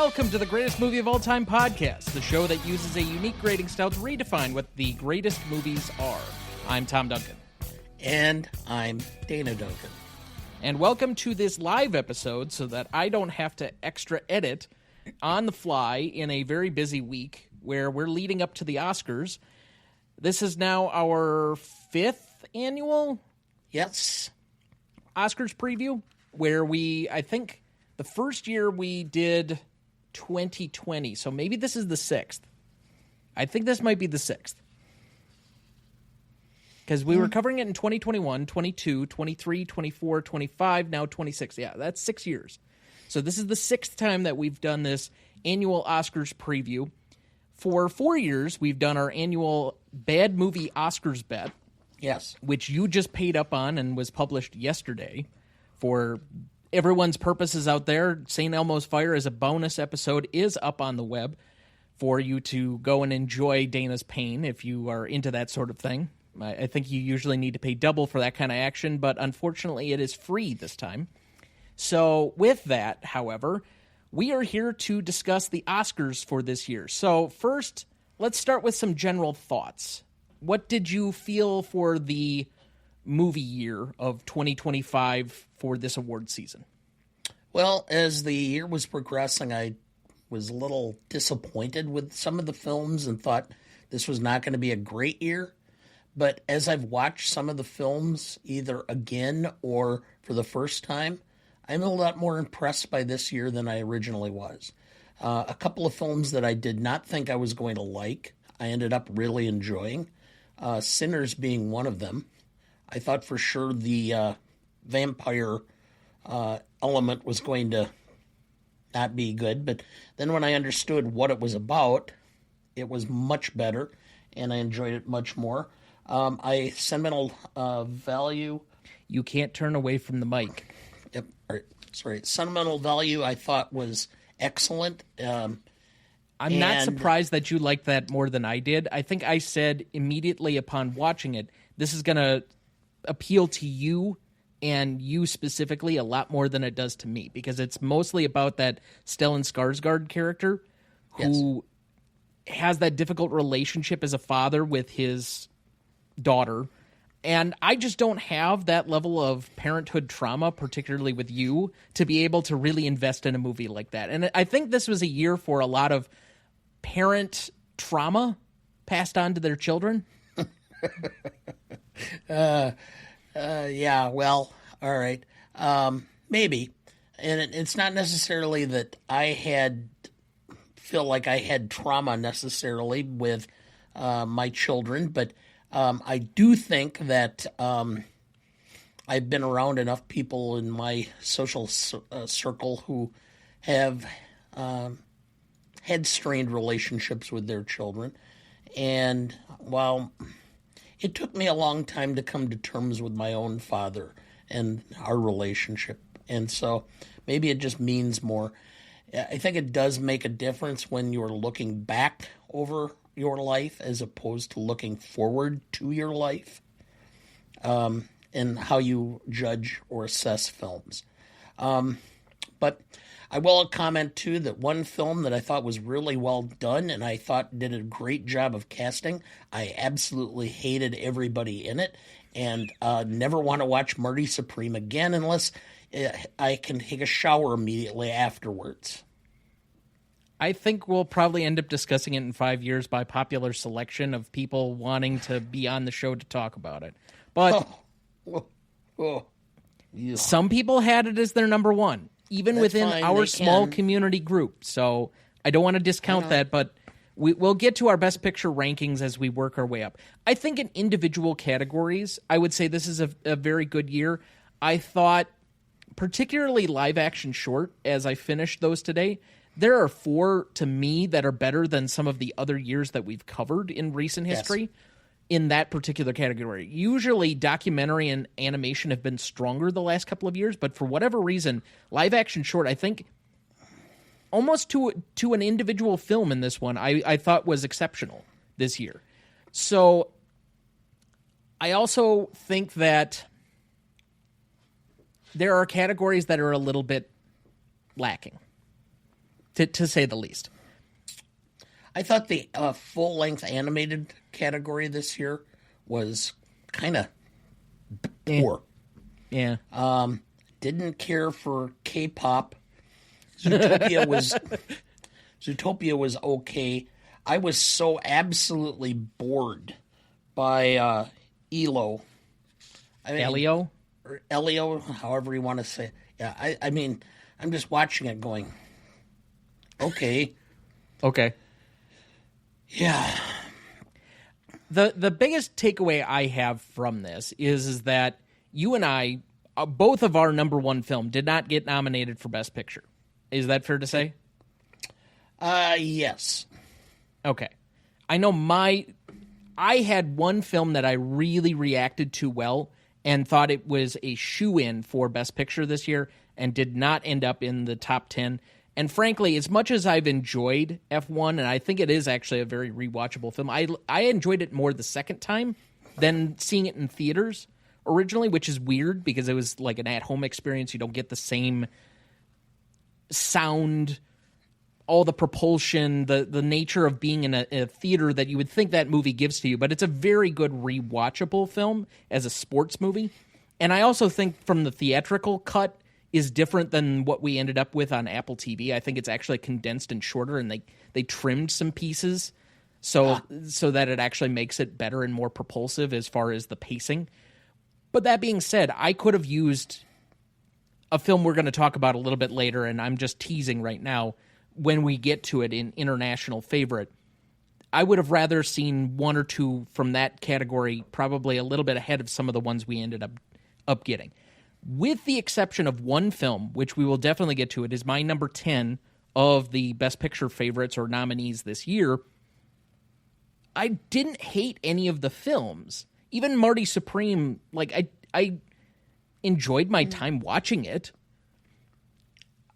Welcome to the Greatest Movie of All Time podcast, the show that uses a unique grading style to redefine what the greatest movies are. I'm Tom Duncan. And I'm Dana Duncan. And welcome to this live episode so that I don't have to extra edit on the fly in a very busy week where we're leading up to the Oscars. This is now our 5th annual Yes. Oscars preview, where I think the first year we did 2020, so maybe this is the 6th. I think this might be the 6th. Because we were covering it in 2021, 22, 23, 24, 25, now 26. Yeah, that's 6 years. So this is the 6th time that we've done this annual Oscars preview. For 4 years, we've done our annual Bad Movie Oscars Bet. Yes. Which you just paid up on and was published yesterday. For everyone's purposes out there, St. Elmo's Fire as a bonus episode is up on the web for you to go and enjoy Dana's pain if you are into that sort of thing. I think you usually need to pay double for that kind of action, but unfortunately it is free this time. So with that, however, we are here to discuss the Oscars for this year. So first, let's start with some general thoughts. What did you feel for the movie year of 2025 for this award season? Well, as the year was progressing, I was a little disappointed with some of the films and thought this was not going to be a great year. But as I've watched some of the films, either again or for the first time, I'm a lot more impressed by this year than I originally was. A couple of films that I did not think I was going to like, I ended up really enjoying. Sinners being one of them. I thought for sure the vampire element was going to not be good, but then when I understood what it was about, it was much better, and I enjoyed it much more. Sentimental Value. You can't turn away from the mic. Yep. Sorry. Sentimental Value I thought was excellent. I'm not surprised that you liked that more than I did. I think I said immediately upon watching it, this is going to appeal to you and you specifically a lot more than it does to me, because it's mostly about that Stellan Skarsgård character who has that difficult relationship as a father with his daughter. And I just don't have that level of parenthood trauma, particularly with you, to be able to really invest in a movie like that. And I think this was a year for a lot of parent trauma passed on to their children. Yeah, well, all right. Maybe. And it's not necessarily that I feel like I had trauma necessarily with my children, but I do think that I've been around enough people in my social circle who have had strained relationships with their children. And while it took me a long time to come to terms with my own father and our relationship, and so maybe it just means more. I think it does make a difference when you're looking back over your life as opposed to looking forward to your life, and how you judge or assess films. But I will comment, too, that one film that I thought was really well done and I thought did a great job of casting, I absolutely hated everybody in it and never want to watch Marty Supreme again unless I can take a shower immediately afterwards. I think we'll probably end up discussing it in 5 years by popular selection of people wanting to be on the show to talk about it. But some people had it as their number one, even That's within fine. our They small can. community group. So I don't want to discount that, but we'll get to our Best Picture rankings as we work our way up. I think in individual categories, I would say this is a very good year. I thought, particularly live action short, as I finished those today, there are 4 to me that are better than some of the other years that we've covered in recent history in that particular category. Usually documentary and animation have been stronger the last couple of years, but for whatever reason, live action short, I think almost to an individual film in this one, I thought was exceptional this year. So I also think that there are categories that are a little bit lacking. to say the least. I thought the full-length animated category this year was kind of poor. Yeah. Didn't care for K-pop. Zootopia was okay. I was so absolutely bored by Elio. Or Elio, however you want to say it. Yeah, I mean, I'm just watching it going, okay. Okay. Yeah. The biggest takeaway I have from this is that you and I, both of our number one film, did not get nominated for Best Picture. Is that fair to say? Yes. Okay. I know I had one film that I really reacted to well and thought it was a shoo-in for Best Picture this year and did not end up in the top 10. And frankly, as much as I've enjoyed F1, and I think it is actually a very rewatchable film, I enjoyed it more the second time than seeing it in theaters originally, which is weird because it was like an at-home experience. You don't get the same sound, all the propulsion, the nature of being in a theater that you would think that movie gives to you. But it's a very good rewatchable film as a sports movie. And I also think from the theatrical cut is different than what we ended up with on Apple TV. I think it's actually condensed and shorter, and they trimmed some pieces so that it actually makes it better and more propulsive as far as the pacing. But that being said, I could have used a film we're going to talk about a little bit later, and I'm just teasing right now, when we get to it in international favorite. I would have rather seen one or two from that category, probably a little bit ahead of some of the ones we ended up getting. With the exception of one film, which we will definitely get to, it is my number 10 of the Best Picture favorites or nominees this year. I didn't hate any of the films. Even Marty Supreme, like I enjoyed my time watching it.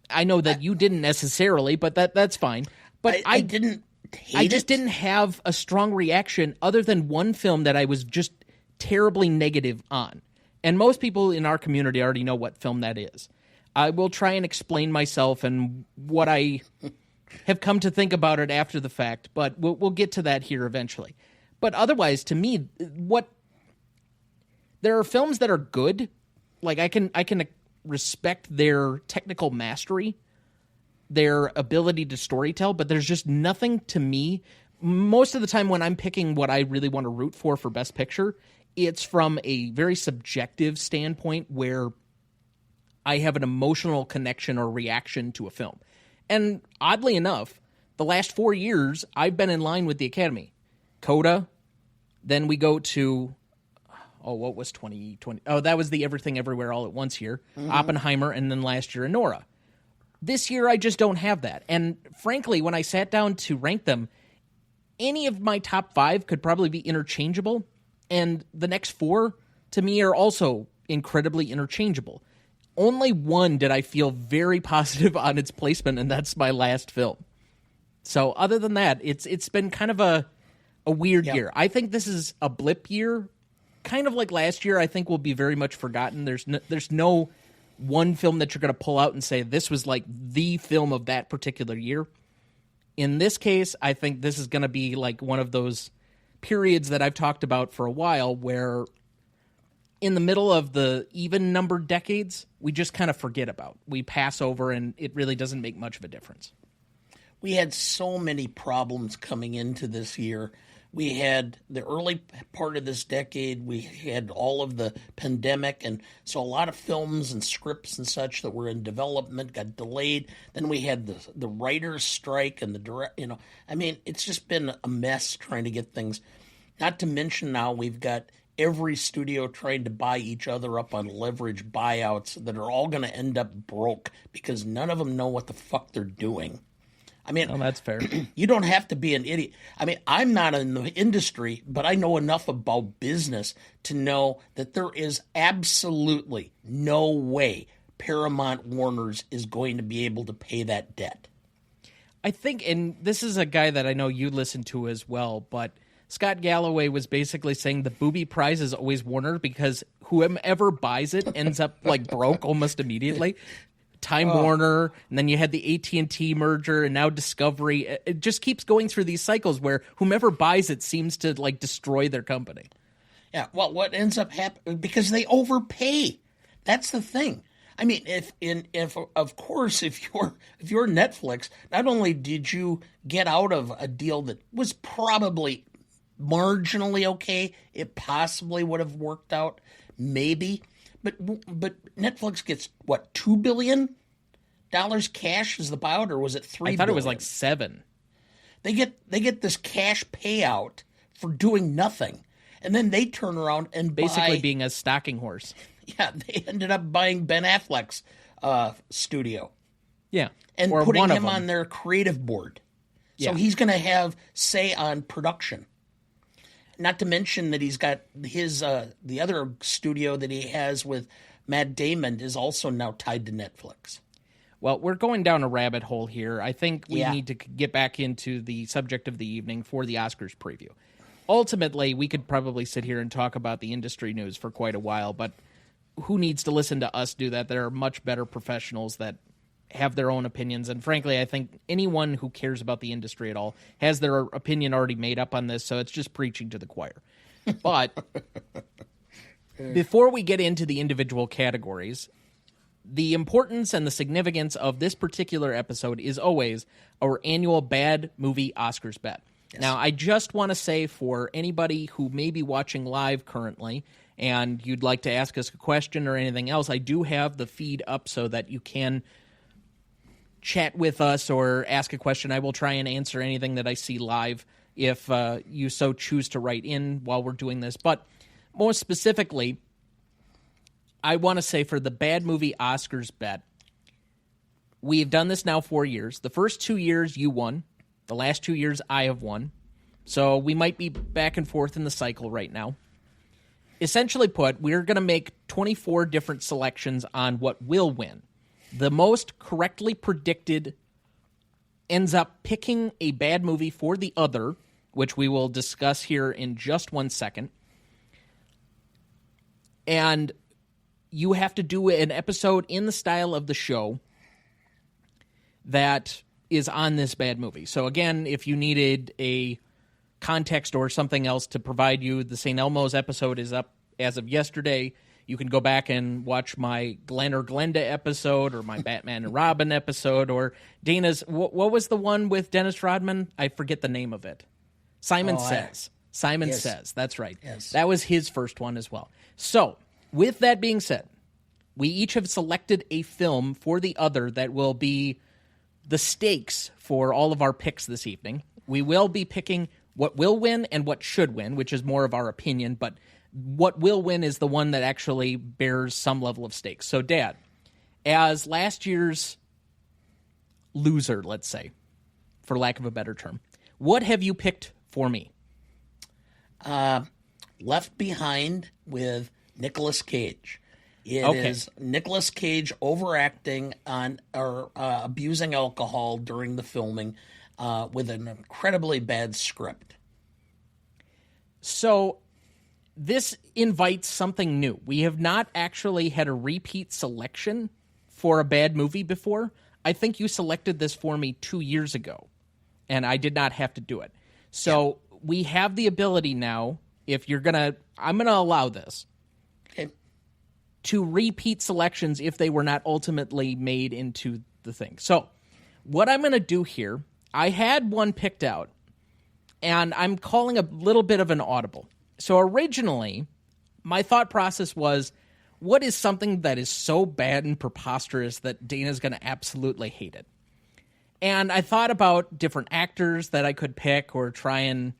I know that you didn't necessarily, but that's fine. But I didn't hate I just didn't have a strong reaction other than one film that I was just terribly negative on. And most people in our community already know what film that is. I will try and explain myself and what I have come to think about it after the fact, but we'll get to that here eventually. But otherwise, to me, there are films that are good. Like I can respect their technical mastery, their ability to storytell, but there's just nothing to me. Most of the time when I'm picking what I really want to root for Best Picture, it's from a very subjective standpoint where I have an emotional connection or reaction to a film. And oddly enough, the last 4 years, I've been in line with the Academy. Coda, then we go to, what was 2020? Oh, that was the Everything Everywhere All at Once year. Mm-hmm. Oppenheimer, and then last year, Anora. This year, I just don't have that. And frankly, when I sat down to rank them, any of my top 5 could probably be interchangeable. And the next 4, to me, are also incredibly interchangeable. Only one did I feel very positive on its placement, and that's my last film. So other than that, it's been kind of a weird year. I think this is a blip year. Kind of like last year, I think will be very much forgotten. There's no one film that you're going to pull out and say, this was like the film of that particular year. In this case, I think this is going to be like one of those periods that I've talked about for a while where in the middle of the even-numbered decades, we just kind of forget about. We pass over, and it really doesn't make much of a difference. We had so many problems coming into this year. We had the early part of this decade, we had all of the pandemic, and so a lot of films and scripts and such that were in development got delayed. Then we had the writer's strike and it's just been a mess trying to get things. Not to mention now we've got every studio trying to buy each other up on leverage buyouts that are all going to end up broke because none of them know what the fuck they're doing. I mean, oh, that's fair. You don't have to be an idiot. I mean, I'm not in the industry, but I know enough about business to know that there is absolutely no way Paramount Warner's is going to be able to pay that debt. I think, and this is a guy that I know you listen to as well, but Scott Galloway was basically saying the booby prize is always Warner because whoever buys it ends up like broke almost immediately. Time Warner, and then you had the AT&T merger, and now Discovery. It just keeps going through these cycles where whomever buys it seems to like destroy their company. Yeah, well, what ends up happening because they overpay. That's the thing. I mean, if of course, if you're Netflix, not only did you get out of a deal that was probably marginally okay, it possibly would have worked out, maybe, but Netflix gets what, $2 billion cash as the buyout, or was it $3 billion? I thought it was like $7 billion. They get this cash payout for doing nothing, and then they turn around and basically being a stocking horse. Yeah, they ended up buying Ben Affleck's studio. Yeah. And putting him on their creative board. So he's going to have say on production. Not to mention that he's got his the other studio that he has with Matt Damon is also now tied to Netflix. Well, we're going down a rabbit hole here. I think we need to get back into the subject of the evening for the Oscars preview. Ultimately, we could probably sit here and talk about the industry news for quite a while, but who needs to listen to us do that? There are much better professionals that have their own opinions. And frankly, I think anyone who cares about the industry at all has their opinion already made up on this, so it's just preaching to the choir. But before we get into the individual categories, the importance and the significance of this particular episode is always our annual Bad Movie Oscars bet. Yes. Now, I just want to say for anybody who may be watching live currently and you'd like to ask us a question or anything else, I do have the feed up so that you can chat with us or ask a question. I will try and answer anything that I see live if you so choose to write in while we're doing this. But more specifically, I want to say for the Bad Movie Oscars bet, we've done this now 4 years. The first 2 years you won. The last 2 years I have won. So we might be back and forth in the cycle right now. Essentially put, we're going to make 24 different selections on what will win. The most correctly predicted ends up picking a bad movie for the other, which we will discuss here in just 1 second. And you have to do an episode in the style of the show that is on this bad movie. So again, if you needed a context or something else to provide you, the St. Elmo's episode is up as of yesterday. You can go back and watch my Glenn or Glenda episode or my Batman and Robin episode or Dana's, what was the one with Dennis Rodman? I forget the name of it. Simon Says. Simon Says. That's right. Yes. That was his first one as well. So with that being said, we each have selected a film for the other that will be the stakes for all of our picks this evening. We will be picking what will win and what should win, which is more of our opinion, but what will win is the one that actually bears some level of stakes. So, Dad, as last year's loser, let's say, for lack of a better term, what have you picked for me? Left Behind with Nicolas Cage. It is Nicolas Cage overacting on or abusing alcohol during the filming with an incredibly bad script. So this invites something new. We have not actually had a repeat selection for a bad movie before. I think you selected this for me 2 years ago, and I did not have to do it. So we have the ability now, if you're going to, I'm going to allow this. To repeat selections if they were not ultimately made into the thing. So what I'm going to do here, I had one picked out, and I'm calling a little bit of an audible. So originally, my thought process was, what is something that is so bad and preposterous that Dana's going to absolutely hate it? And I thought about different actors that I could pick or try and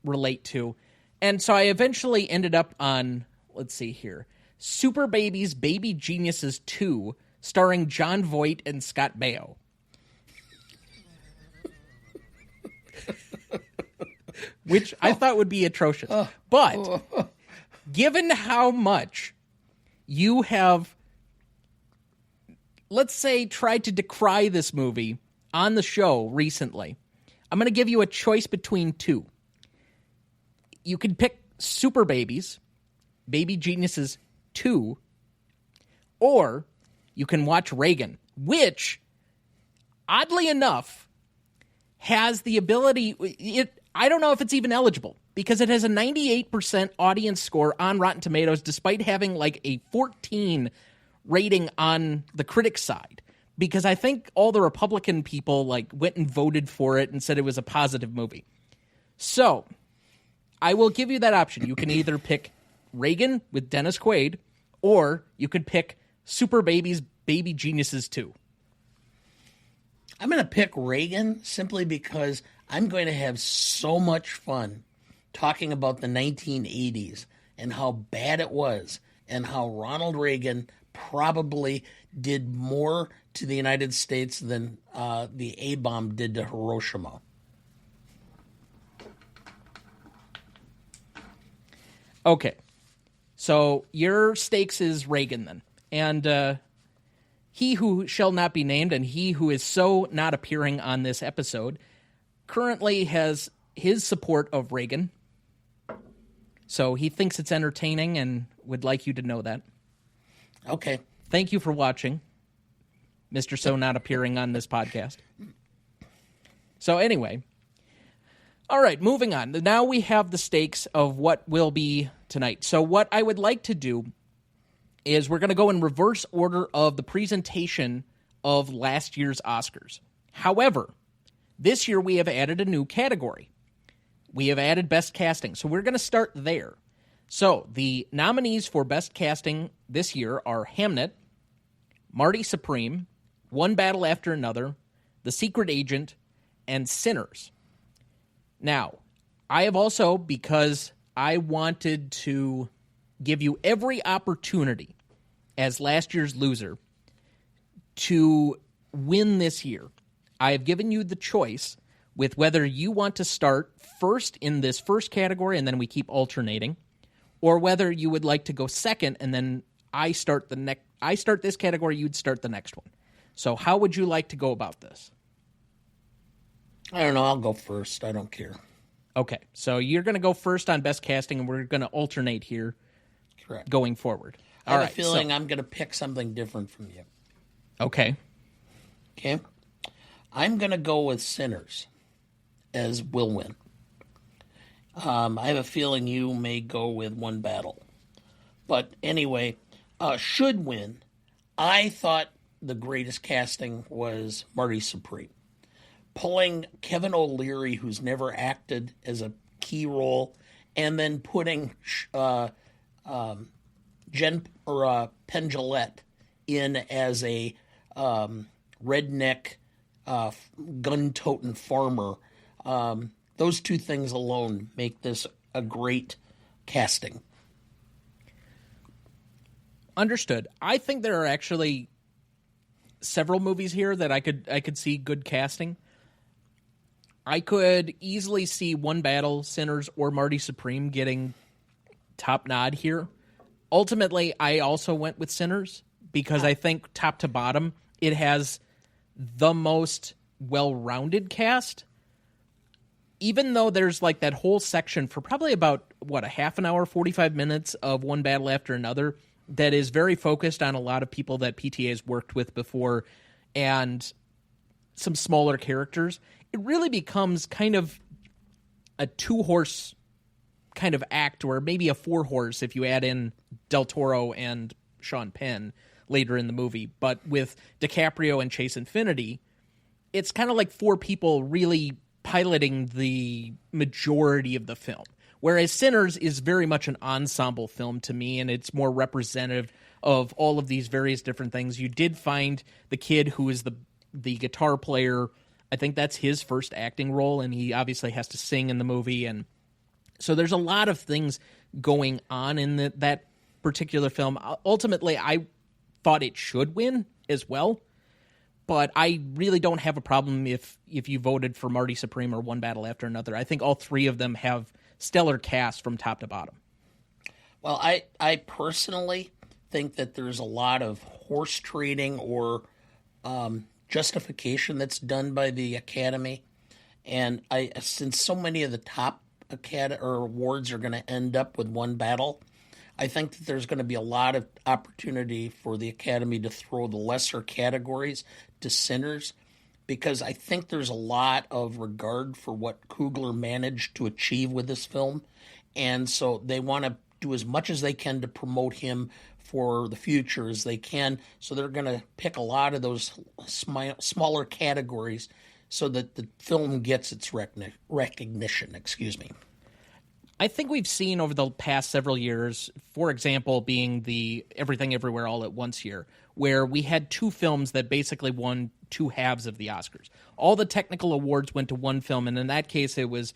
relate to. And so I eventually ended up on, let's see here, Super Babies Baby Geniuses 2, starring Jon Voight and Scott Baio. Which I thought would be atrocious. But given how much you have, let's say, tried to decry this movie on the show recently, I'm going to give you a choice between two. You can pick Super Babies, Baby Geniuses 2, or you can watch Reagan, which, oddly enough, has the ability... I don't know if it's even eligible, because it has a 98% audience score on Rotten Tomatoes, despite having like a 14 rating on the critic side. Because I think all the Republican people like went and voted for it and said it was a positive movie. So, I will give you that option. You can either pick Reagan with Dennis Quaid, or you could pick Super Babies, Baby Geniuses 2. I'm going to pick Reagan simply because I'm going to have so much fun talking about the 1980s and how bad it was and how Ronald Reagan probably did more to the United States than the A-bomb did to Hiroshima. Okay. So your stakes is Reagan then. And he who shall not be named and he who is so not appearing on this episode currently has his support of Reagan. So he thinks it's entertaining and would like you to know that. Okay. Thank you for watching, Mr. So not appearing on this podcast. So anyway, all right, moving on. Now we have the stakes of what will be tonight. So what I would like to do is we're going to go in reverse order of the presentation of last year's Oscars. However, this year we have added a new category. We have added Best Casting. So we're going to start there. So the nominees for Best Casting this year are Hamnet, Marty Supreme, One Battle After Another, The Secret Agent, and Sinners. Now, I have also, because I wanted to give you every opportunity as last year's loser to win this year, I have given you the choice with whether you want to start first in this first category and then we keep alternating, or whether you would like to go second and then I start this category, you'd start the next one. So how would you like to go about this? I don't know. I'll go first. I don't care. Okay, so you're going to go first on Best Casting, and we're going to alternate here. Correct. Going forward. I have a feeling I'm going to pick something different from you. Okay. Okay. I'm going to go with Sinners as will win. I have a feeling you may go with One Battle. But anyway, should win. I thought the greatest casting was Marty Supreme. Pulling Kevin O'Leary, who's never acted as a key role, and then putting Jen Penn Jillette in as a redneck gun-toting farmer. Those two things alone make this a great casting. Understood. I think there are actually several movies here that I could see good casting. I could easily see One Battle, Sinners, or Marty Supreme getting top nod here. Ultimately, I also went with Sinners because I think top to bottom, it has the most well-rounded cast. Even though there's like that whole section for probably about, a half an hour, 45 minutes of One Battle After Another that is very focused on a lot of people that PTA has worked with before and some smaller characters, it really becomes kind of a two-horse kind of act, or maybe a four-horse if you add in Del Toro and Sean Penn later in the movie. But with DiCaprio and Chase Infinity, it's kind of like four people really piloting the majority of the film. Whereas Sinners is very much an ensemble film to me, and it's more representative of all of these various different things. You did find the kid who is the guitar player. I think that's his first acting role, and he obviously has to sing in the movie. And so there's a lot of things going on in that particular film. Ultimately, I thought it should win as well, but I really don't have a problem if you voted for Marty Supreme or One Battle After Another. I think all three of them have stellar cast from top to bottom. Well, I personally think that there's a lot of horse trading or justification that's done by the Academy, and since so many of the top awards are going to end up with One Battle, I think that there's going to be a lot of opportunity for the Academy to throw the lesser categories to Sinners, because I think there's a lot of regard for what Coogler managed to achieve with this film. And so they want to do as much as they can to promote him for the future as they can. So they're going to pick a lot of those smaller categories so that the film gets its recognition. Excuse me. I think we've seen over the past several years, for example, being the Everything Everywhere All at Once year, where we had two films that basically won two halves of the Oscars. All the technical awards went to one film, and in that case it was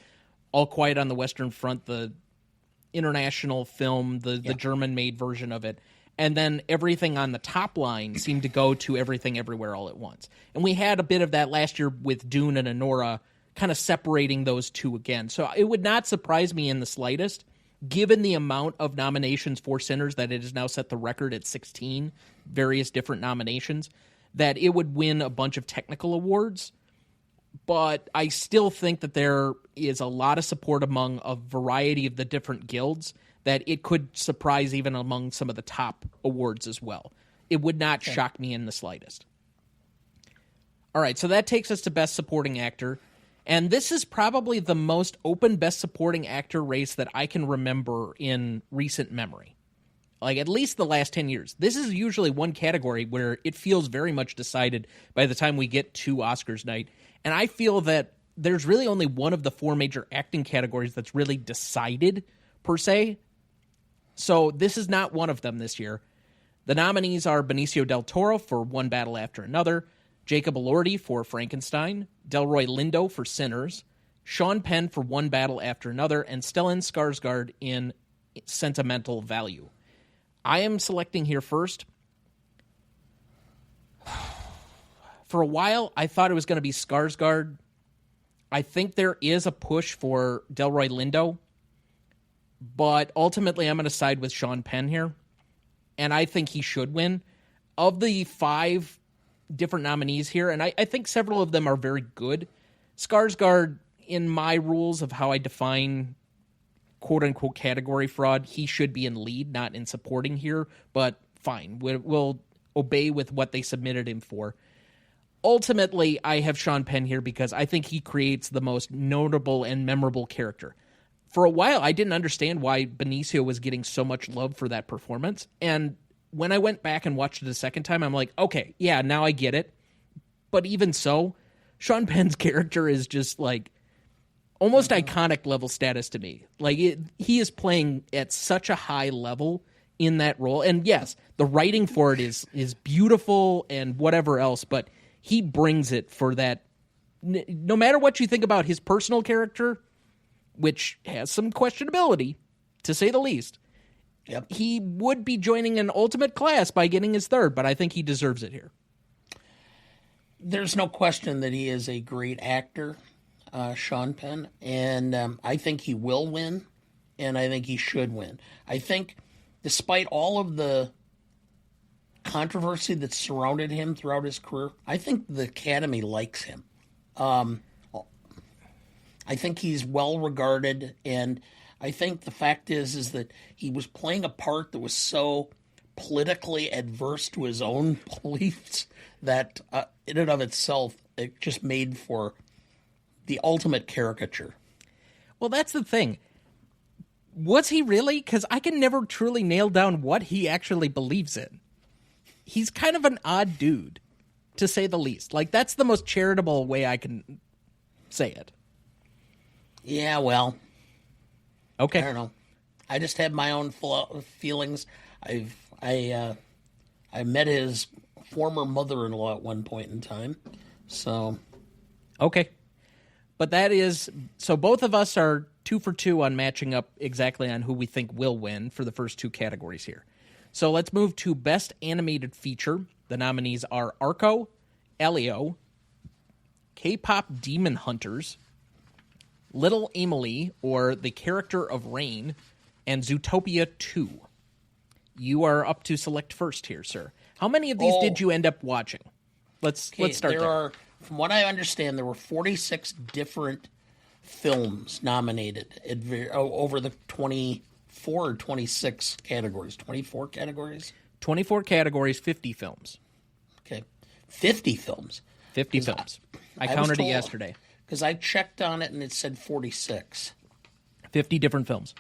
All Quiet on the Western Front, the international film, the German-made version of it. And then everything on the top line seemed to go to Everything Everywhere All at Once. And we had a bit of that last year with Dune and Anora, kind of separating those two again. So it would not surprise me in the slightest, given the amount of nominations for Sinners, that it has now set the record at 16 various different nominations, that it would win a bunch of technical awards. But I still think that there is a lot of support among a variety of the different guilds, that it could surprise even among some of the top awards as well. It would not shock me in the slightest. All right, so that takes us to Best Supporting Actor. And this is probably the most open Best Supporting Actor race that I can remember in recent memory. Like, at least the last 10 years. This is usually one category where it feels very much decided by the time we get to Oscars night. And I feel that there's really only one of the four major acting categories that's really decided, per se. So this is not one of them this year. The nominees are Benicio del Toro for One Battle After Another, Jacob Elordi for Frankenstein, Delroy Lindo for Sinners, Sean Penn for One Battle After Another, and Stellan Skarsgård in Sentimental Value. I am selecting here first. For a while, I thought it was going to be Skarsgård. I think there is a push for Delroy Lindo, but ultimately I'm going to side with Sean Penn here, and I think he should win. Of the 5 different nominees here, and I think several of them are very good, Skarsgård, in my rules of how I define quote-unquote category fraud, he should be in lead, not in supporting here, but fine. We'll obey with what they submitted him for. Ultimately, I have Sean Penn here because I think he creates the most notable and memorable character. For a while, I didn't understand why Benicio was getting so much love for that performance, and when I went back and watched it a second time, I'm like, okay, yeah, now I get it. But even so, Sean Penn's character is just like almost iconic level status to me. Like, he is playing at such a high level in that role. And yes, the writing for it is beautiful and whatever else, but he brings it for that. No matter what you think about his personal character, which has some questionability, to say the least, yep, he would be joining an ultimate class by getting his third, but I think he deserves it here. There's no question that he is a great actor, Sean Penn, and I think he will win, and I think he should win. I think despite all of the controversy that surrounded him throughout his career, I think the Academy likes him. I think he's well regarded, and I think the fact is that he was playing a part that was so politically adverse to his own beliefs that in and of itself, it just made for the ultimate caricature. Well, that's the thing. Was he really? Because I can never truly nail down what he actually believes in. He's kind of an odd dude, to say the least. Like, that's the most charitable way I can say it. Yeah, well, okay. I don't know. I just have my own feelings. I met his former mother-in-law at one point in time, so okay. But that is so. Both of us are 2 for 2 on matching up exactly on who we think will win for the first 2 categories here. So let's move to Best Animated Feature. The nominees are Arco, Elio, K-Pop Demon Hunters, Little Emily, or The Character of Rain, and Zootopia 2. You are up to select first here, sir. How many of these did you end up watching? Let's start there. From what I understand, there were 46 different films nominated over the 24 24 or 26 categories? 24 categories? 24 categories, 50 films. Okay. 50 films. 50 films. I counted it yesterday. Because I checked on it and it said 46. 50 different films.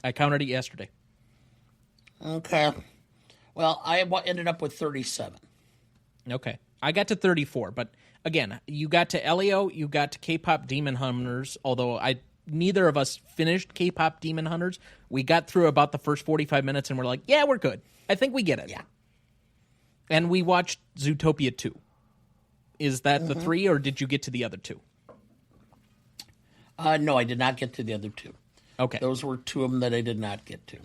I counted it yesterday. Okay. Well, I ended up with 37. Okay. I got to 34, but again, you got to Elio, you got to K-pop Demon Hunters, although neither of us finished K-pop Demon Hunters. We got through about the first 45 minutes and we're like, yeah, we're good. I think we get it. Yeah. And we watched Zootopia 2. Is that the 3, or did you get to the other 2? No, I did not get to the other 2. Okay. Those were 2 of them that I did not get to.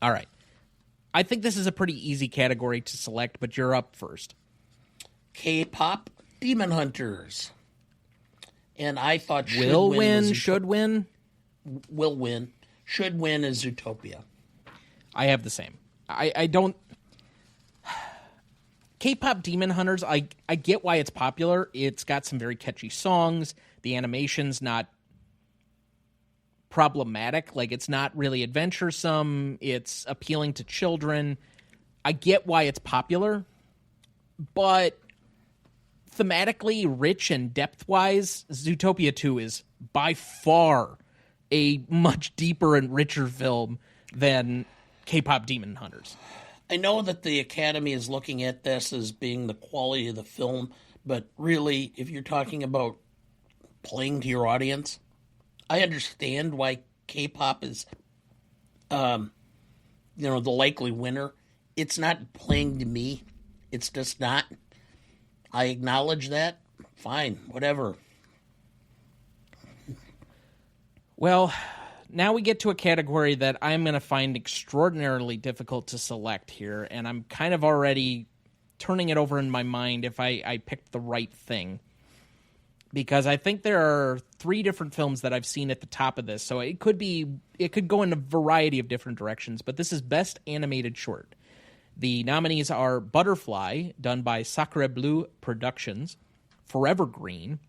All right. I think this is a pretty easy category to select, but you're up first. K-pop Demon Hunters. And I thought should will win. Win, should win? Will win. Should win is Zootopia. I have the same. I don't... K-pop Demon Hunters, I get why it's popular. It's got some very catchy songs. The animation's not problematic. Like, it's not really adventuresome. It's appealing to children. I get why it's popular. But thematically, rich and depth-wise, Zootopia 2 is by far a much deeper and richer film than K-pop Demon Hunters. I know that the Academy is looking at this as being the quality of the film, but really, if you're talking about playing to your audience, I understand why K-pop is, the likely winner. It's not playing to me. It's just not. I acknowledge that. Fine, whatever. Well, now we get to a category that I'm going to find extraordinarily difficult to select here, and I'm kind of already turning it over in my mind if I picked the right thing. Because I think there are 3 different films that I've seen at the top of this, so it could go in a variety of different directions, but this is Best Animated Short. The nominees are Butterfly, done by Sacre Bleu Productions, Forever Green,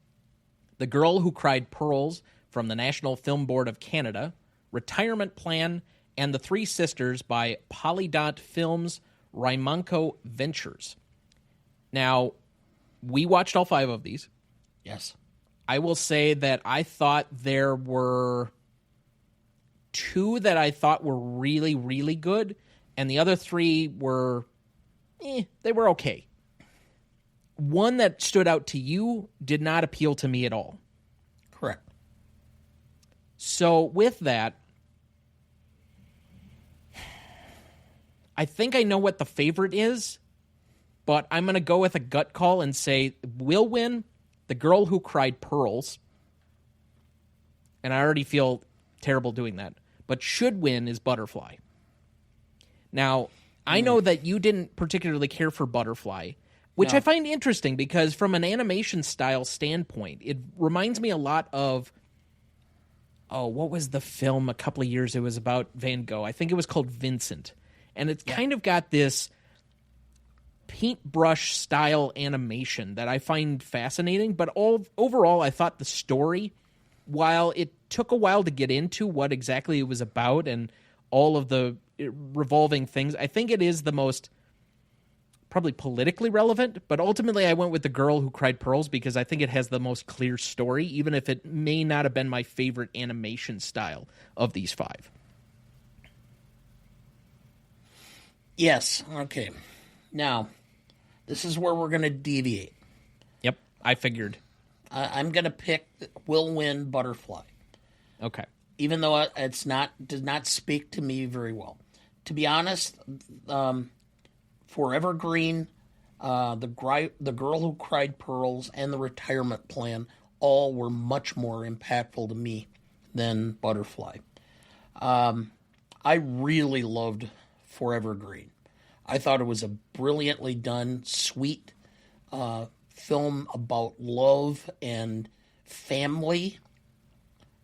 The Girl Who Cried Pearls, from the National Film Board of Canada, Retirement Plan, and The Three Sisters by Polydot Films, Raimonco Ventures. Now, we watched all 5 of these. Yes. I will say that I thought there were 2 that I thought were really, really good, and the other 3 were, they were okay. One that stood out to you did not appeal to me at all. Correct. So with that, I think I know what the favorite is, but I'm going to go with a gut call and say will win The Girl Who Cried Pearls. And I already feel terrible doing that. But should win is Butterfly. Now, I know that you didn't particularly care for Butterfly, which No. I find interesting because from an animation style standpoint, it reminds me a lot of... Oh, what was the film a couple of years? It was about Van Gogh. I think it was called Vincent. And it's kind of got this paintbrush style animation that I find fascinating. But overall, I thought the story, while it took a while to get into what exactly it was about and all of the revolving things, I think it is the most probably politically relevant, but ultimately I went with The Girl Who Cried Pearls because I think it has the most clear story, even if it may not have been my favorite animation style of these 5. Yes. Okay. Now, this is where we're going to deviate. Yep, I figured. I'm going to pick will win Butterfly. Okay. Even though does not speak to me very well. To be honest, Forever Green, the Girl Who Cried Pearls, and The Retirement Plan all were much more impactful to me than Butterfly. I really loved Forever Green. I thought it was a brilliantly done, sweet film about love and family,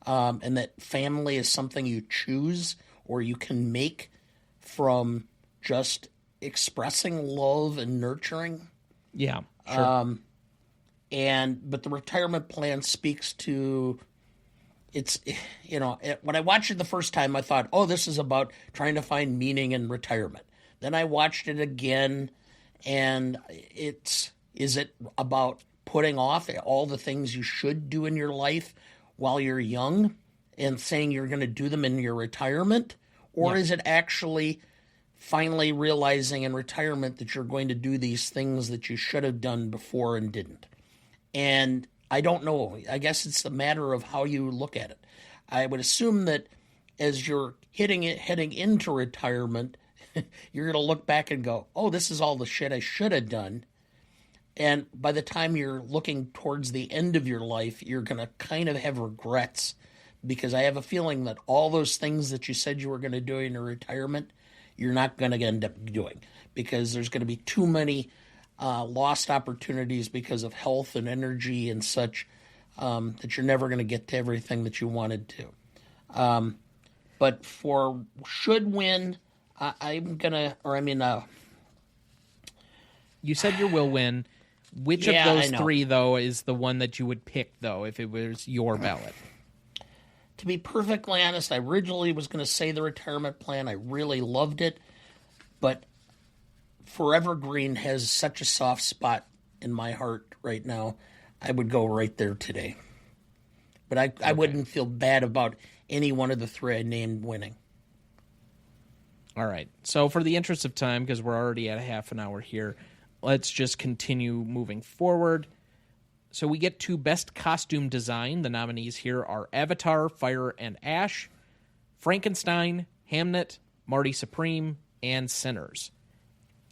and that family is something you choose or you can make from just expressing love and nurturing. Yeah, sure. But the Retirement Plan speaks to it's, when I watched it the first time, I thought, oh, this is about trying to find meaning in retirement. Then I watched it again, and is it about putting off all the things you should do in your life while you're young and saying you're going to do them in your retirement? Or is it actually finally realizing in retirement that you're going to do these things that you should have done before and didn't? And I don't know. I guess it's a matter of how you look at it. I would assume that as you're heading into retirement, you're going to look back and go, oh, this is all the shit I should have done. And by the time you're looking towards the end of your life, you're going to kind of have regrets, because I have a feeling that all those things that you said you were going to do in your retirement, you're not going to end up doing, because there's going to be too many lost opportunities because of health and energy and such, that you're never going to get to everything that you wanted to. But for should win, I'm going to, you said you will win. Which of those three, though, is the one that you would pick, though, if it was your ballot? To be perfectly honest, I originally was going to say the retirement plan. I really loved it. But Forever Green has such a soft spot in my heart right now. I would go right there today. But I wouldn't feel bad about any one of the three I named winning. All right. So for the interest of time, because we're already at a half an hour here, let's just continue moving forward. So we get to Best Costume Design. The nominees here are Avatar, Fire and Ash, Frankenstein, Hamnet, Marty Supreme, and Sinners.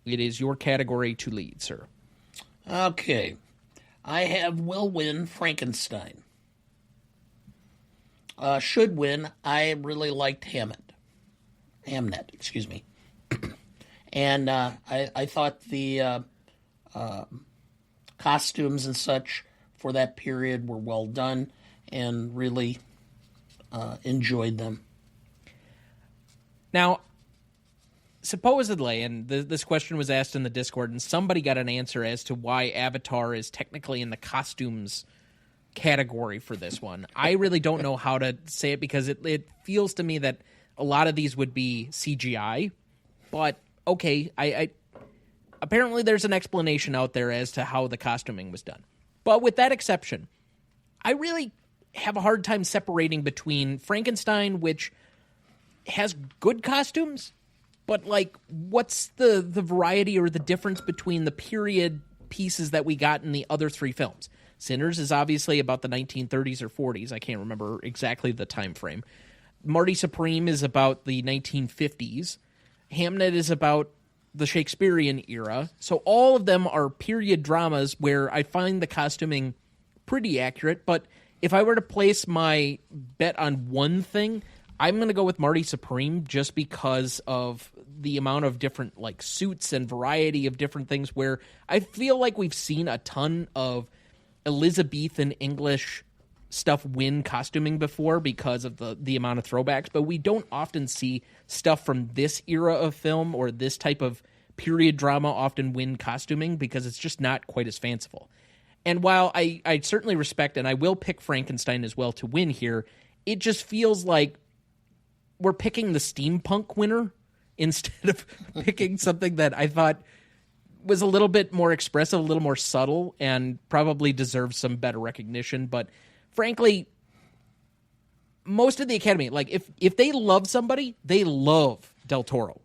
It is your category to lead, sir. Okay. I have will win Frankenstein. Should win, I really liked Hamnet, excuse me. And I thought the costumes and such for that period were well done, and really enjoyed them. Now, supposedly, and this question was asked in the Discord, and somebody got an answer as to why Avatar is technically in the costumes category for this one. I really don't know how to say it, because it feels to me that a lot of these would be CGI, but okay, I apparently there's an explanation out there as to how the costuming was done. But with that exception, I really have a hard time separating between Frankenstein, which has good costumes, but like, what's the variety or the difference between the period pieces that we got in the other three films? Sinners is obviously about the 1930s or 40s. I can't remember exactly the time frame. Marty Supreme is about the 1950s. Hamnet is about the Shakespearean era. So all of them are period dramas where I find the costuming pretty accurate. But if I were to place my bet on one thing, I'm going to go with Marty Supreme, just because of the amount of different like suits and variety of different things, where I feel like we've seen a ton of Elizabethan English stuff win costuming before because of the amount of throwbacks, but we don't often see stuff from this era of film or this type of period drama often win costuming, because it's just not quite as fanciful. And while I certainly respect, and I will pick Frankenstein as well to win here, it just feels like we're picking the steampunk winner instead of picking something that I thought was a little bit more expressive, a little more subtle, and probably deserves some better recognition. But frankly, most of the Academy, like if they love somebody, they love Del Toro.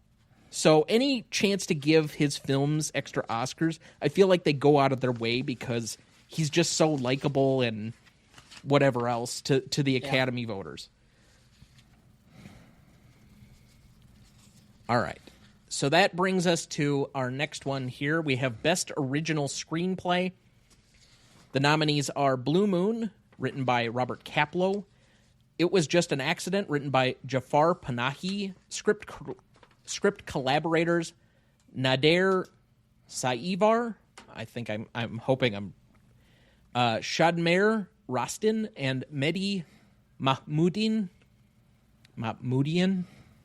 So any chance to give his films extra Oscars, I feel like they go out of their way, because he's just so likable and whatever else to the Academy voters. All right. So that brings us to our next one here. We have Best Original Screenplay. The nominees are Blue Moon, written by Robert Kaplow. It Was Just an Accident, written by Jafar Panahi. Script collaborators Nader Saivar. I think I'm hoping I'm Shadmer Rastin and Mehdi Mahmoudian,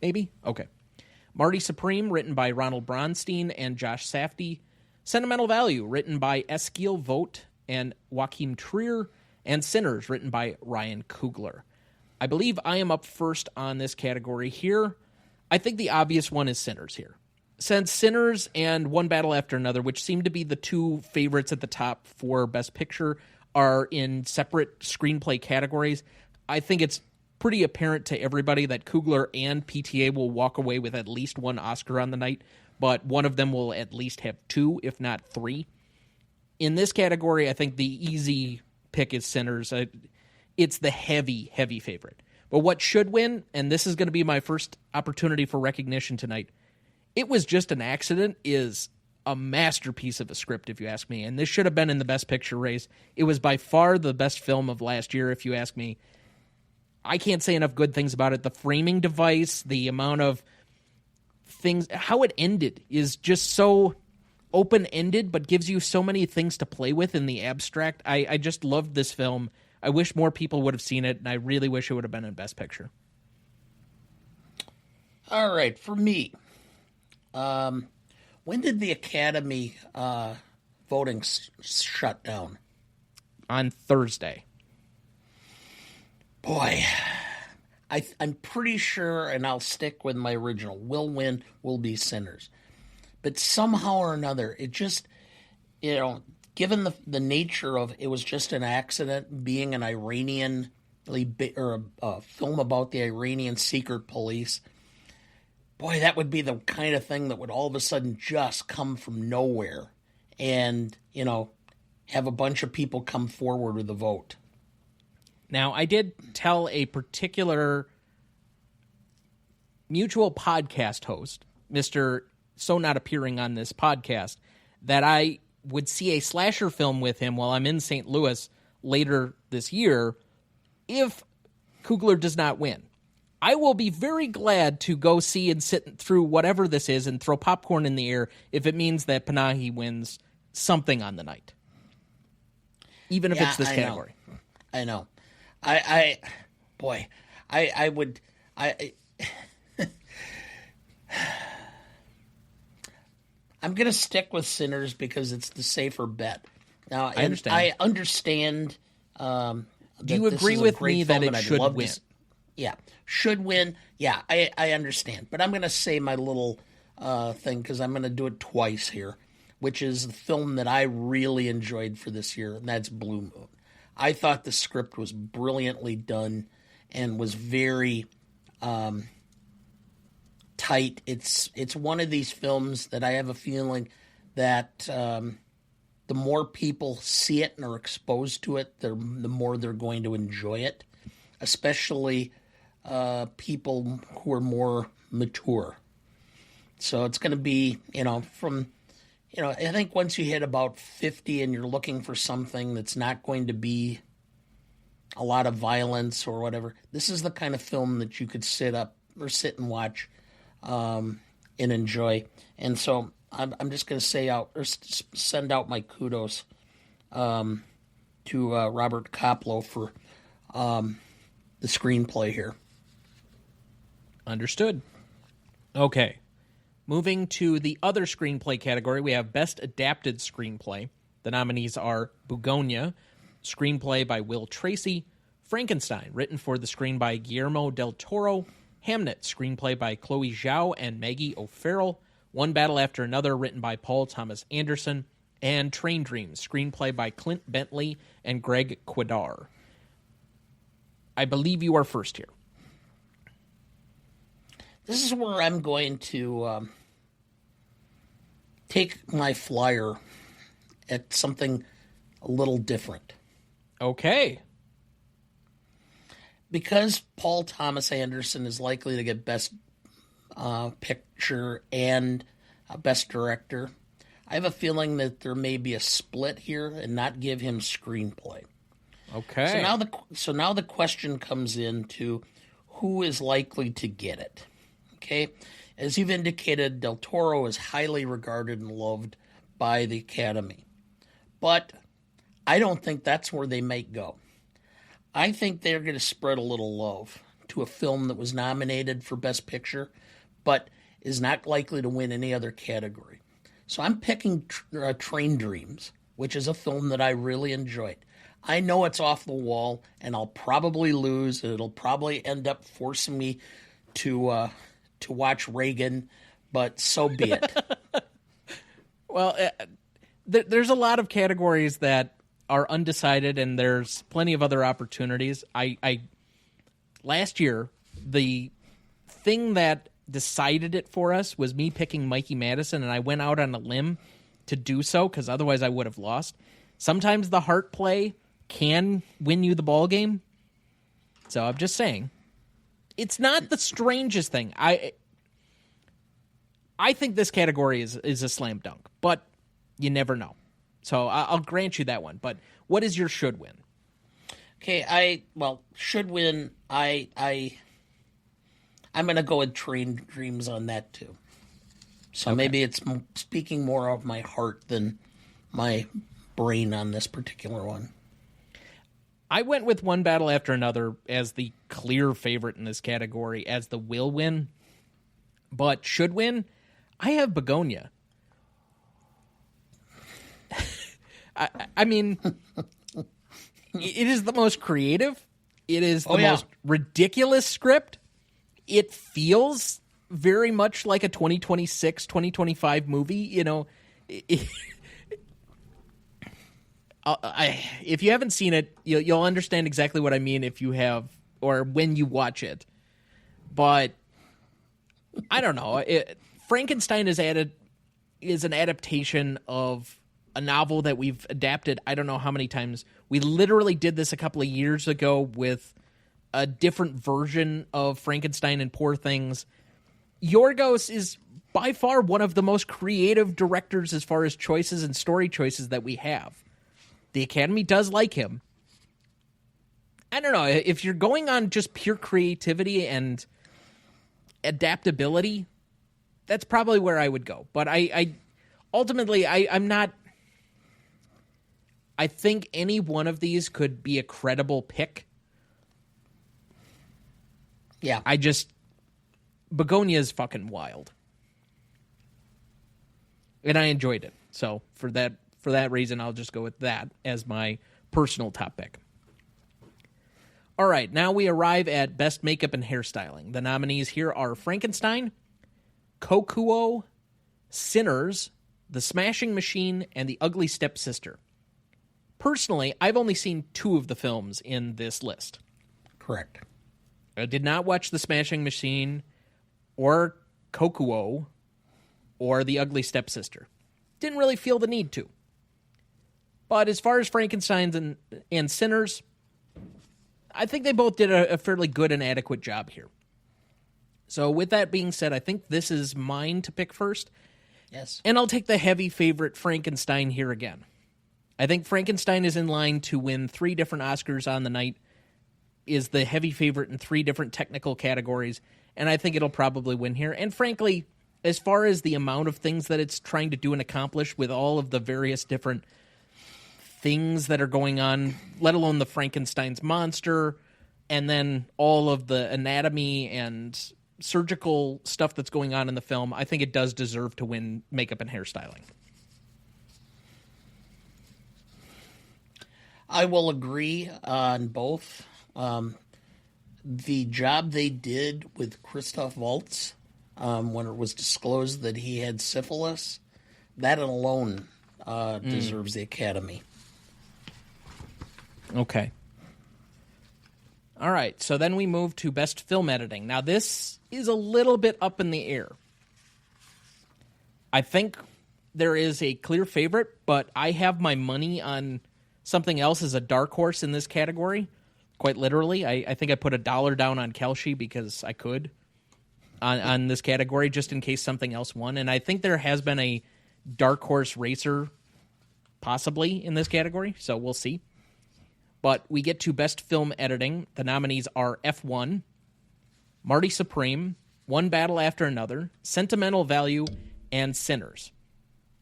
maybe? Okay. Marty Supreme, written by Ronald Bronstein and Josh Safdie. Sentimental Value, written by Eskil Vogt and Joachim Trier. And Sinners, written by Ryan Coogler. I believe I am up first on this category here. I think the obvious one is Sinners here. Since Sinners and One Battle After Another, which seem to be the two favorites at the top for Best Picture, are in separate screenplay categories, I think it's pretty apparent to everybody that Coogler and PTA will walk away with at least one Oscar on the night, but one of them will at least have two, if not three. In this category, I think the easy pick is Sinners. It's the heavy, heavy favorite. But what should win, and this is going to be my first opportunity for recognition tonight, It Was Just an Accident is a masterpiece of a script, if you ask me. And this should have been in the Best Picture race. It was by far the best film of last year, if you ask me. I can't say enough good things about it. The framing device, the amount of things, how it ended is just so open-ended, but gives you so many things to play with in the abstract. I just loved this film. I wish more people would have seen it, and I really wish it would have been in Best Picture. All right, for me, when did the Academy voting shut down? On Thursday. Boy, I'm pretty sure, and I'll stick with my original, will win, will be Sinners. But somehow or another, it just, given the nature of It Was Just an Accident, being an Iranian, or a film about the Iranian secret police, boy, that would be the kind of thing that would all of a sudden just come from nowhere and, have a bunch of people come forward with a vote. Now, I did tell a particular mutual podcast host, Mr. So Not Appearing on this podcast, that I would see a slasher film with him while I'm in St. Louis later this year if Coogler does not win. I will be very glad to go see and sit through whatever this is and throw popcorn in the air if it means that Panahi wins something on the night. Even if it's this category. I know. I would I'm going to stick with Sinners because it's the safer bet. Now, I understand. I understand. Do you agree with me that it should win? Should win. Yeah, I understand. But I'm going to say my little thing because I'm going to do it twice here, which is the film that I really enjoyed for this year, and that's Blue Moon. I thought the script was brilliantly done and was very tight. It's one of these films that I have a feeling that the more people see it and are exposed to it, the more they're going to enjoy it, especially people who are more mature. So it's going to be, I think once you hit about 50 and you're looking for something that's not going to be a lot of violence or whatever, this is the kind of film that you could sit and watch and enjoy. And so I'm just going to send out my kudos to Robert Koplow for the screenplay here. Understood. Okay. Moving to the other screenplay category, we have Best Adapted Screenplay. The nominees are Bugonia, screenplay by Will Tracy; Frankenstein, written for the screen by Guillermo del Toro; Hamnet, screenplay by Chloe Zhao and Maggie O'Farrell; One Battle After Another, written by Paul Thomas Anderson; and Train Dreams, screenplay by Clint Bentley and Greg Quidar. I believe you are first here. This is where I'm going to take my flyer at something a little different. Okay. Because Paul Thomas Anderson is likely to get Best Picture and Best Director, I have a feeling that there may be a split here and not give him screenplay. Okay. So now the question comes into who is likely to get it. Okay, as you've indicated, Del Toro is highly regarded and loved by the Academy. But I don't think that's where they might go. I think they're going to spread a little love to a film that was nominated for Best Picture, but is not likely to win any other category. So I'm picking Train Dreams, which is a film that I really enjoyed. I know it's off the wall, and I'll probably lose, and it'll probably end up forcing me to watch Reagan, but so be it. Well, there's a lot of categories that are undecided, and there's plenty of other opportunities. I last year, the thing that decided it for us was me picking Mikey Madison, and I went out on a limb to do so because otherwise I would have lost. Sometimes the heart play can win you the ball game. So I'm just saying, it's not the strangest thing. I think this category is a slam dunk, but you never know. So I'll grant you that one. But what is your should win? Okay, should win. I'm going to go with Train Dreams on that too. So maybe it's speaking more of my heart than my brain on this particular one. I went with One Battle After Another as the clear favorite in this category, as the will win. But should win, I have Begonia. I mean, it is the most creative. It is the most ridiculous script. It feels very much like a 2026, 2025 movie. You know, if you haven't seen it, you'll understand exactly what I mean if you have, or when you watch it. But I don't know. Frankenstein is an adaptation of a novel that we've adapted I don't know how many times. We literally did this a couple of years ago with a different version of Frankenstein and Poor Things. Yorgos is by far one of the most creative directors as far as choices and story choices that we have. The Academy does like him. I don't know. If you're going on just pure creativity and adaptability, that's probably where I would go. But I'm not... I think any one of these could be a credible pick. Yeah. Begonia is fucking wild. And I enjoyed it. So for that reason, I'll just go with that as my personal top pick. All right, now we arrive at Best Makeup and Hairstyling. The nominees here are Frankenstein, Kokuo, Sinners, The Smashing Machine, and The Ugly Stepsister. Personally, I've only seen 2 of the films in this list. Correct. I did not watch The Smashing Machine or Kokuo or The Ugly Stepsister. Didn't really feel the need to. But as far as Frankenstein and Sinners, I think they both did a fairly good and adequate job here. So with that being said, I think this is mine to pick first. Yes. And I'll take the heavy favorite Frankenstein here again. I think Frankenstein is in line to win 3 different Oscars on the night, is the heavy favorite in 3 different technical categories, and I think it'll probably win here. And frankly, as far as the amount of things that it's trying to do and accomplish with all of the various different things that are going on, let alone the Frankenstein's monster, and then all of the anatomy and surgical stuff that's going on in the film, I think it does deserve to win makeup and hairstyling. I will agree on both. The job they did with Christoph Waltz when it was disclosed that he had syphilis, that alone deserves the Academy. Okay. All right, so then we move to Best Film Editing. Now, this is a little bit up in the air. I think there is a clear favorite, but I have my money on something else as a dark horse in this category. Quite literally. I think I put $1 down on Kelshi because I could on this category just in case something else won. And I think there has been a dark horse racer possibly in this category, so we'll see. But we get to Best Film Editing. The nominees are F1, Marty Supreme, One Battle After Another, Sentimental Value, and Sinners.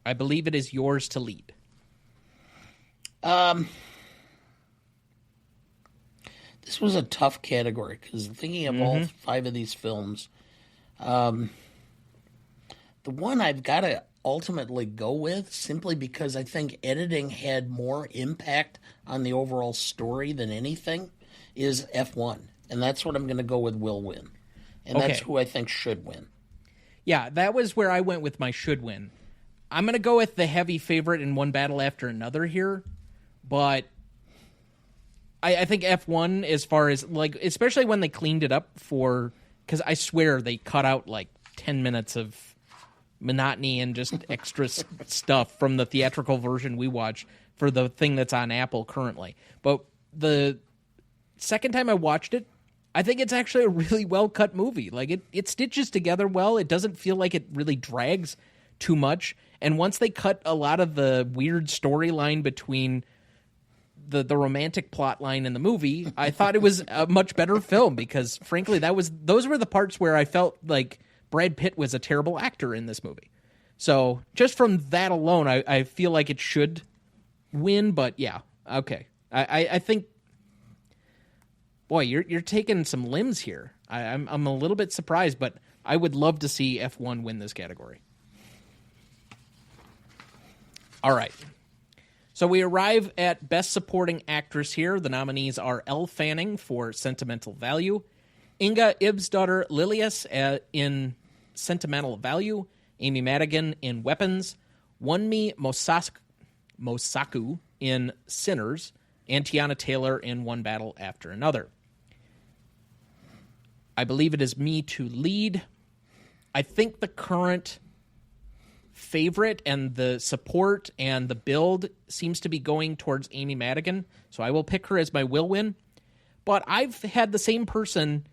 I believe it is yours to lead. This was a tough category because thinking of all 5 of these films, the one I've got to ultimately go with, simply because I think editing had more impact on the overall story than anything, is F1. And that's what I'm going to go with will win. And that's who I think should win. Yeah, that was where I went with my should win. I'm going to go with the heavy favorite in One Battle After Another here, but I think F1, as far as, like, especially when they cleaned it up for, because I swear they cut out like 10 minutes of monotony and just extra stuff from the theatrical version we watched for the thing that's on Apple currently. But the second time I watched it, I think it's actually a really well-cut movie. Like, it stitches together well. It doesn't feel like it really drags too much. And once they cut a lot of the weird storyline between the romantic plot line in the movie, I thought it was a much better film because, frankly, those were the parts where I felt like Brad Pitt was a terrible actor in this movie. So just from that alone, I feel like it should win. But yeah, okay. I think, boy, you're taking some limbs here. I'm a little bit surprised, but I would love to see F1 win this category. All right. So we arrive at Best Supporting Actress here. The nominees are Elle Fanning for Sentimental Value, Inga Ibsdottir Lilius in Sentimental Value, Amy Madigan in Weapons, Wunmi Mosaku in Sinners, and Tiana Taylor in One Battle After Another. I believe it is me to lead. I think the current favorite and the support and the build seems to be going towards Amy Madigan, so I will pick her as my will win. But I've had the same person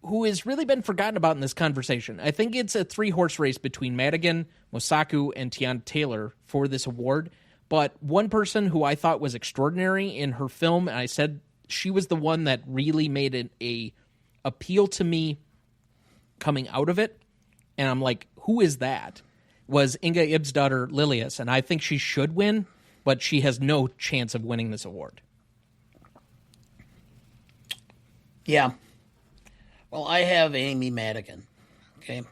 who has really been forgotten about in this conversation. I think it's a 3-horse race between Madigan, Mosaku, and Tiana Taylor for this award. But one person who I thought was extraordinary in her film, and I said she was the one that really made it a appeal to me coming out of it, and I'm like, who is that? Was Inga Ibsdottir Lilius, and I think she should win, but she has no chance of winning this award. Yeah. Well, I have Amy Madigan, okay?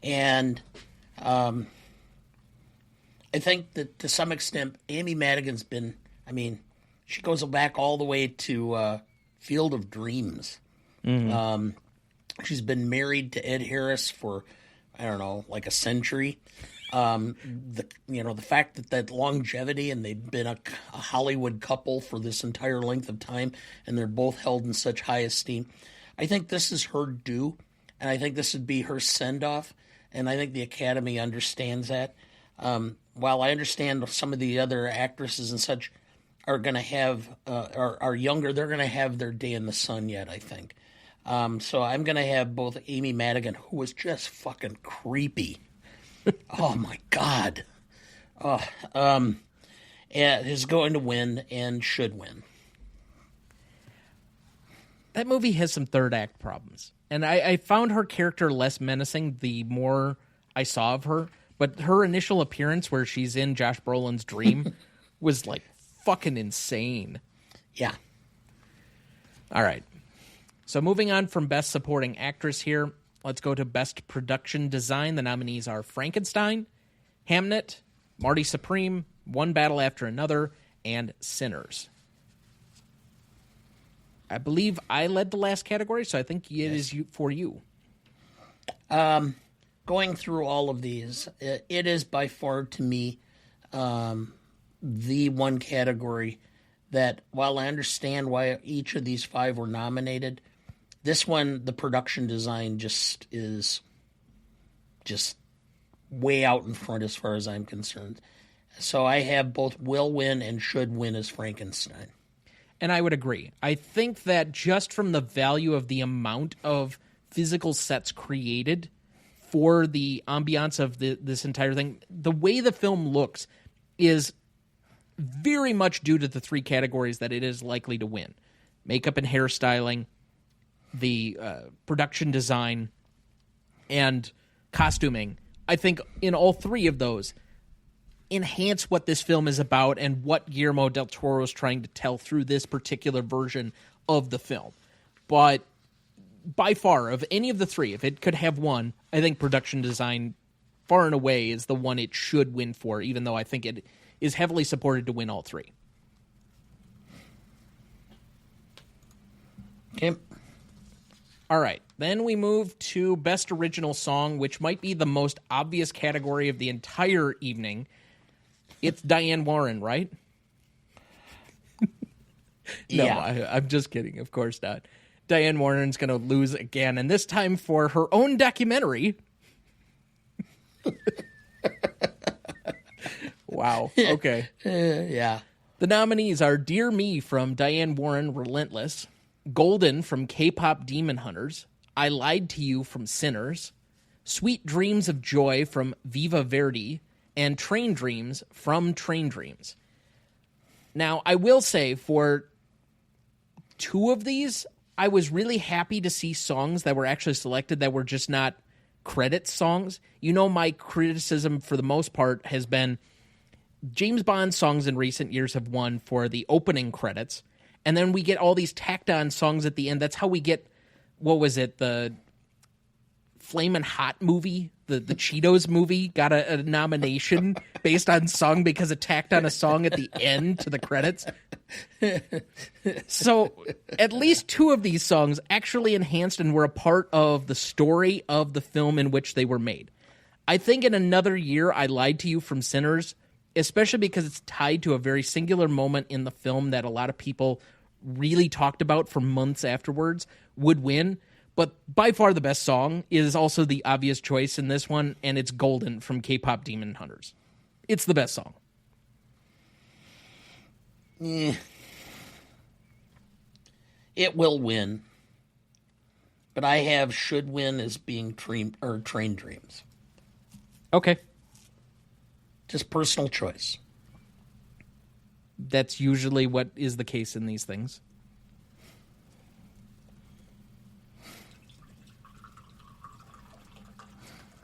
And I think that to some extent, Amy Madigan's been, she goes back all the way to Field of Dreams. Mm-hmm. She's been married to Ed Harris for, I don't know, like a century. The fact that longevity, and they've been a Hollywood couple for this entire length of time, and they're both held in such high esteem. I think this is her due, and I think this would be her send-off, and I think the Academy understands that. While I understand some of the other actresses and such are going to have, are younger, they're going to have their day in the sun yet, I think. So I'm going to have both Amy Madigan, who was just fucking creepy. Oh, my God. Is going to win and should win. That movie has some third act problems. And I found her character less menacing the more I saw of her. But her initial appearance where she's in Josh Brolin's dream was like fucking insane. Yeah. All right. So moving on from Best Supporting Actress here, let's go to Best Production Design. The nominees are Frankenstein, Hamnet, Marty Supreme, One Battle After Another, and Sinners. I believe I led the last category, so I think it is for you. Going through all of these, it is by far to me the one category that, while I understand why each of these 5 were nominated, this one, the production design is way out in front as far as I'm concerned. So I have both will win and should win as Frankenstein. And I would agree. I think that just from the value of the amount of physical sets created for the ambiance of this entire thing, the way the film looks is very much due to the 3 categories that it is likely to win. Makeup and hairstyling, the production design, and costuming. I think in all 3 of those enhance what this film is about and what Guillermo del Toro is trying to tell through this particular version of the film. But by far, of any of the 3, if it could have one, I think production design far and away is the one it should win for, even though I think it is heavily supported to win all three. Okay. All right. Then we move to Best Original Song, which might be the most obvious category of the entire evening. It's Diane Warren, right? No, Yeah. I'm just kidding. Of course not. Diane Warren's going to lose again, and this time for her own documentary. Wow. Okay. Yeah. The nominees are Dear Me from Diane Warren, Relentless, Golden from K-Pop Demon Hunters, I Lied to You from Sinners, Sweet Dreams of Joy from Viva Verdi, and Train Dreams from Train Dreams. Now, I will say for two of these, I was really happy to see songs that were actually selected that were just not credits songs. You know, my criticism for the most part has been James Bond songs in recent years have won for the opening credits, and then we get all these tacked on songs at the end. That's how we get, what was it, the Flamin' Hot movie, the Cheetos movie, got a nomination based on song because it tacked on a song at the end to the credits. So at least two of these songs actually enhanced and were a part of the story of the film in which they were made. I think in another year, I Lied to You from Sinners, especially because it's tied to a very singular moment in the film that a lot of people really talked about for months afterwards, would win. But by far the best song is also the obvious choice in this one, and it's Golden from K-Pop Demon Hunters. It's the best song. It will win, but I have should win as being Train Dreams. Okay. Just personal choice. That's usually what is the case in these things.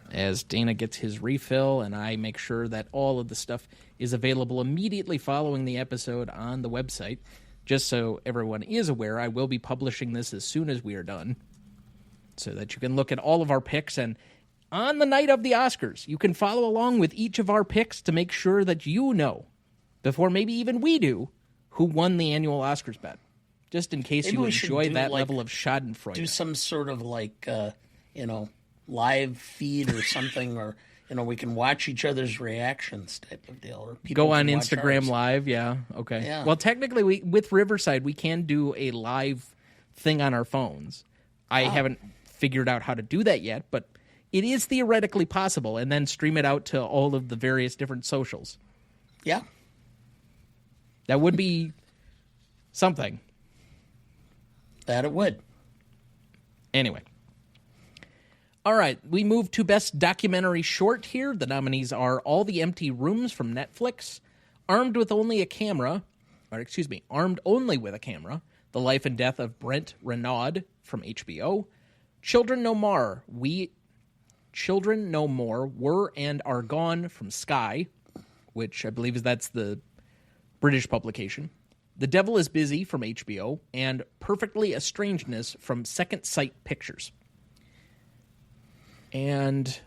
As Dana gets his refill and I make sure that all of the stuff is available immediately following the episode on the website. Just so everyone is aware, I will be publishing this as soon as we are done so that you can look at all of our picks. And on the night of the Oscars, you can follow along with each of our picks to make sure that you know, before maybe even we do, who won the annual Oscars bet. Just in case Maybe you we should enjoy do, that like, level of schadenfreude. Do some sort of live feed or something, or we can watch each other's reactions type of deal. Or people go on can watch Instagram ours. Live, yeah, okay. Yeah. Well, technically, with Riverside, we can do a live thing on our phones. I haven't figured out how to do that yet, but it is theoretically possible, and then stream it out to all of the various different socials. Yeah. That would be something. That it would. Anyway. All right, we move to Best Documentary Short here. The nominees are All the Empty Rooms from Netflix, Armed Only with a Camera, The Life and Death of Brent Renaud from HBO, Children No More, Were and Are Gone from Sky, which I believe that's the British publication, The Devil is Busy from HBO, and Perfectly Estrangedness from Second Sight Pictures. And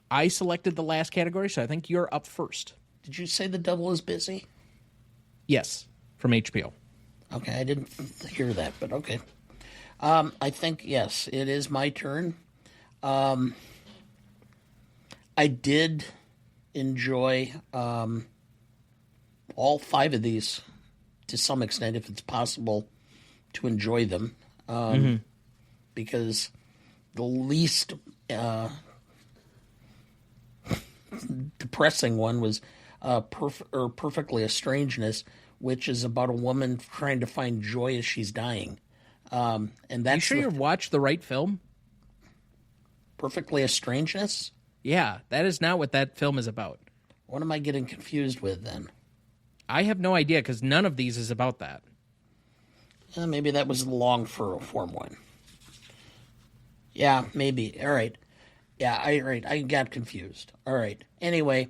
I selected the last category, so I think you're up first. Did you say The Devil is Busy? Yes, from HBO. Okay, I didn't hear that, but okay. I think, yes, it is my turn. I did enjoy all five of these to some extent, if it's possible to enjoy them, because the least depressing one was Perfectly Estrangedness, which is about a woman trying to find joy as she's dying. And that's You sure you watched the right film? Perfectly Estrangedness? Yeah, that is not what that film is about. What am I getting confused with then? I have no idea, because none of these is about that. Maybe that was the long form one. Yeah, maybe. All right. Yeah, I got confused. All right. Anyway,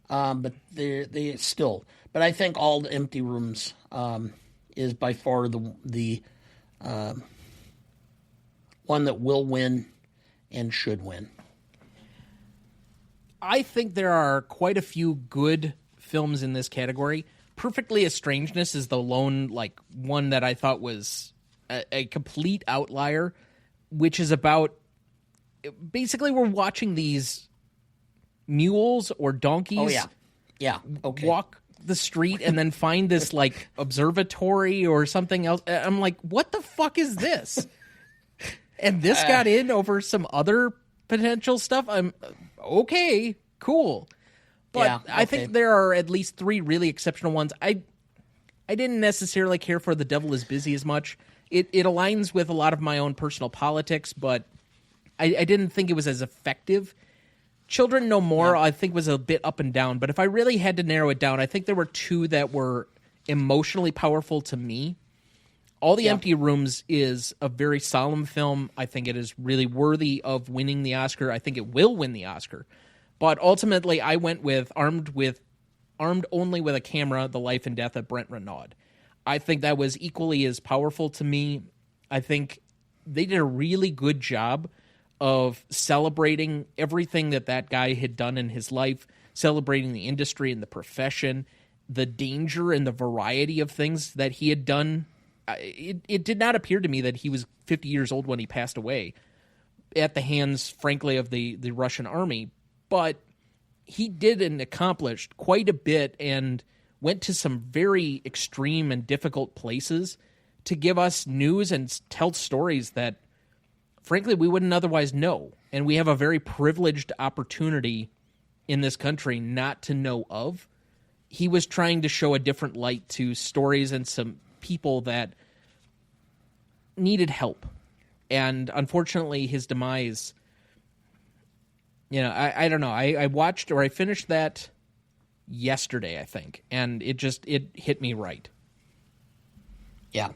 but they still. But I think All the Empty Rooms is by far the one that will win and should win. I think there are quite a few good films in this category. Perfectly Strangeness is the lone one that I thought was a complete outlier, which is about basically we're watching these mules or donkeys walk the street and then find this observatory or something else. I'm like, what the fuck is this? And this got in over some other potential stuff. I'm okay, cool. But I think there are at least 3 really exceptional ones. I didn't necessarily care for The Devil is Busy as much. It aligns with a lot of my own personal politics, but I didn't think it was as effective. Children No More, I think, was a bit up and down. But if I really had to narrow it down, I think there were 2 that were emotionally powerful to me. All the Empty Rooms is a very solemn film. I think it is really worthy of winning the Oscar. I think it will win the Oscar. But ultimately, I went with Armed Only with a Camera, The Life and Death of Brent Renaud. I think that was equally as powerful to me. I think they did a really good job of celebrating everything that guy had done in his life, celebrating the industry and the profession, the danger and the variety of things that he had done. It did not appear to me that he was 50 years old when he passed away at the hands, frankly, of the Russian army. But he did and accomplished quite a bit and went to some very extreme and difficult places to give us news and tell stories that, frankly, we wouldn't otherwise know. And we have a very privileged opportunity in this country not to know of. He was trying to show a different light to stories and some people that needed help. And unfortunately, his demise, I don't know. I watched, or I finished that yesterday, I think, and it hit me right. Yeah.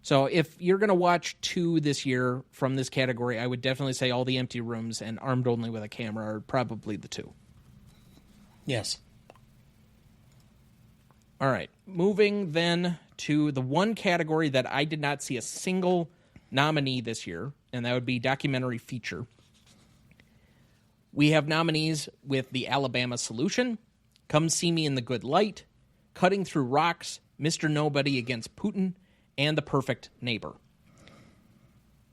So if you're going to watch 2 this year from this category, I would definitely say All the Empty Rooms and Armed Only with a Camera are probably the 2. Yes. All right. Moving then to the one category that I did not see a single nominee this year, and that would be documentary feature. We have nominees with The Alabama Solution, Come See Me in the Good Light, Cutting Through Rocks, Mr. Nobody Against Putin, and The Perfect Neighbor.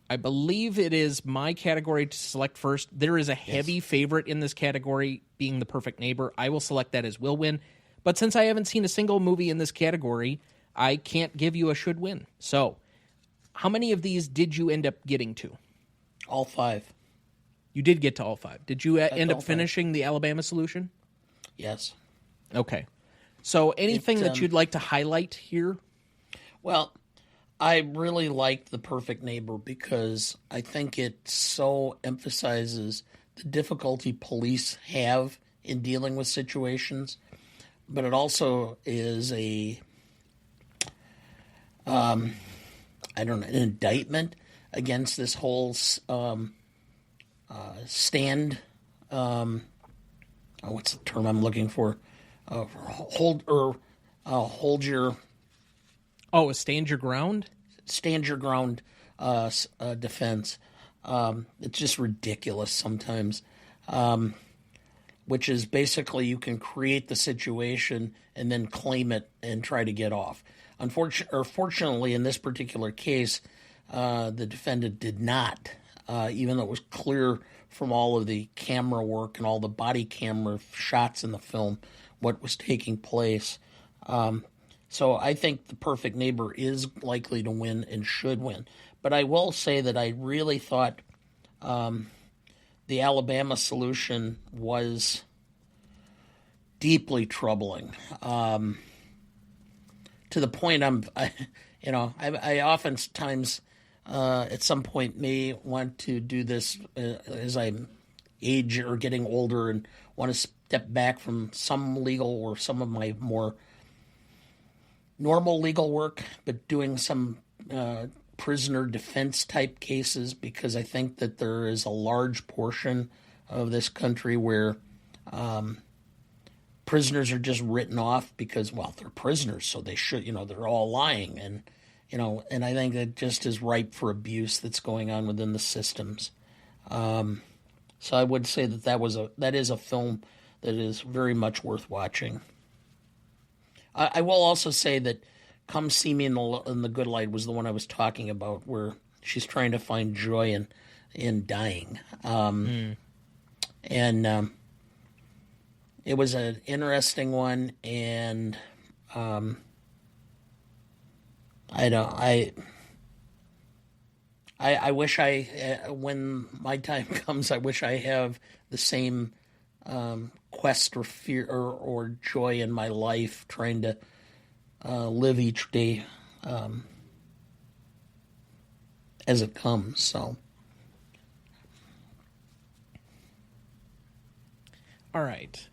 I believe it is my category to select first. There is a heavy favorite in this category, being The Perfect Neighbor. I will select that as will win. But since I haven't seen a single movie in this category, I can't give you a should win. So, how many of these did you end up getting to? All 5. You did get to all 5. Did you end up finishing The Alabama Solution? Yes. Okay. So, anything that you'd like to highlight here? Well, I really liked The Perfect Neighbor because I think it so emphasizes the difficulty police have in dealing with situations, but it also is an indictment against this whole stand. What's the term I'm looking for? Hold your. Oh, stand your ground? Stand your ground defense. It's just ridiculous sometimes, which is basically you can create the situation and then claim it and try to get off. Fortunately, in this particular case, the defendant did not, even though it was clear from all of the camera work and all the body camera shots in the film what was taking place. So I think The Perfect Neighbor is likely to win and should win. But I will say that I really thought the Alabama Solution was deeply troubling, to the point I oftentimes at some point may want to do this as I'm age or getting older and want to step back from some legal or some of my more normal legal work, but doing some prisoner defense type cases, because I think that there is a large portion of this country where prisoners are just written off because, well, they're prisoners, so they should, they're all lying. And and I think it just is ripe for abuse that's going on within the systems. So I would say that is a film that is very much worth watching. I will also say that Come See Me in the Good Light was the one I was talking about, where she's trying to find joy in dying. And it was an interesting one, and I wish when my time comes, I wish I have the same quest or fear or joy in my life, trying to live each day as it comes. So, all right.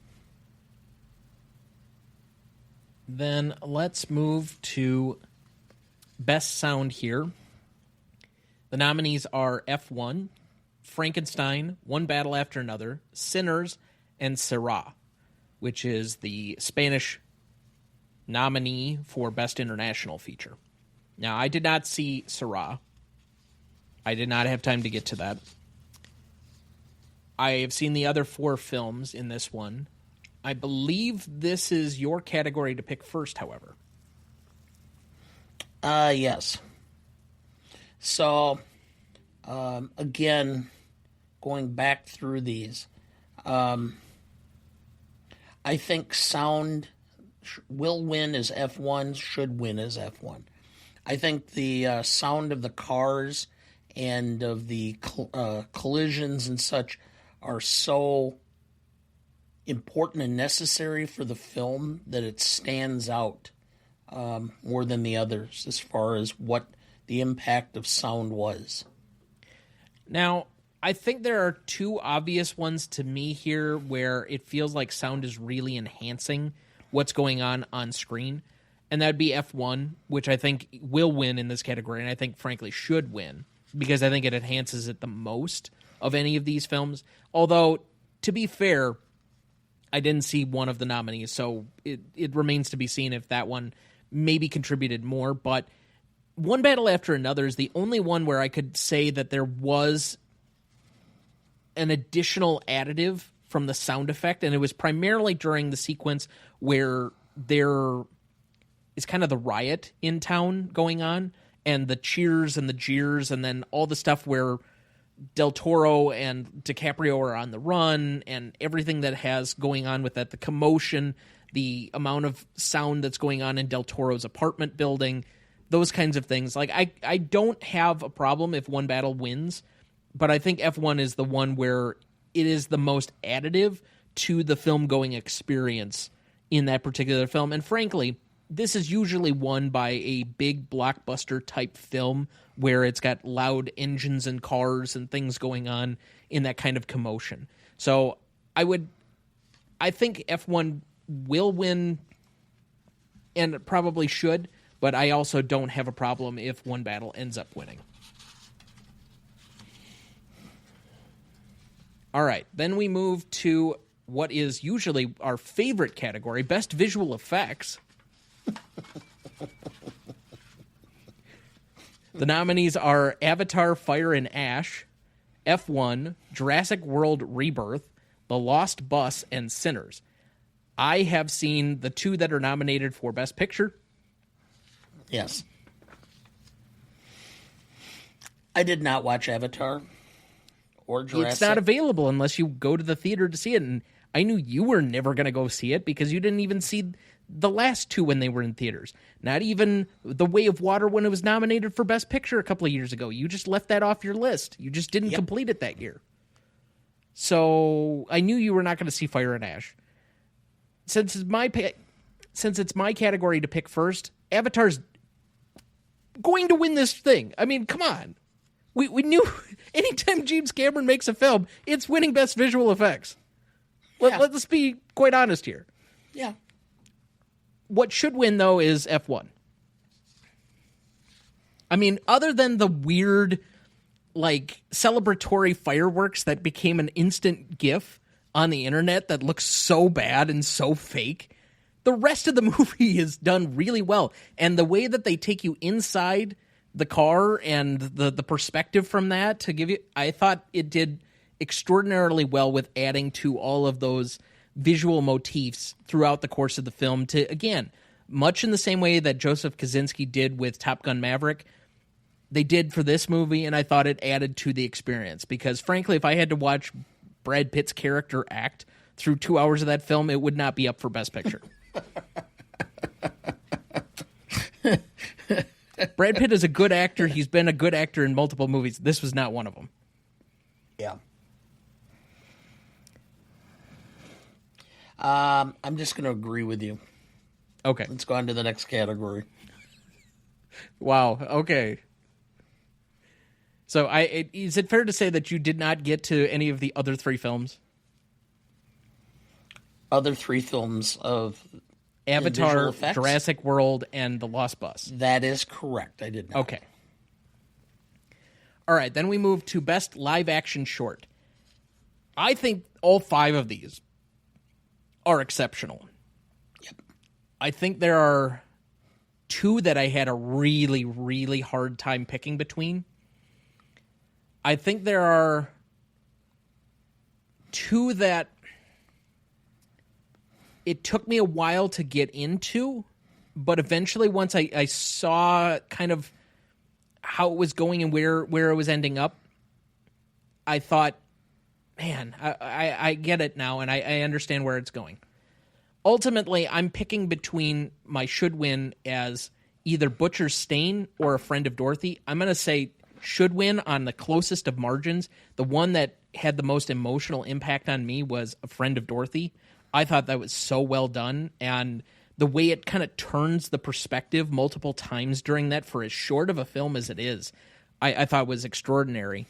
Then let's move to Best Sound here. The nominees are F1, Frankenstein, One Battle After Another, Sinners, and Sirah, which is the Spanish nominee for Best International Feature. Now, I did not see Sirah. I did not have time to get to that. I have seen the other 4 films in this one. I believe this is your category to pick first, however. Yes. So, again, going back through these, I think sound will win as F1, should win as F1. I think the sound of the cars and of the collisions and such are so important and necessary for the film that it stands out more than the others as far as what the impact of sound was. Now, I think there are 2 obvious ones to me here where it feels like sound is really enhancing what's going on screen, and that'd be F1, which I think will win in this category, and I think, frankly, should win, because I think it enhances it the most of any of these films. Although, to be fair, I didn't see one of the nominees, so it remains to be seen if that one maybe contributed more, but One Battle After Another is the only one where I could say that there was an additional additive from the sound effect, and it was primarily during the sequence where there is kind of the riot in town going on, and the cheers and the jeers, and then all the stuff where Del Toro and DiCaprio are on the run, and everything that has going on with that, the commotion, the amount of sound that's going on in Del Toro's apartment building, those kinds of things. Like, I don't have a problem if One Battle wins, but I think F1 is the one where it is the most additive to the film-going experience in that particular film. And frankly, this is usually won by a big blockbuster-type film where it's got loud engines and cars and things going on in that kind of commotion. So I think F1 will win, and probably should, but I also don't have a problem if One Battle ends up winning. All right, then we move to what is usually our favorite category, Best Visual Effects. The nominees are Avatar: Fire and Ash, F1, Jurassic World Rebirth, The Lost Bus, and Sinners. I have seen the 2 that are nominated for Best Picture. Yes. I did not watch Avatar or Jurassic. It's not available unless you go to the theater to see it, and I knew you were never going to go see it because you didn't even see the last 2 when they were in theaters. Not even The Way of Water when it was nominated for Best Picture a couple of years ago. You just left that off your list. You just didn't complete it that year. So I knew you were not going to see Fire and Ash. Since it's my category to pick first, Avatar's going to win this thing. I mean, come on. We knew anytime James Cameron makes a film, it's winning Best Visual Effects. Let's be quite honest here. Yeah. What should win, though, is F1. I mean, other than the weird, like, celebratory fireworks that became an instant GIF on the internet that looks so bad and so fake, The rest of the movie is done really well. And the way that they take you inside the car and the perspective from that to give you, I thought it did extraordinarily well with adding to all of those visual motifs throughout the course of the film to, again, much in the same way that Joseph Kosinski did with Top Gun Maverick, they did for this movie, and I thought it added to the experience. Because, frankly, if I had to watch Brad Pitt's character act through 2 hours of that film, it would not be up for Best Picture. Brad Pitt is a good actor. He's been a good actor in multiple movies. This was not one of them. Yeah. I'm just going to agree with you. Okay. Let's go on to the next category. Wow. Okay. So, is it fair to say that you did not get to any of the other three films? Other three films of Avatar, Jurassic World, and The Lost Bus. That is correct. I did not. Okay. All right. Then we move to Best Live Action Short. I think all five of these are exceptional. Yep. I think there are two that I had a really, really hard time picking between. I think there are two that it took me a while to get into, but eventually once I saw kind of how it was going and where it was ending up, I thought, man, I get it now, and I understand where it's going. Ultimately, I'm picking between my should win as either Butcher's Stain or A Friend of Dorothy. I'm going to say should win on the closest of margins. The one that had the most emotional impact on me was A Friend of Dorothy. I thought that was so well done, and the way it kind of turns the perspective multiple times during that for as short of a film as it is, I thought was extraordinary.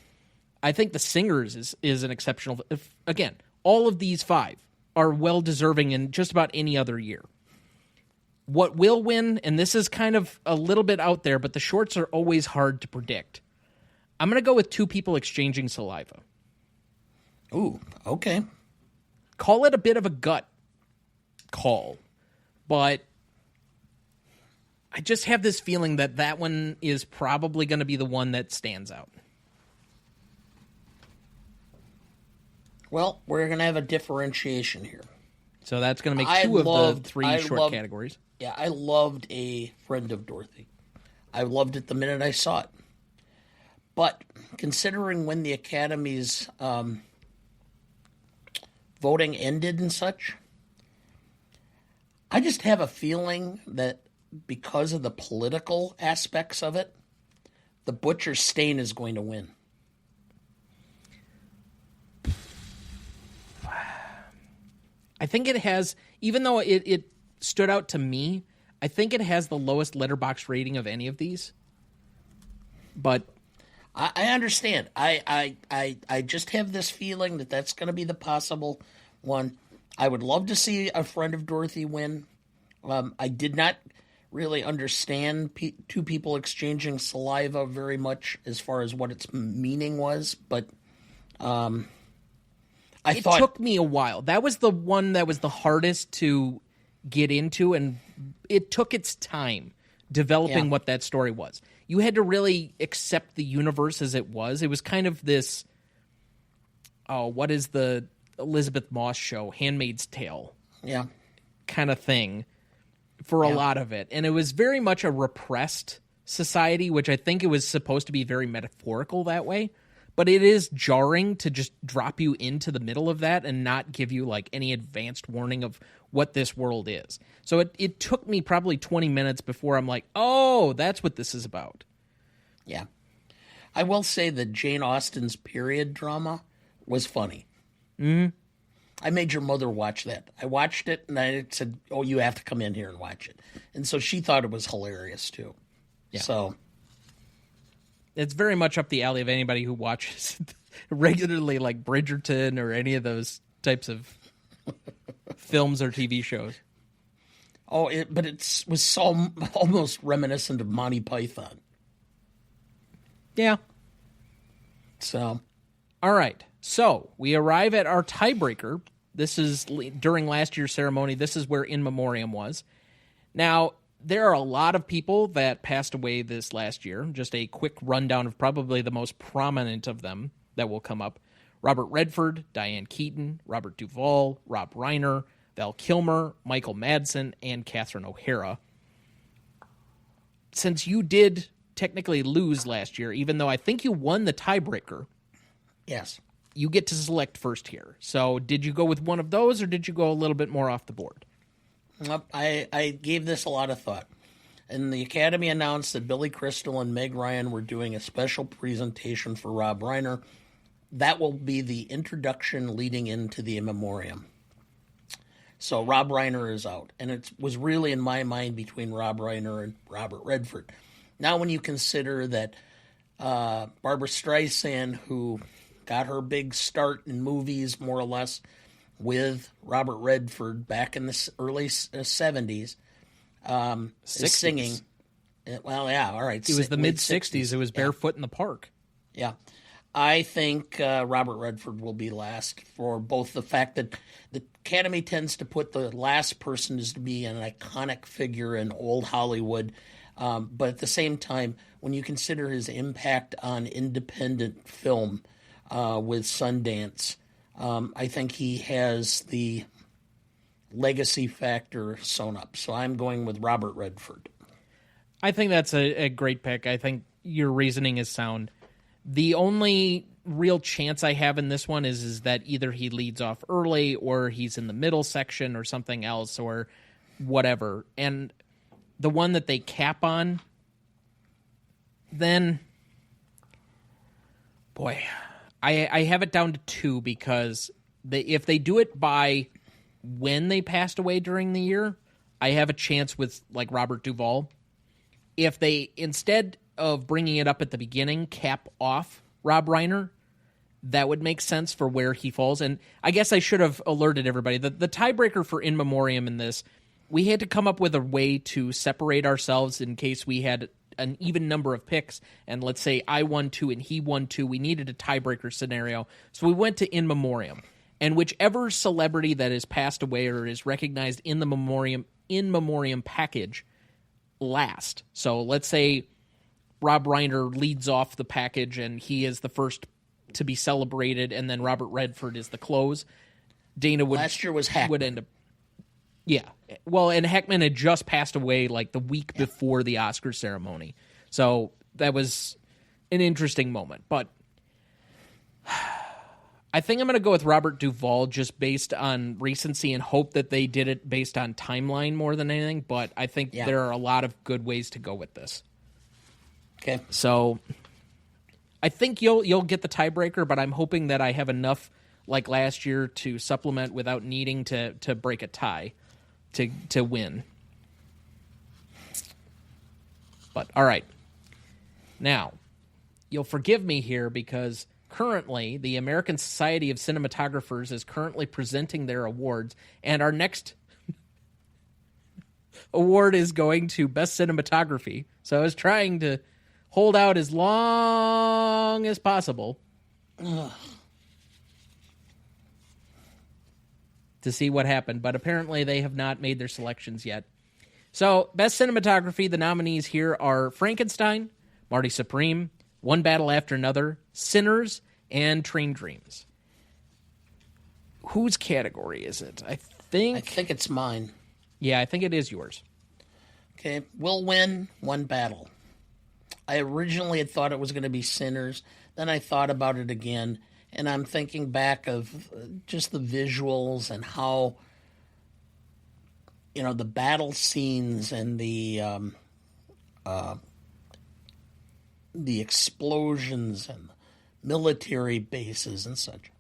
I think The Singers is an exceptional... Again, all of these five are well-deserving in just about any other year. What will win, and this is kind of a little bit out there, but the shorts are always hard to predict. I'm going to go with Two People Exchanging Saliva. Ooh, okay. Call it a bit of a gut call, but I just have this feeling that that one is probably going to be the one that stands out. Well, we're going to have a differentiation here. So that's going to make two of the three short categories. Yeah, I loved A Friend of Dorothy. I loved it the minute I saw it. But considering when the Academy's voting ended and such, I just have a feeling that because of the political aspects of it, the Butcher's Stain is going to win. I think it has, even though it stood out to me, I think it has the lowest Letterboxd rating of any of these. But I understand. I just have this feeling that that's going to be the possible one. I would love to see A Friend of Dorothy win. I did not really understand Two People Exchanging Saliva very much as far as what its meaning was, but it took me a while. That was the one that was the hardest to get into, and it took its time developing what that story was. You had to really accept the universe as it was. It was kind of this, what is the Elizabeth Moss show, Handmaid's Tale kind of thing for a lot of it. And it was very much a repressed society, which I think it was supposed to be very metaphorical that way. But it is jarring to just drop you into the middle of that and not give you like any advanced warning of what this world is. So it took me probably 20 minutes before I'm like, oh, that's what this is about. Yeah. I will say that Jane Austen's period drama was funny. Mm-hmm. I made your mother watch that. I watched it and I said, oh, you have to come in here and watch it. And so she thought it was hilarious too. Yeah. So it's very much up the alley of anybody who watches regularly, like Bridgerton or any of those types of films or TV shows. Oh, but it was so almost reminiscent of Monty Python. Yeah. So, all right. So we arrive at our tiebreaker. This is during last year's ceremony. This is where In Memoriam was. Now, there are a lot of people that passed away this last year. Just a quick rundown of probably the most prominent of them that will come up. Robert Redford, Diane Keaton, Robert Duvall, Rob Reiner, Val Kilmer, Michael Madsen, and Catherine O'Hara. Since you did technically lose last year, even though I think you won the tiebreaker. Yes. You get to select first here. So did you go with one of those, or did you go a little bit more off the board? I gave this a lot of thought. And the Academy announced that Billy Crystal and Meg Ryan were doing a special presentation for Rob Reiner. That will be the introduction leading into the In Memoriam. So Rob Reiner is out. And it was really, in my mind, between Rob Reiner and Robert Redford. Now when you consider that Barbara Streisand, who got her big start in movies, more or less, with Robert Redford back in the early 70s, is singing. Well, yeah, all right. It was the mid-60s. It was Barefoot in the Park. Yeah. I think Robert Redford will be last for both the fact that the Academy tends to put the last person as to be an iconic figure in old Hollywood, but at the same time, when you consider his impact on independent film with Sundance, I think he has the legacy factor sewn up. So I'm going with Robert Redford. I think that's a great pick. I think your reasoning is sound. The only real chance I have in this one is that either he leads off early or he's in the middle section or something else or whatever. And the one that they cap on, then, boy, I have it down to 2 because if they do it by when they passed away during the year, I have a chance with like Robert Duvall. If they, instead of bringing it up at the beginning, cap off Rob Reiner, that would make sense for where he falls. And I guess I should have alerted everybody. The tiebreaker for In Memoriam in this, we had to come up with a way to separate ourselves in case we had an even number of picks. And let's say I won 2 and he won 2. We needed a tiebreaker scenario. So we went to In Memoriam. And whichever celebrity that has passed away or is recognized in the In Memoriam package last. So let's say Rob Reiner leads off the package and he is the first to be celebrated, and then Robert Redford is the close. Dana would last year was Hackman. Would end up, yeah. Well, and Hackman had just passed away like the week before the Oscar ceremony, so that was an interesting moment. But I think I'm going to go with Robert Duvall just based on recency and hope that they did it based on timeline more than anything. But I think there are a lot of good ways to go with this. Okay. So I think you'll get the tiebreaker, but I'm hoping that I have enough like last year to supplement without needing to break a tie to win. But all right. Now, you'll forgive me here because currently the American Society of Cinematographers is currently presenting their awards, and our next award is going to Best Cinematography. So I was trying to hold out as long as possible to see what happened, but apparently they have not made their selections yet. So, Best Cinematography, the nominees here are Frankenstein, Marty Supreme, One Battle After Another, Sinners, and Train Dreams. Whose category is it? I think it's mine. Yeah, I think it is yours. Okay, we'll win One Battle. I originally had thought it was going to be Sinners. Then I thought about it again, and I'm thinking back of just the visuals and how, the battle scenes and the explosions and military bases and such.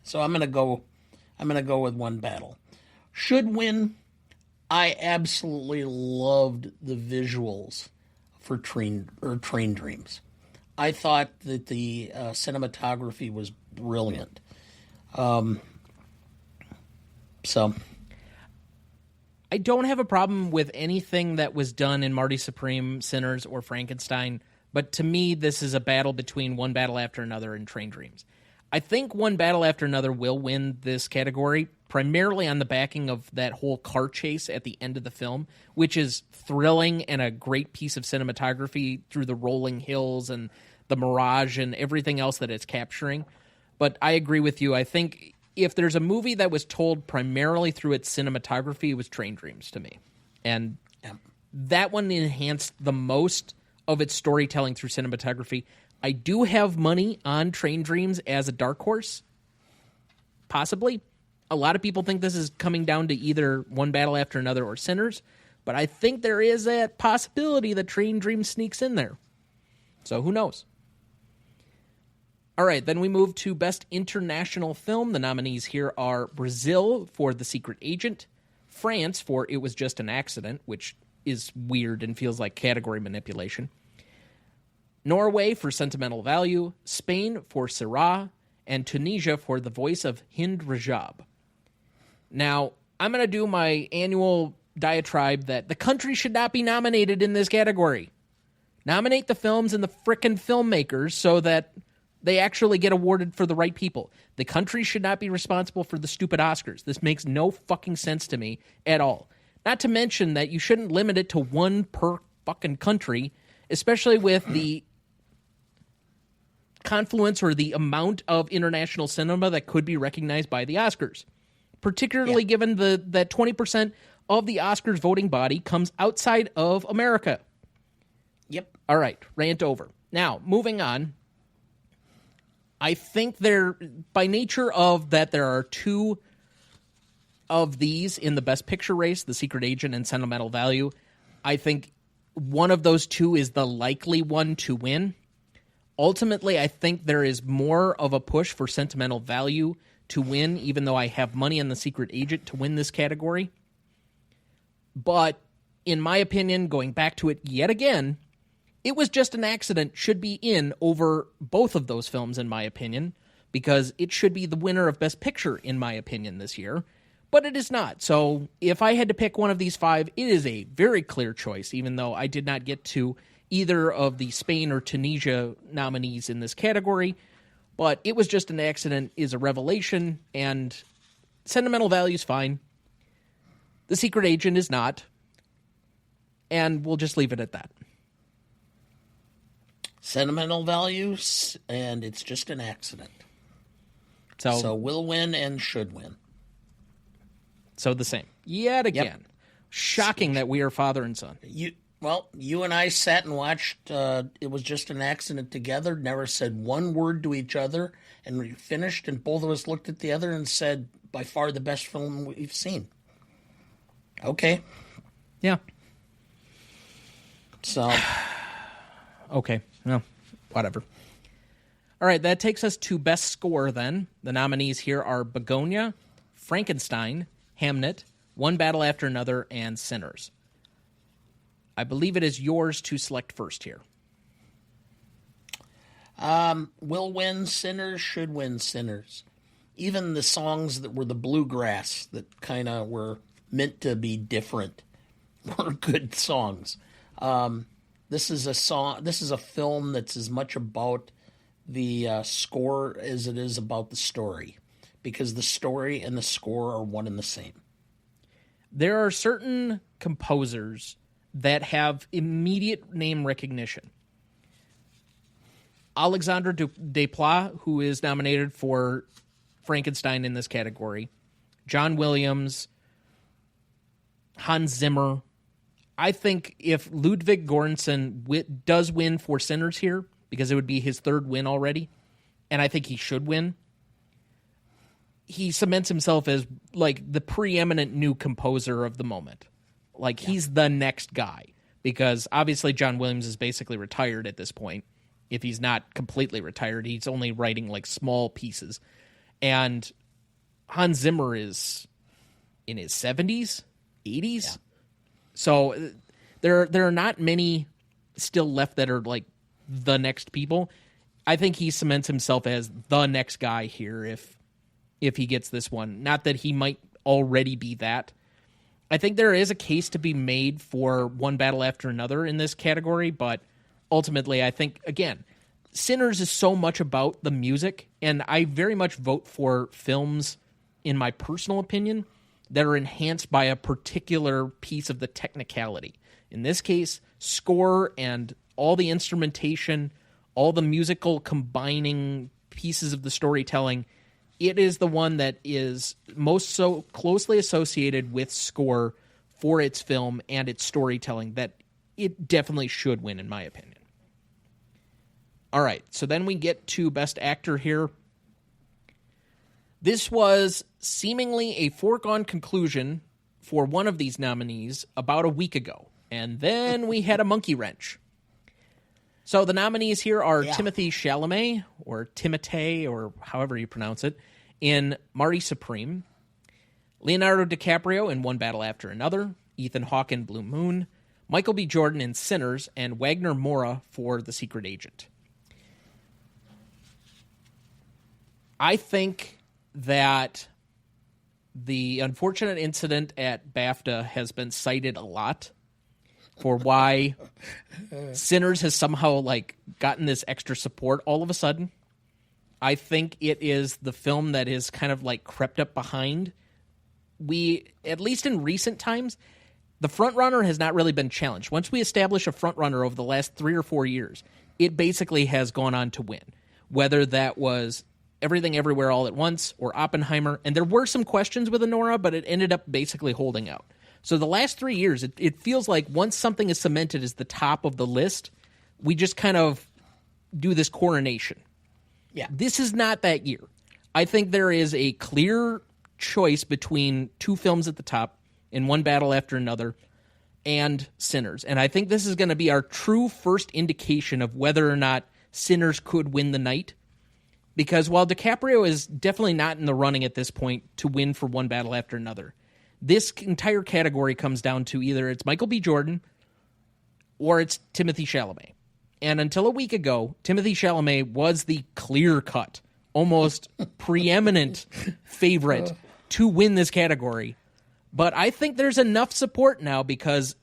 So I'm going to go with One Battle. Should win. I absolutely loved the visuals for Train Dreams. I thought that the cinematography was brilliant. So I don't have a problem with anything that was done in Marty Supreme, Sinners, or Frankenstein, but to me, this is a battle between One Battle After Another and Train Dreams. I think One Battle After Another will win this category, primarily on the backing of that whole car chase at the end of the film, which is thrilling and a great piece of cinematography through the rolling hills and the mirage and everything else that it's capturing. But I agree with you. I think if there's a movie that was told primarily through its cinematography, it was Train Dreams to me. And that one enhanced the most of its storytelling through cinematography. I do have money on Train Dreams as a dark horse. Possibly. A lot of people think this is coming down to either One Battle After Another or Sinners, but I think there is a possibility that Train Dreams sneaks in there. So who knows? All right, then we move to Best International Film. The nominees here are Brazil for The Secret Agent, France for It Was Just an Accident, which is weird and feels like category manipulation, Norway for Sentimental Value, Spain for Sirah, and Tunisia for The Voice of Hind Rajab. Now, I'm going to do my annual diatribe that the country should not be nominated in this category. Nominate the films and the frickin' filmmakers so that they actually get awarded for the right people. The country should not be responsible for the stupid Oscars. This makes no fucking sense to me at all. Not to mention that you shouldn't limit it to one per fucking country, especially with the confluence or the amount of international cinema that could be recognized by the Oscars. Particularly given that 20% of the Oscars voting body comes outside of America. Yep. All right, rant over. Now, moving on. I think by nature of that, there are two of these in the Best Picture race, The Secret Agent and Sentimental Value. I think one of those two is the likely one to win. Ultimately, I think there is more of a push for Sentimental Value to win, even though I have money on The Secret Agent to win this category. But in my opinion, going back to it yet again, It Was Just an Accident should be in over both of those films, in my opinion, because it should be the winner of Best Picture, in my opinion, this year. But it is not. So if I had to pick one of these five, it is a very clear choice, even though I did not get to either of the Spain or Tunisia nominees in this category. But It Was Just an Accident is a revelation, and Sentimental Value is fine. The Secret Agent is not. And we'll just leave it at that. Sentimental Values, and It's Just an Accident. So will win and should win. So the same. Yet again. Yep. Shocking that we are father and son. You and I sat and watched It Was Just an Accident together, never said one word to each other, and we finished, and both of us looked at the other and said, by far the best film we've seen. Okay. Yeah. So. Okay. No, whatever. All right, that takes us to Best Score then. The nominees here are Begonia, Frankenstein, Hamnet, One Battle After Another, and Sinners. I believe it is yours to select first here. Will win Sinners, should win Sinners. Even the songs that were the bluegrass that kind of were meant to be different were good songs. This is a film that's as much about the score as it is about the story, because the story and the score are one and the same. There are certain composers that have immediate name recognition. Alexandre Desplat, who is nominated for Frankenstein in this category, John Williams, Hans Zimmer. I think if Ludwig Göransson does win for Sinners here, because it would be his third win already, and I think he should win, he cements himself as like the preeminent new composer of the moment. Like, he's the next guy, because obviously John Williams is basically retired at this point. If he's not completely retired, he's only writing like small pieces. And Hans Zimmer is in his 70s, 80s. Yeah. So there are not many still left that are like the next people. I think he cements himself as the next guy here if he gets this one. Not that he might already be that. I think there is a case to be made for One Battle After Another in this category, but ultimately I think, again, Sinners is so much about the music, and I very much vote for films in my personal opinion, that are enhanced by a particular piece of the technicality. In this case, score and all the instrumentation, all the musical combining pieces of the storytelling, it is the one that is most so closely associated with score for its film and its storytelling that it definitely should win, in my opinion. All right, so then we get to Best Actor here. This was seemingly a foregone conclusion for one of these nominees about a week ago, and then we had a monkey wrench. So the nominees here are Timothée Chalamet, or Timothée, or however you pronounce it, in Marty Supreme, Leonardo DiCaprio in One Battle After Another, Ethan Hawke in Blue Moon, Michael B. Jordan in Sinners, and Wagner Moura for The Secret Agent. I think that the unfortunate incident at BAFTA has been cited a lot for why Sinners has somehow gotten this extra support all of a sudden. I think it is the film that is kind of crept up behind. We, at least in recent times, the frontrunner has not really been challenged. Once we establish a frontrunner over the last 3 or 4 years, it basically has gone on to win. Whether that was Everything Everywhere All at Once or Oppenheimer, and there were some questions with Anora, but it ended up basically holding out. So the last 3 years, it feels like once something is cemented as the top of the list, we just kind of do this coronation. Yeah. This is not that year. I think there is a clear choice between two films at the top in One Battle After Another and Sinners. And I think this is going to be our true first indication of whether or not Sinners could win the night. Because while DiCaprio is definitely not in the running at this point to win for One Battle After Another, this entire category comes down to either it's Michael B. Jordan or it's Timothée Chalamet. And until a week ago, Timothée Chalamet was the clear-cut, almost preeminent favorite to win this category. But I think there's enough support now because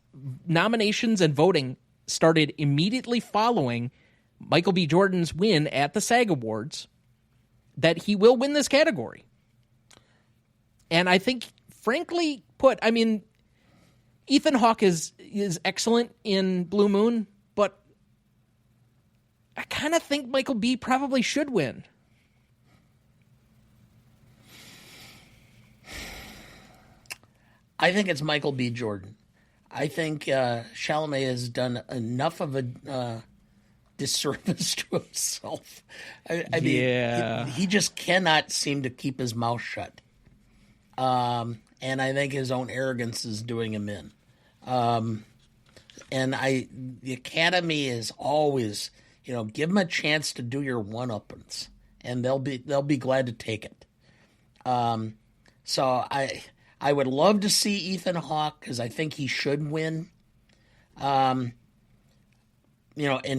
nominations and voting started immediately following Michael B. Jordan's win at the SAG Awards that he will win this category. And I think, frankly put, I mean, Ethan Hawke is excellent in Blue Moon, but I kind of think Michael B. probably should win. I think it's Michael B. Jordan. I think Chalamet has done enough of a disservice to himself. I mean, he just cannot seem to keep his mouth shut. And I think his own arrogance is doing him in. And the Academy is always, give them a chance to do your one-uppance, and they'll be glad to take it. So I would love to see Ethan Hawke because I think he should win. And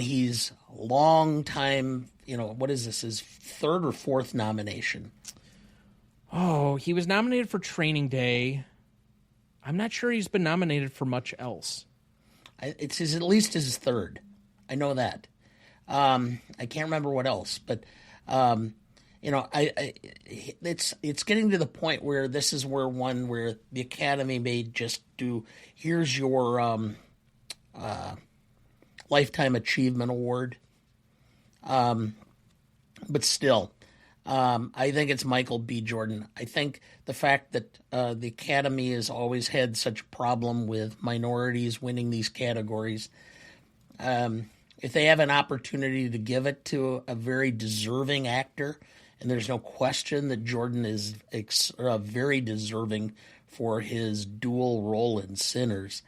he's long time, what is this, his third or fourth nomination? Oh, he was nominated for Training Day. I'm not sure he's been nominated for much else. It's at least his third. I know that. I can't remember what else, but it's getting to the point where this is where the Academy may just do, here's your Lifetime Achievement Award. But still, I think it's Michael B. Jordan. I think the fact that the Academy has always had such a problem with minorities winning these categories, if they have an opportunity to give it to a very deserving actor, and there's no question that Jordan is very deserving for his dual role in Sinners,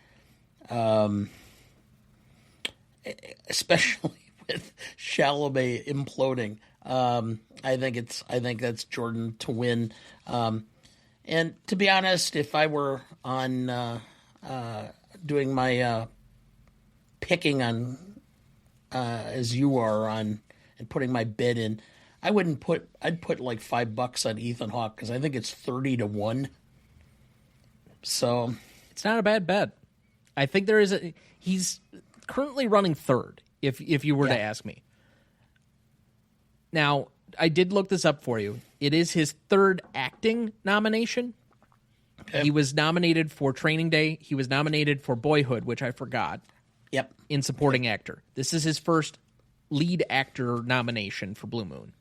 especially with Chalamet imploding. I think that's Jordan to win. And to be honest, if I were on doing my picking on as you are on and putting my bid in, I'd put like $5 on Ethan Hawke because I think it's 30-1. So it's not a bad bet. I think he's currently running third. If you were to ask me. Now, I did look this up for you. It is his third acting nomination. Okay. He was nominated for Training Day. He was nominated for Boyhood, which I forgot. Yep. In supporting actor. This is his first lead actor nomination for Blue Moon.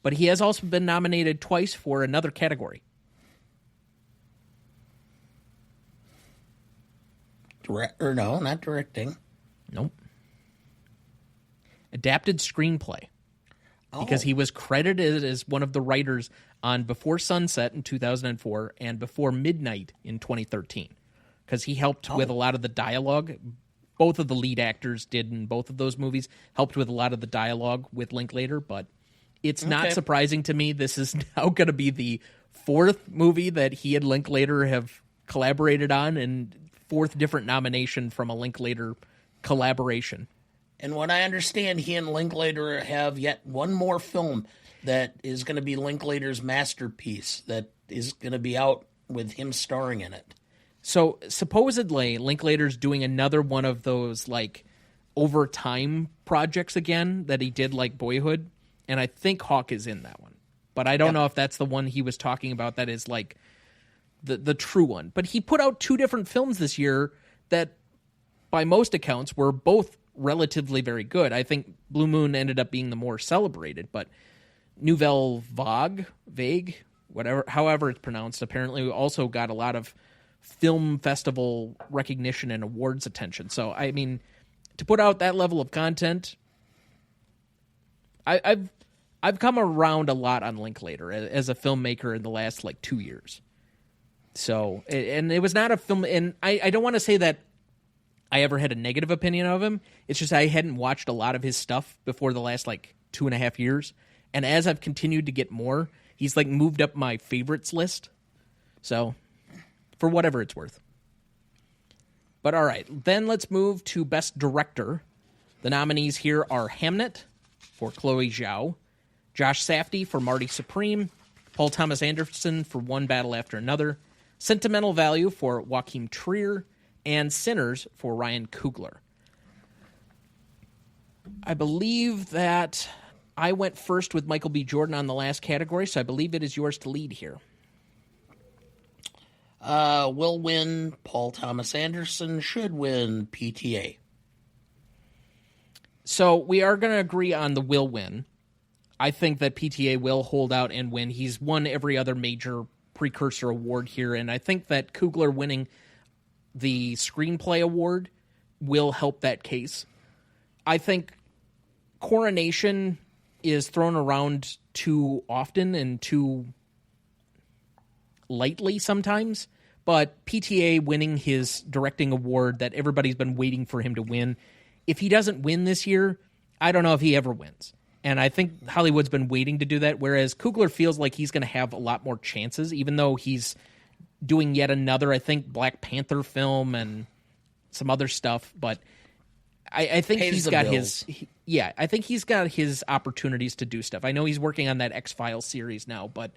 But he has also been nominated twice for another category. No, not directing. Nope. Adapted screenplay. Because he was credited as one of the writers on Before Sunset in 2004 and Before Midnight in 2013. Because he helped with a lot of the dialogue. Both of the lead actors did in both of those movies. Helped with a lot of the dialogue with Linklater. But it's not surprising to me. This is now going to be the fourth movie that he and Linklater have collaborated on, and fourth different nomination from a Linklater collaboration. And what I understand, he and Linklater have yet one more film that is going to be Linklater's masterpiece that is going to be out with him starring in it. So supposedly Linklater's doing another one of those like over time projects again that he did like Boyhood, and I think Hawk is in that one. But I don't know if that's the one he was talking about that is like the true one. But he put out two different films this year that by most accounts were both relatively very good. I think Blue Moon ended up being the more celebrated, but Nouvelle Vague, however it's pronounced, apparently also got a lot of film festival recognition and awards attention. So, I mean, to put out that level of content, I've come around a lot on Linklater as a filmmaker in the last, 2 years. So, and it was not a film, and I don't want to say that I ever had a negative opinion of him. It's just I hadn't watched a lot of his stuff before the last, 2.5 years. And as I've continued to get more, he's, moved up my favorites list. So, for whatever it's worth. But all right, then let's move to Best Director. The nominees here are Hamnet for Chloe Zhao, Josh Safdie for Marty Supreme, Paul Thomas Anderson for One Battle After Another, Sentimental Value for Joachim Trier, and Sinners for Ryan Coogler. I believe that I went first with Michael B. Jordan on the last category, so I believe it is yours to lead here. Will win. Paul Thomas Anderson should win PTA. So we are going to agree on the will win. I think that PTA will hold out and win. He's won every other major precursor award here, and I think that Coogler winning the Screenplay Award will help that case. I think Coronation is thrown around too often and too lightly sometimes, but PTA winning his directing award that everybody's been waiting for him to win, if he doesn't win this year, I don't know if he ever wins. And I think Hollywood's been waiting to do that, whereas Coogler feels like he's going to have a lot more chances, even though he's doing yet another, I think, Black Panther film and some other stuff. But I think he's got I think he's got his opportunities to do stuff. I know he's working on that X-Files series now, but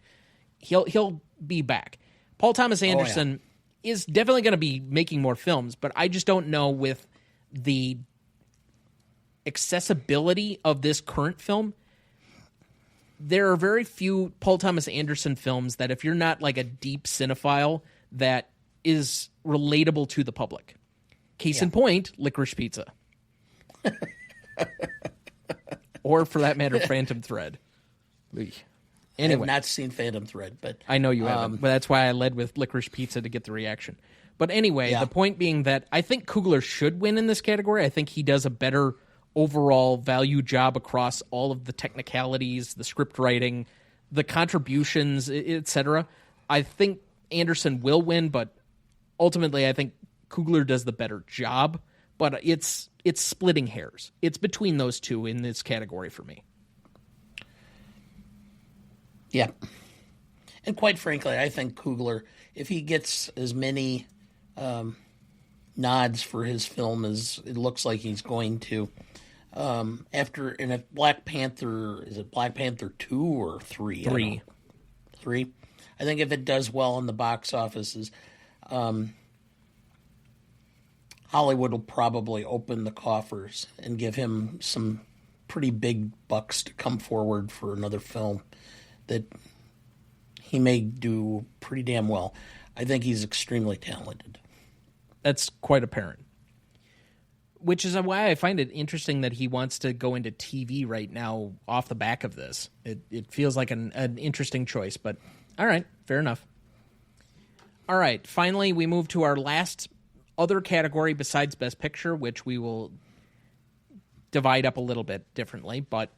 he'll be back. Paul Thomas Anderson is definitely going to be making more films, but I just don't know with the accessibility of this current film. There are very few Paul Thomas Anderson films that if you're not a deep cinephile, that is relatable to the public. Case in point, Licorice Pizza. Or for that matter, Phantom Thread. Anyway. I have not seen Phantom Thread, but I know you haven't, but that's why I led with Licorice Pizza to get the reaction. But anyway, the point being that I think Coogler should win in this category. I think he does a better overall value job across all of the technicalities, the script writing, the contributions, etc. I think Anderson will win, but ultimately I think Coogler does the better job. But it's splitting hairs. It's between those two in this category for me. Yeah. And quite frankly, I think Coogler, if he gets as many nods for his film as it looks like he's going to, if Black Panther, is it Black Panther 2 or 3? 3. 3? I think if it does well in the box offices, Hollywood will probably open the coffers and give him some pretty big bucks to come forward for another film that he may do pretty damn well. I think he's extremely talented. That's quite apparent. Which is why I find it interesting that he wants to go into TV right now off the back of this. It feels like an interesting choice, but all right, fair enough. All right, finally, we move to our last other category besides Best Picture, which we will divide up a little bit differently. But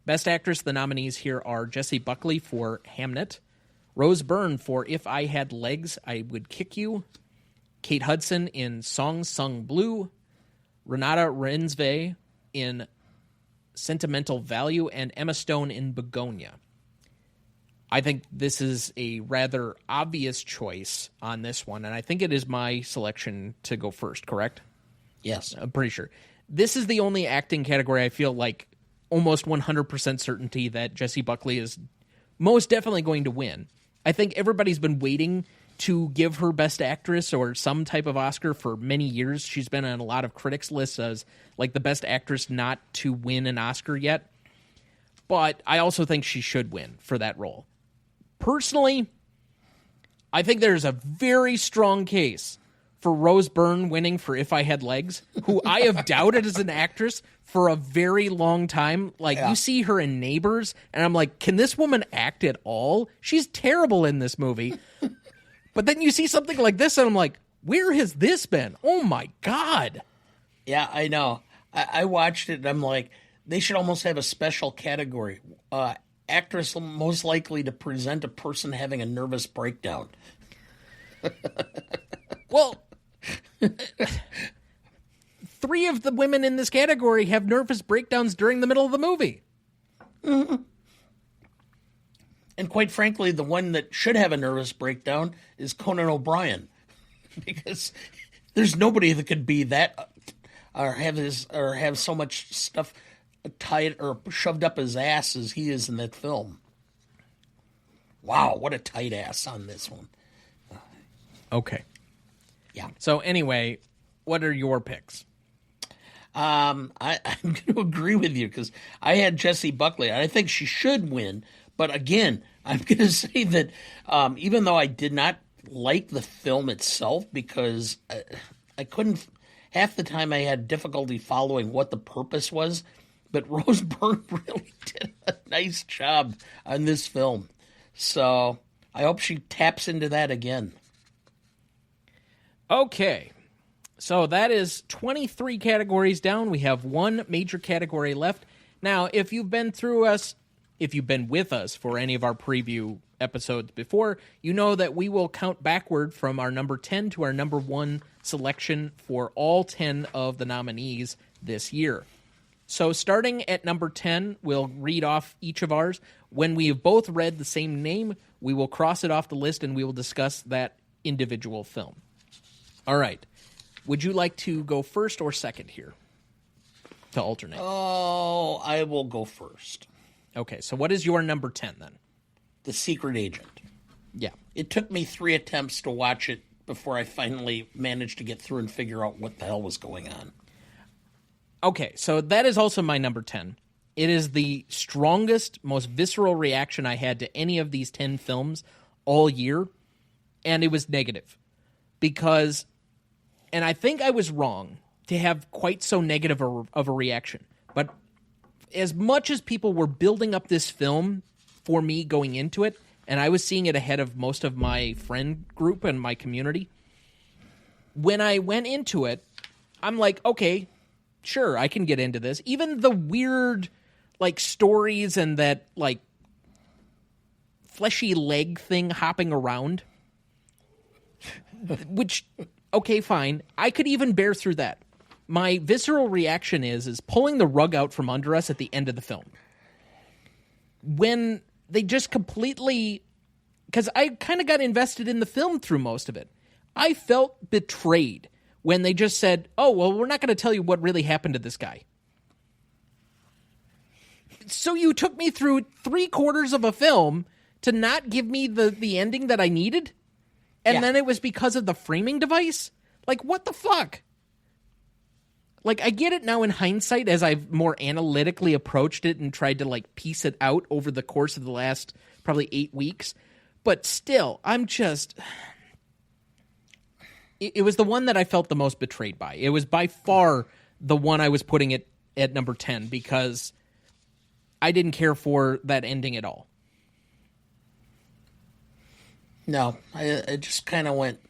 Best Actress, the nominees here are Jessie Buckley for Hamnet, Rose Byrne for If I Had Legs, I Would Kick You, Kate Hudson in Song Sung Blue, Renata Rensve in Sentimental Value, and Emma Stone in Begonia. I think this is a rather obvious choice on this one, and I think it is my selection to go first, correct? Yes. I'm pretty sure. This is the only acting category I feel like almost 100% certainty that Jessie Buckley is most definitely going to win. I think everybody's been waiting to give her Best Actress or some type of Oscar for many years. She's been on a lot of critics' lists as like the best actress not to win an Oscar yet. But I also think she should win for that role. Personally, I think there's a very strong case for Rose Byrne winning for If I Had Legs, who I have doubted as an actress for a very long time. Like, You see her in Neighbors, and I'm like, can this woman act at all? She's terrible in this movie. But then you see something like this, and I'm like, where has this been? Oh, my God. Yeah, I know. I watched it, and I'm like, they should almost have a special category. Actress most likely to present a person having a nervous breakdown. Well, 3 of the women in this category have nervous breakdowns during the middle of the movie. Mm-hmm. And quite frankly, the one that should have a nervous breakdown is Conan O'Brien, because there's nobody that could be that or have so much stuff tied or shoved up his ass as he is in that film. Wow, what a tight ass on this one. Okay. Yeah. So anyway, what are your picks? I'm going to agree with you because I had Jessie Buckley. I think she should win. But again, I'm going to say that even though I did not like the film itself because I couldn't, half the time I had difficulty following what the purpose was, but Rose Byrne really did a nice job on this film. So I hope she taps into that again. Okay. So that is 23 categories down. We have one major category left. Now, if you've been with us for any of our preview episodes before, you know that we will count backward from our number 10 to our number 1 selection for all 10 of the nominees this year. So starting at number 10, we'll read off each of ours. When we have both read the same name, we will cross it off the list and we will discuss that individual film. All right. Would you like to go first or second here to alternate? Oh, I will go first. Okay, so what is your number 10 then? The Secret Agent. Yeah. It took me 3 attempts to watch it before I finally managed to get through and figure out what the hell was going on. Okay, so that is also my number 10. It is the strongest, most visceral reaction I had to any of these 10 films all year, and it was negative. Because, and I think I was wrong to have quite so negative of a reaction, but as much as people were building up this film for me going into it, and I was seeing it ahead of most of my friend group and my community, when I went into it, I'm like, okay, sure, I can get into this. Even the weird, like, stories and that, like, fleshy leg thing hopping around, which, okay, fine. I could even bear through that. My visceral reaction is pulling the rug out from under us at the end of the film. When they just completely... Because I kind of got invested in the film through most of it. I felt betrayed when they just said, oh, well, we're not going to tell you what really happened to this guy. So you took me through 3/4 of a film to not give me the ending that I needed? And then it was because of the framing device? Like, what the fuck? Like, I get it now in hindsight as I've more analytically approached it and tried to, like, piece it out over the course of the last probably 8 weeks. But still, I'm just... It was the one that I felt the most betrayed by. It was by far the one I was putting it at number 10 because I didn't care for that ending at all. No, I just kind of went...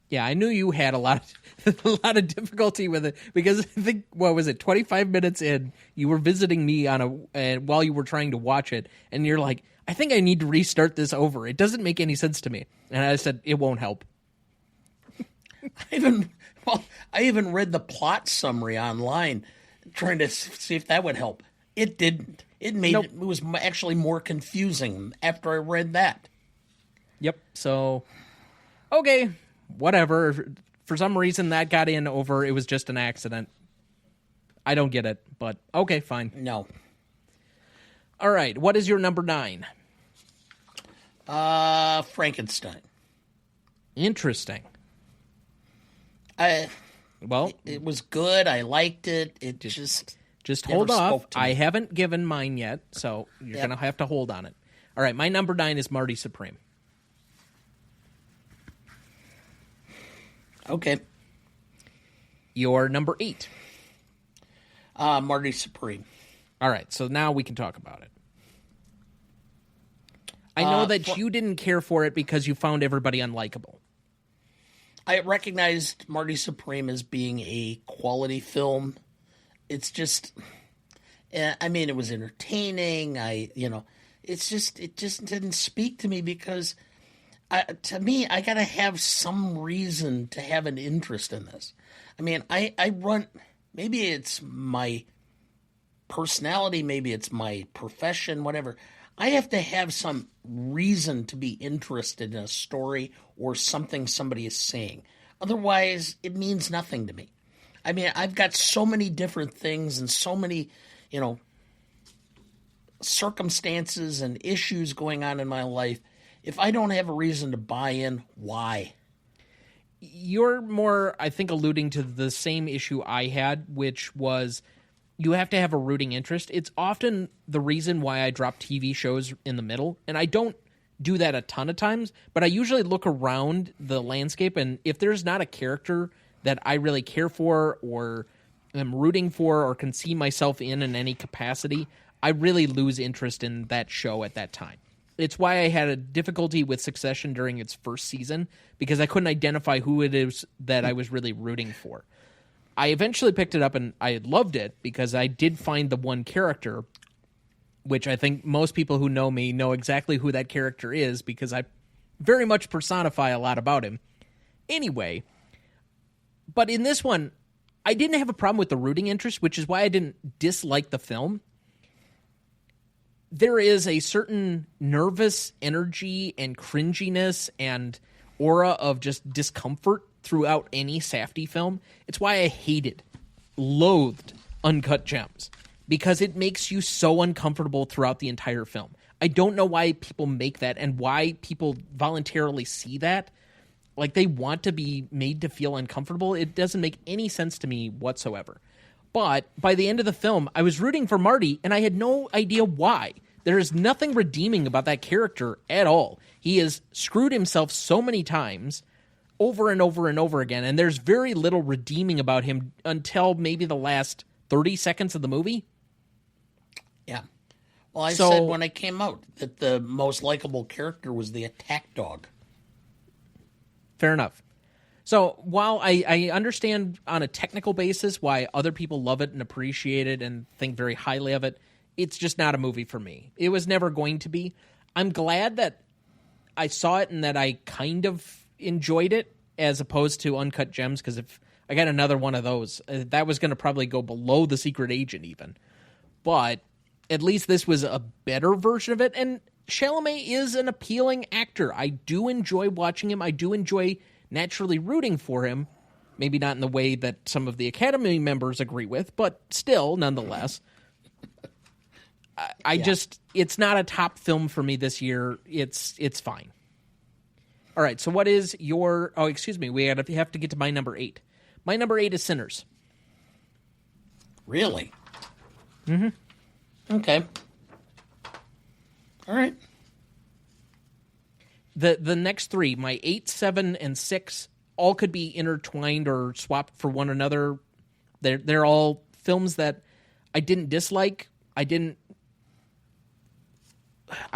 Yeah, I knew you had a lot of difficulty with it because I think, what was it, 25 minutes in, you were visiting me while you were trying to watch it, and you're like, I think I need to restart this over. It doesn't make any sense to me. And I said, it won't help. I even read the plot summary online, trying to see if that would help. It didn't. It was actually more confusing after I read that. Yep. So, okay. Whatever. For some reason that got in over it was just an accident. I don't get it, but okay, fine. No. All right, what is your number 9? Frankenstein. Interesting. It was good. I liked it. It just hold off. I haven't given mine yet, so you're going to have to hold on it. All right, my number 9 is Marty Supreme. Okay. Your number 8. Marty Supreme. All right, so now we can talk about it. I know that you didn't care for it because you found everybody unlikable. I recognized Marty Supreme as being a quality film. It's just, I mean, it was entertaining. It just didn't speak to me because, to me, I got to have some reason to have an interest in this. I mean, maybe it's my personality, maybe it's my profession, whatever. I have to have some reason to be interested in a story or something somebody is saying. Otherwise, it means nothing to me. I mean, I've got so many different things and so many, circumstances and issues going on in my life. If I don't have a reason to buy in, why? You're more, I think, alluding to the same issue I had, which was you have to have a rooting interest. It's often the reason why I drop TV shows in the middle, and I don't do that a ton of times, but I usually look around the landscape, and if there's not a character that I really care for or am rooting for or can see myself in any capacity, I really lose interest in that show at that time. It's why I had a difficulty with Succession during its first season, because I couldn't identify who it is that I was really rooting for. I eventually picked it up and I loved it because I did find the one character, which I think most people who know me know exactly who that character is because I very much personify a lot about him. Anyway, but in this one, I didn't have a problem with the rooting interest, which is why I didn't dislike the film. There is a certain nervous energy and cringiness and aura of just discomfort throughout any Safdie film. It's why I loathed Uncut Gems, because it makes you so uncomfortable throughout the entire film. I don't know why people make that and why people voluntarily see that. Like, they want to be made to feel uncomfortable. It doesn't make any sense to me whatsoever. But by the end of the film, I was rooting for Marty, and I had no idea why. There is nothing redeeming about that character at all. He has screwed himself so many times, over and over and over again, and there's very little redeeming about him until maybe the last 30 seconds of the movie. Yeah. Well, I said when I came out that the most likable character was the attack dog. Fair enough. So while I understand on a technical basis why other people love it and appreciate it and think very highly of it, it's just not a movie for me. It was never going to be. I'm glad that I saw it and that I kind of enjoyed it as opposed to Uncut Gems, because if I got another one of those, that was going to probably go below The Secret Agent even. But at least this was a better version of it, and Chalamet is an appealing actor. I do enjoy watching him. I do enjoy naturally rooting for him. Maybe not in the way that some of the Academy members agree with, but still, nonetheless. It's not a top film for me this year. It's fine. All right, so what is your... Oh, excuse me. We have to get to my number 8. My number 8 is Sinners. Really? Mm-hmm. Okay. All right. The next 3, my 8, 7, and 6, all could be intertwined or swapped for one another. They're all films that I didn't dislike. I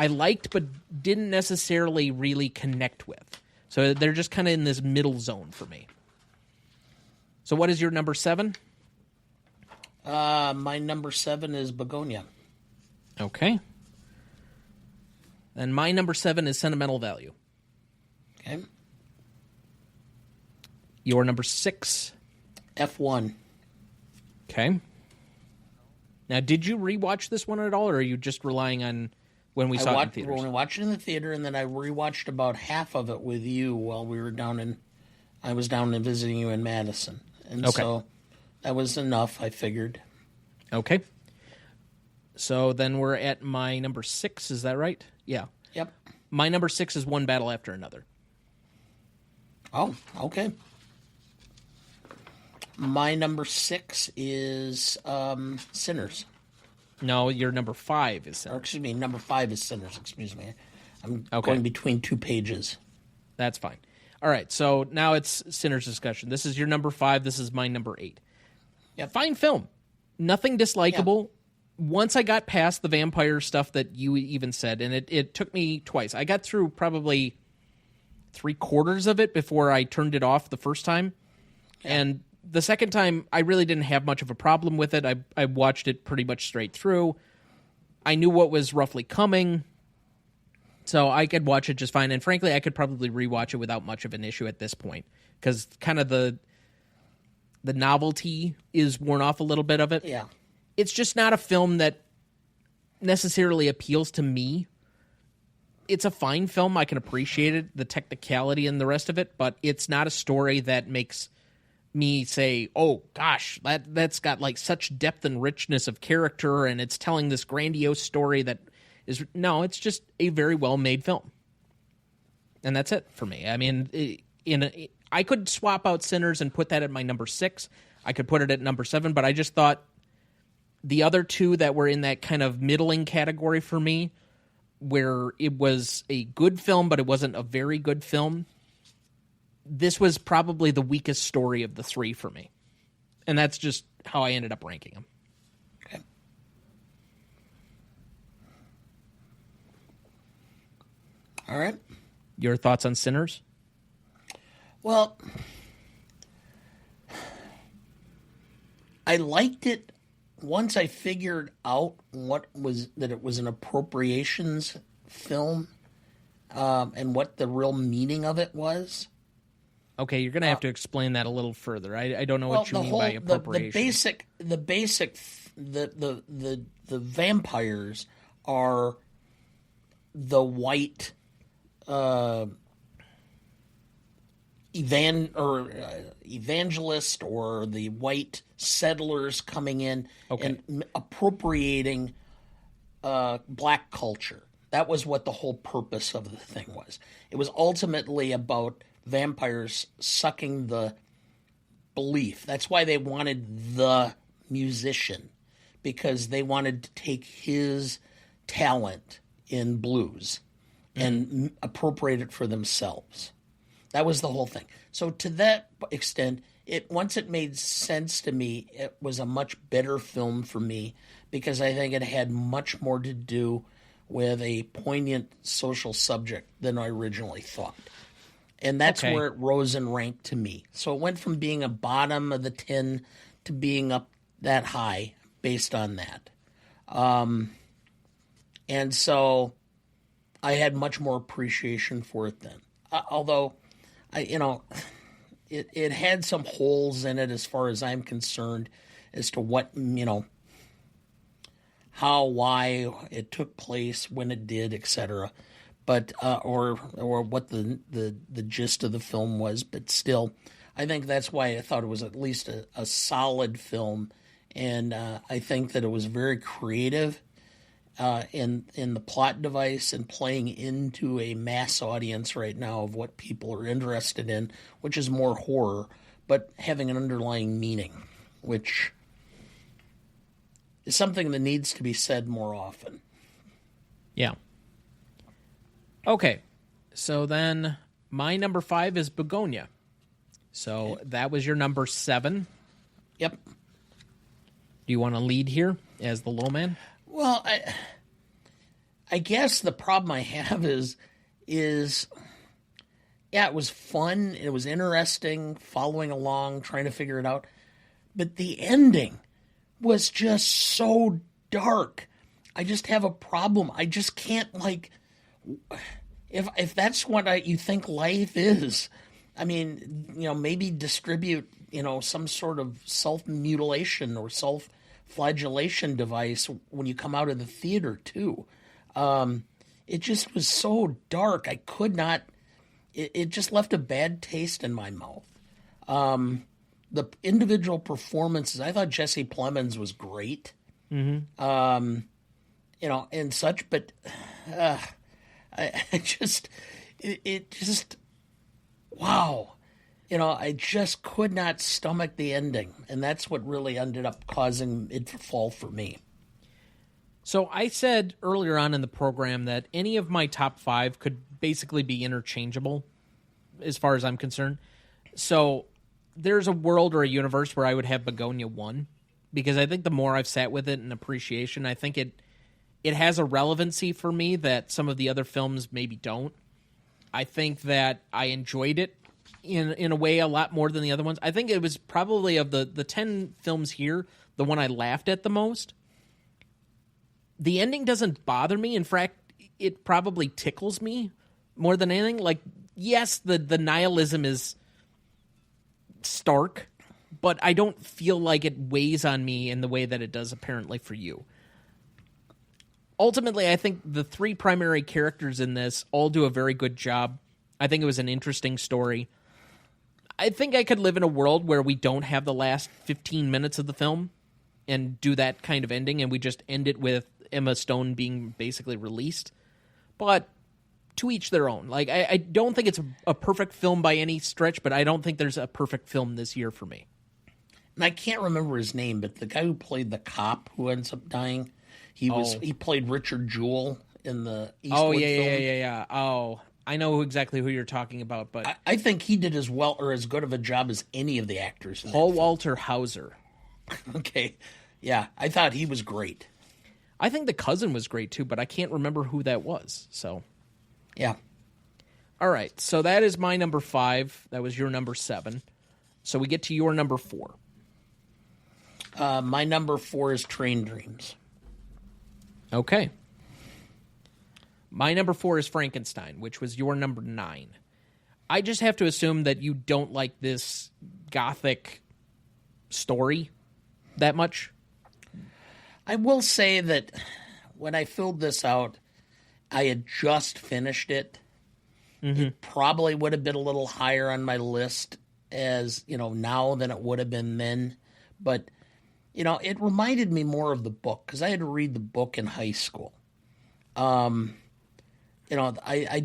liked, but didn't necessarily really connect with. So they're just kind of in this middle zone for me. So what is your number 7? My number 7 is Begonia. Okay. And my number 7 is Sentimental Value. Okay. Your number 6? F1. Okay. Now, did you rewatch this one at all, or are you just relying on when we saw it in theaters? When I watched it in the theater, and then I rewatched about half of it with you while we were I was down and visiting you in Madison. And so that was enough, I figured. Okay. So then we're at my number 6, is that right? Yeah. Yep. My number 6 is One Battle After Another. Oh, okay. My number 6 is Sinners. No, your number 5 is Sinners. Or, excuse me, number 5 is Sinners, excuse me. I'm going between 2 pages. That's fine. All right, so now it's Sinners discussion. This is your number 5. This is my number 8. Yeah, fine film. Nothing dislikable. Yeah. Once I got past the vampire stuff that you even said, and it took me twice. I got through probably 3/4 of it before I turned it off the first time. Yeah. And the second time, I really didn't have much of a problem with it. I watched it pretty much straight through. I knew what was roughly coming, so I could watch it just fine. And frankly, I could probably rewatch it without much of an issue at this point, because kind of the novelty is worn off a little bit of it. Yeah. It's just not a film that necessarily appeals to me. It's a fine film. I can appreciate it, the technicality and the rest of it, but it's not a story that makes me say, oh gosh, that's got like such depth and richness of character, and it's telling this grandiose story that is, no, it's just a very well-made film. And that's it for me. I mean, I could swap out Sinners and put that at my number 6. I could put it at number 7, but I just thought the other two that were in that kind of middling category for me, where it was a good film, but it wasn't a very good film, this was probably the weakest story of the 3 for me. And that's just how I ended up ranking them. Okay. All right. Your thoughts on Sinners? Well, I liked it once I figured out that it was an appropriations film, and what the real meaning of it was. Okay, you're going to have to explain that a little further. I don't know what you mean by appropriation. The vampires are the white evangelist or the white settlers coming in and appropriating black culture. That was what the whole purpose of the thing was. It was ultimately about vampires sucking the belief. That's why they wanted the musician, because they wanted to take his talent in blues and appropriate it for themselves. That was the whole thing. So to that extent, once it made sense to me, it was a much better film for me, because I think it had much more to do with a poignant social subject than I originally thought. And that's where it rose and ranked to me. So it went from being a bottom of the 10 to being up that high based on that. And so I had much more appreciation for it then. Although, it had some holes in it as far as I'm concerned as to what, how, why it took place, when it did, etc. But or what the gist of the film was. But still, I think that's why I thought it was at least a solid film, and I think that it was very creative in the plot device and playing into a mass audience right now of what people are interested in, which is more horror. but having an underlying meaning, which is something that needs to be said more often. Yeah. Okay. So then my number 5 is Begonia. So that was your number 7. Yep. Do you want to lead here as the low man? Well, I guess the problem I have is yeah, it was fun. It was interesting following along, trying to figure it out. But the ending was just so dark. I just have a problem. I just can't, like, if that's what you think life is, I mean, maybe distribute, some sort of self-mutilation or self-flagellation device when you come out of the theater, too. It just was so dark. I could not, it just left a bad taste in my mouth. The individual performances, I thought Jesse Plemons was great. Mm-hmm. And such, but it just, wow. I just could not stomach the ending, and that's what really ended up causing it to fall for me. So I said earlier on in the program that any of my top 5 could basically be interchangeable as far as I'm concerned. So there's a world or a universe where I would have Begonia 1, because I think the more I've sat with it and appreciation, I think it has a relevancy for me that some of the other films maybe don't. I think that I enjoyed it in a way a lot more than the other ones. I think it was probably of the 10 films here, the one I laughed at the most. The ending doesn't bother me. In fact, it probably tickles me more than anything. Like, yes, the nihilism is stark, but I don't feel like it weighs on me in the way that it does apparently for you. Ultimately, I think the 3 primary characters in this all do a very good job. I think it was an interesting story. I think I could live in a world where we don't have the last 15 minutes of the film and do that kind of ending, and we just end it with Emma Stone being basically released. But to each their own. Like, I don't think it's a perfect film by any stretch, but I don't think there's a perfect film this year for me. And I can't remember his name, but the guy who played the cop who ends up dying, he played Richard Jewell in the Eastwood film. Yeah. Oh, I know exactly who you're talking about, but I think he did as well or as good of a job as any of the actors in Paul Walter Hauser. Okay. Yeah, I thought he was great. I think the cousin was great too, but I can't remember who that was. So, yeah. All right. So that is my number 5. That was your number 7. So we get to your number 4. My number 4 is Train Dreams. Okay. My number 4 is Frankenstein, which was your number 9. I just have to assume that you don't like this gothic story that much. I will say that when I filled this out, I had just finished it. Mm-hmm. It probably would have been a little higher on my list as, now than it would have been then. But, it reminded me more of the book because I had to read the book in high school. I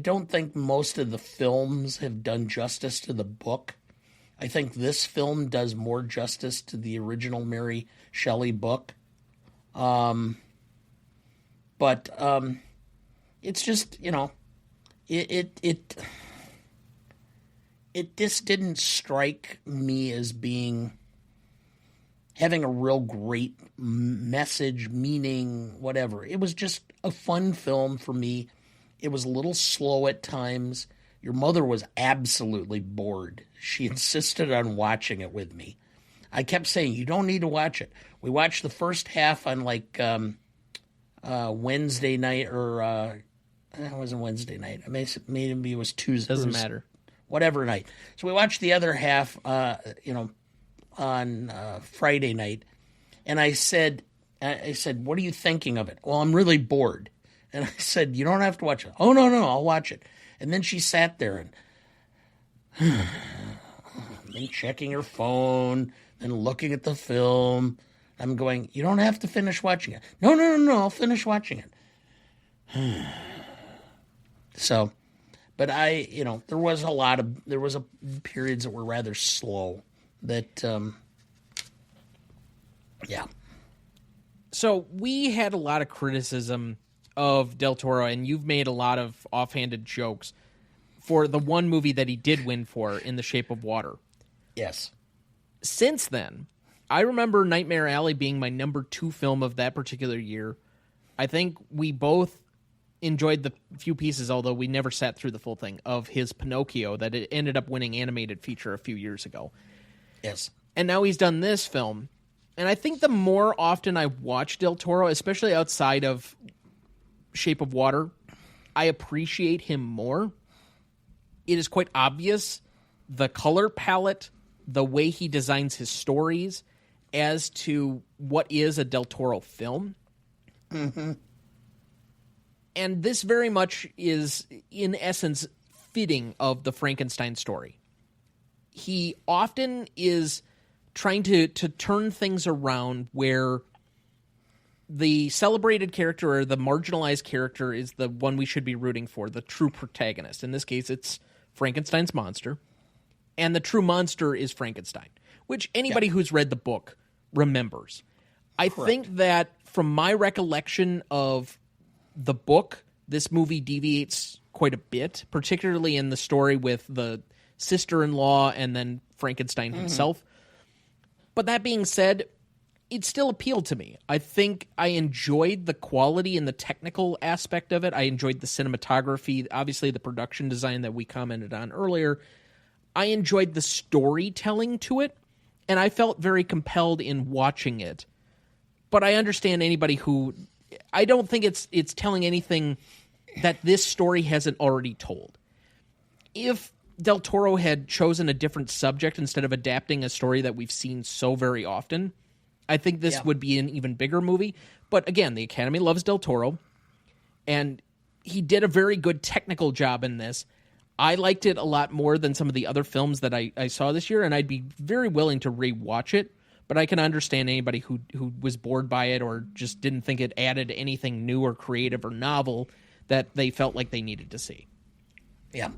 don't think most of the films have done justice to the book. I think this film does more justice to the original Mary Shelley book. But it's just, it just didn't strike me as having a real great message, meaning, whatever. It was just a fun film for me. It was a little slow at times. Your mother was absolutely bored. She insisted on watching it with me. I kept saying, you don't need to watch it. We watched the first half on Wednesday night, or it wasn't Wednesday night. Maybe it was Tuesday. Doesn't matter. Whatever night. So we watched the other half, on Friday night. And I said, what are you thinking of it? Well, I'm really bored. And I said, you don't have to watch it. Oh, no, I'll watch it. And then she sat there and then checking her phone, then looking at the film. I'm going, you don't have to finish watching it. No, I'll finish watching it. So, but there was periods that were rather slow that, yeah. So we had a lot of criticism of Del Toro, and you've made a lot of offhanded jokes for the one movie that he did win for, In the Shape of Water. Yes. Since then, I remember Nightmare Alley being my number 2 film of that particular year. I think we both enjoyed the few pieces, although we never sat through the full thing, of his Pinocchio that it ended up winning animated feature a few years ago. Yes. And now he's done this film. And I think the more often I watch Del Toro, especially outside of Shape of Water, I appreciate him more. It is quite obvious the color palette, the way he designs his stories as to what is a Del Toro film. Mm-hmm. And this very much is, in essence, fitting of the Frankenstein story. He often is trying to turn things around where the celebrated character or the marginalized character is the one we should be rooting for, the true protagonist. In this case, it's Frankenstein's monster. And the true monster is Frankenstein, which anybody who's read the book remembers. I think that from my recollection of the book, this movie deviates quite a bit, particularly in the story with the sister-in-law and then Frankenstein himself. But that being said, it still appealed to me. I think I enjoyed the quality and the technical aspect of it. I enjoyed the cinematography, obviously the production design that we commented on earlier. I enjoyed the storytelling to it, and I felt very compelled in watching it. But I understand anybody who... I don't think it's telling anything that this story hasn't already told. If Del Toro had chosen a different subject instead of adapting a story that we've seen so very often, I think this would be an even bigger movie. But again, the Academy loves Del Toro, and he did a very good technical job in this. I liked it a lot more than some of the other films that I saw this year, and I'd be very willing to rewatch it. But I can understand anybody who was bored by it or just didn't think it added anything new or creative or novel that they felt like they needed to see. Yeah.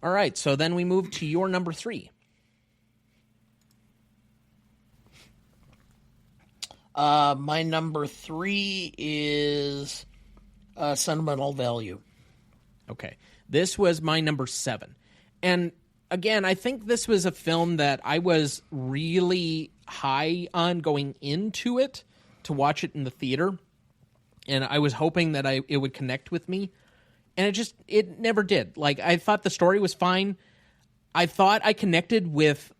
All right, so then we move to your number 3. My number 3 is Sentimental Value. Okay. This was my number 7. And again, I think this was a film that I was really high on going into it to watch it in the theater. And I was hoping that it would connect with me. And it never did. Like, I thought the story was fine. I thought I connected with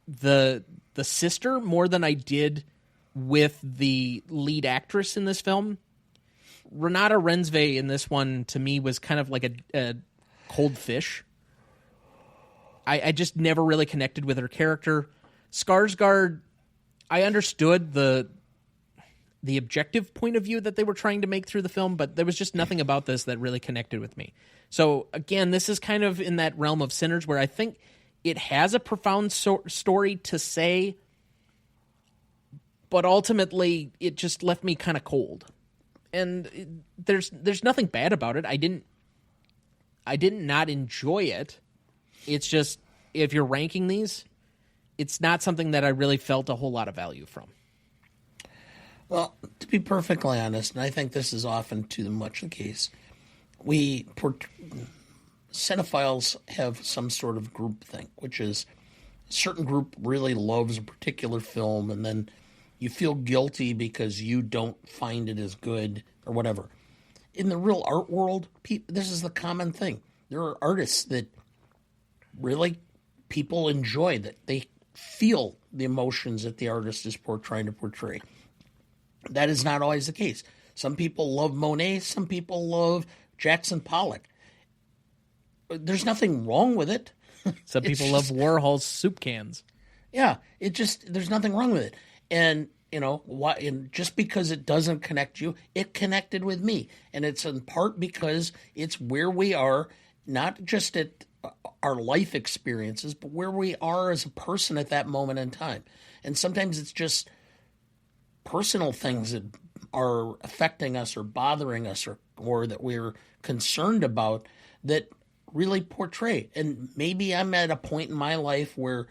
the sister more than I did with the lead actress in this film. Renata Rensve in this one, to me, was kind of like a cold fish. I just never really connected with her character. Skarsgård, I understood the objective point of view that they were trying to make through the film, but there was just nothing about this that really connected with me. So again, this is kind of in that realm of Sinners where I think it has a profound story to say, but ultimately it just left me kind of cold. And there's nothing bad about it. I didn't not enjoy it. It's just, if you're ranking these, it's not something that I really felt a whole lot of value from. Well, to be perfectly honest, and I think this is often too much the case, cinephiles have some sort of group thing, which is a certain group really loves a particular film, and then you feel guilty because you don't find it as good or whatever. In the real art world, this is the common thing. There are artists that really people enjoy, that they feel the emotions that the artist is trying to portray. That is not always the case. Some people love Monet, some people love Jackson Pollock. There's nothing wrong with it. Some people love Warhol's soup cans. Yeah, there's nothing wrong with it. And, and just because it doesn't connect you, it connected with me. And it's in part because it's where we are, not just at our life experiences, but where we are as a person at that moment in time. And sometimes it's just personal things that are affecting us or bothering us or that we're concerned about that really portray. And maybe I'm at a point in my life where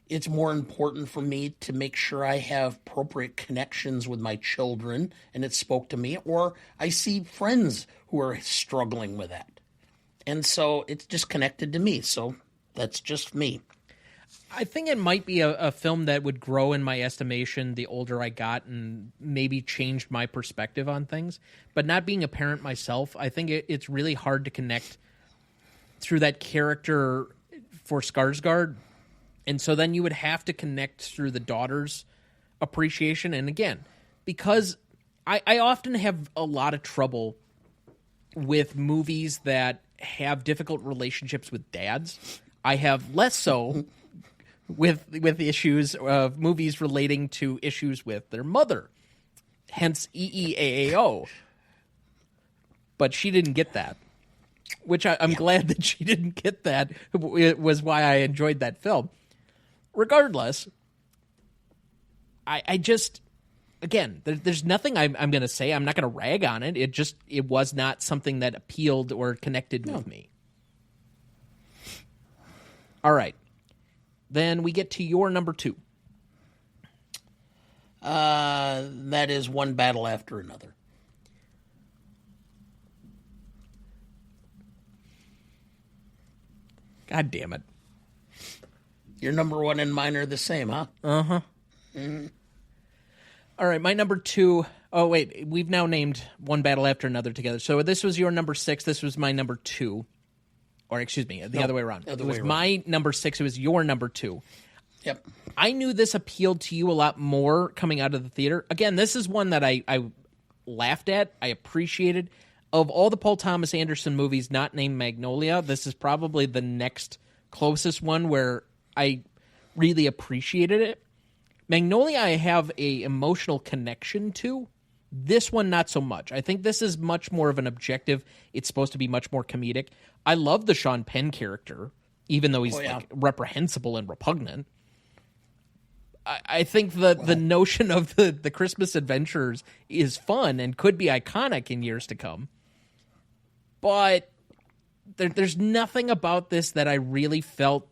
it's more important for me to make sure I have appropriate connections with my children and it spoke to me, or I see friends who are struggling with that. And so it's just connected to me. So that's just me. I think it might be a film that would grow in my estimation the older I got and maybe changed my perspective on things. But not being a parent myself, I think it's really hard to connect through that character for Skarsgård. And so then you would have to connect through the daughter's appreciation. And again, because I often have a lot of trouble with movies that have difficult relationships with dads. I have less so with issues of movies relating to issues with their mother. Hence EEAAO. But she didn't get that. Which I'm glad that she didn't get that. It was why I enjoyed that film. Regardless, I just, again, there's nothing I'm going to say. I'm not going to rag on it. It was not something that appealed or connected with me. All right. Then we get to your number 2. That is One Battle After Another. God damn it. Your number 1 and mine are the same, huh? Uh-huh. Mm-hmm. All right, my number 2. Oh, wait. We've now named One Battle After Another together. So this was your number 6. This was my number 2. Or, excuse me, the other way around. It was my number 6. It was your number 2. Yep. I knew this appealed to you a lot more coming out of the theater. Again, this is one that I laughed at. I appreciated. Of all the Paul Thomas Anderson movies not named Magnolia, this is probably the next closest one where I really appreciated it. Magnolia I have a emotional connection to. This one, not so much. I think this is much more of an objective. It's supposed to be much more comedic. I love the Sean Penn character, even though he's like reprehensible and repugnant. I think the notion of the Christmas adventures is fun and could be iconic in years to come. But there's nothing about this that I really felt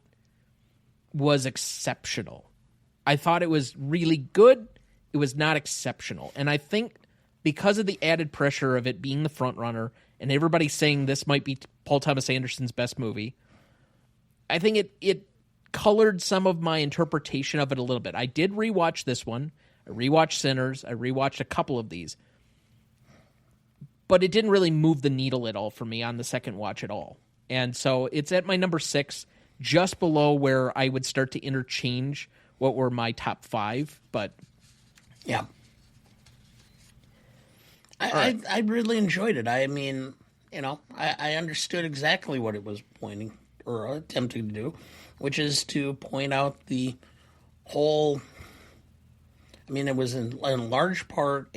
was exceptional. I thought it was really good. It was not exceptional. And I think because of the added pressure of it being the front runner and everybody saying this might be Paul Thomas Anderson's best movie, I think it colored some of my interpretation of it a little bit. I did rewatch this one. I rewatched Sinners. I rewatched a couple of these. But it didn't really move the needle at all for me on the second watch at all. And so it's at my number 6, just below where I would start to interchange what were my top 5. But yeah. I really enjoyed it. I mean, I understood exactly what it was pointing or attempting to do, which is to point out the whole. I mean, it was in large part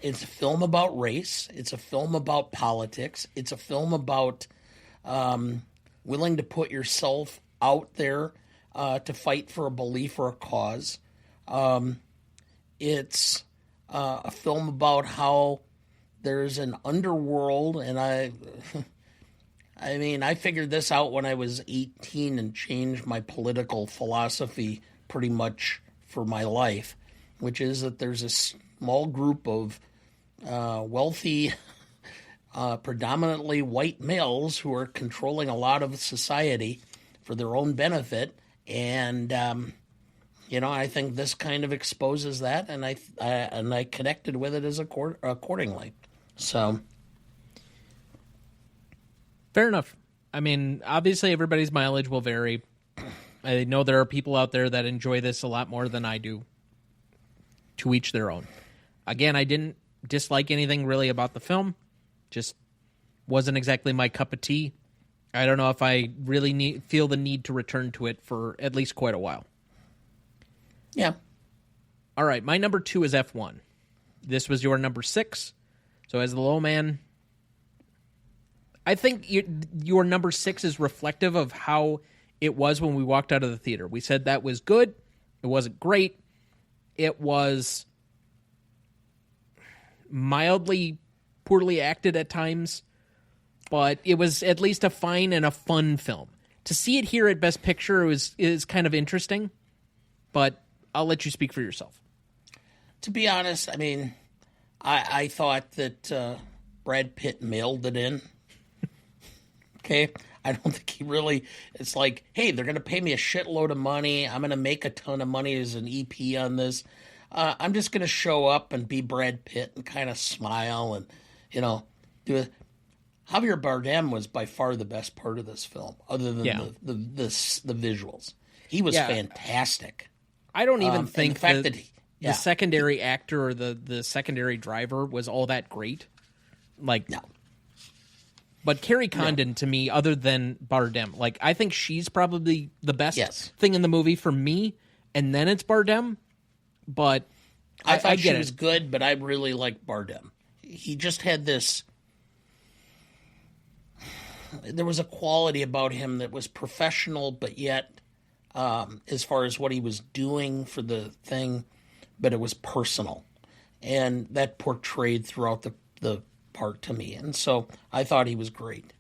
it's a film about race. It's a film about politics. It's a film about willing to put yourself out there to fight for a belief or a cause. It's a film about how there's an underworld, and I mean, I figured this out when I was 18 and changed my political philosophy pretty much for my life, which is that there's a small group of wealthy, predominantly white males who are controlling a lot of society for their own benefit, and I think this kind of exposes that, and I connected with it as accordingly. So, fair enough. I mean, obviously everybody's mileage will vary. I know there are people out there that enjoy this a lot more than I do. To each their own. Again, I didn't dislike anything really about the film. Just wasn't exactly my cup of tea. I don't know if I really feel the need to return to it for at least quite a while. Yeah. All right, my number 2 is F1. This was your number 6. So as the low man, I think your number 6 is reflective of how it was when we walked out of the theater. We said that was good. It wasn't great. It was mildly poorly acted at times. but it was at least a fine and a fun film. To see it here at Best Picture is kind of interesting, but I'll let you speak for yourself. To be honest, I mean, I thought that Brad Pitt mailed it in. Okay? I don't think he really... It's like, hey, they're going to pay me a shitload of money. I'm going to make a ton of money as an EP on this. I'm just going to show up and be Brad Pitt and kind of smile and, do it. Javier Bardem was by far the best part of this film, other than the visuals. He was fantastic. I don't even think the fact that the secondary actor or the secondary driver was all that great. No. But Carrie Condon, to me, other than Bardem, I think she's probably the best thing in the movie for me, and then it's Bardem. But I thought she was good, but I really liked Bardem. He just had this... There was a quality about him that was professional, but yet, as far as what he was doing for the thing, but it was personal. And that portrayed throughout the part to me. And so I thought he was great.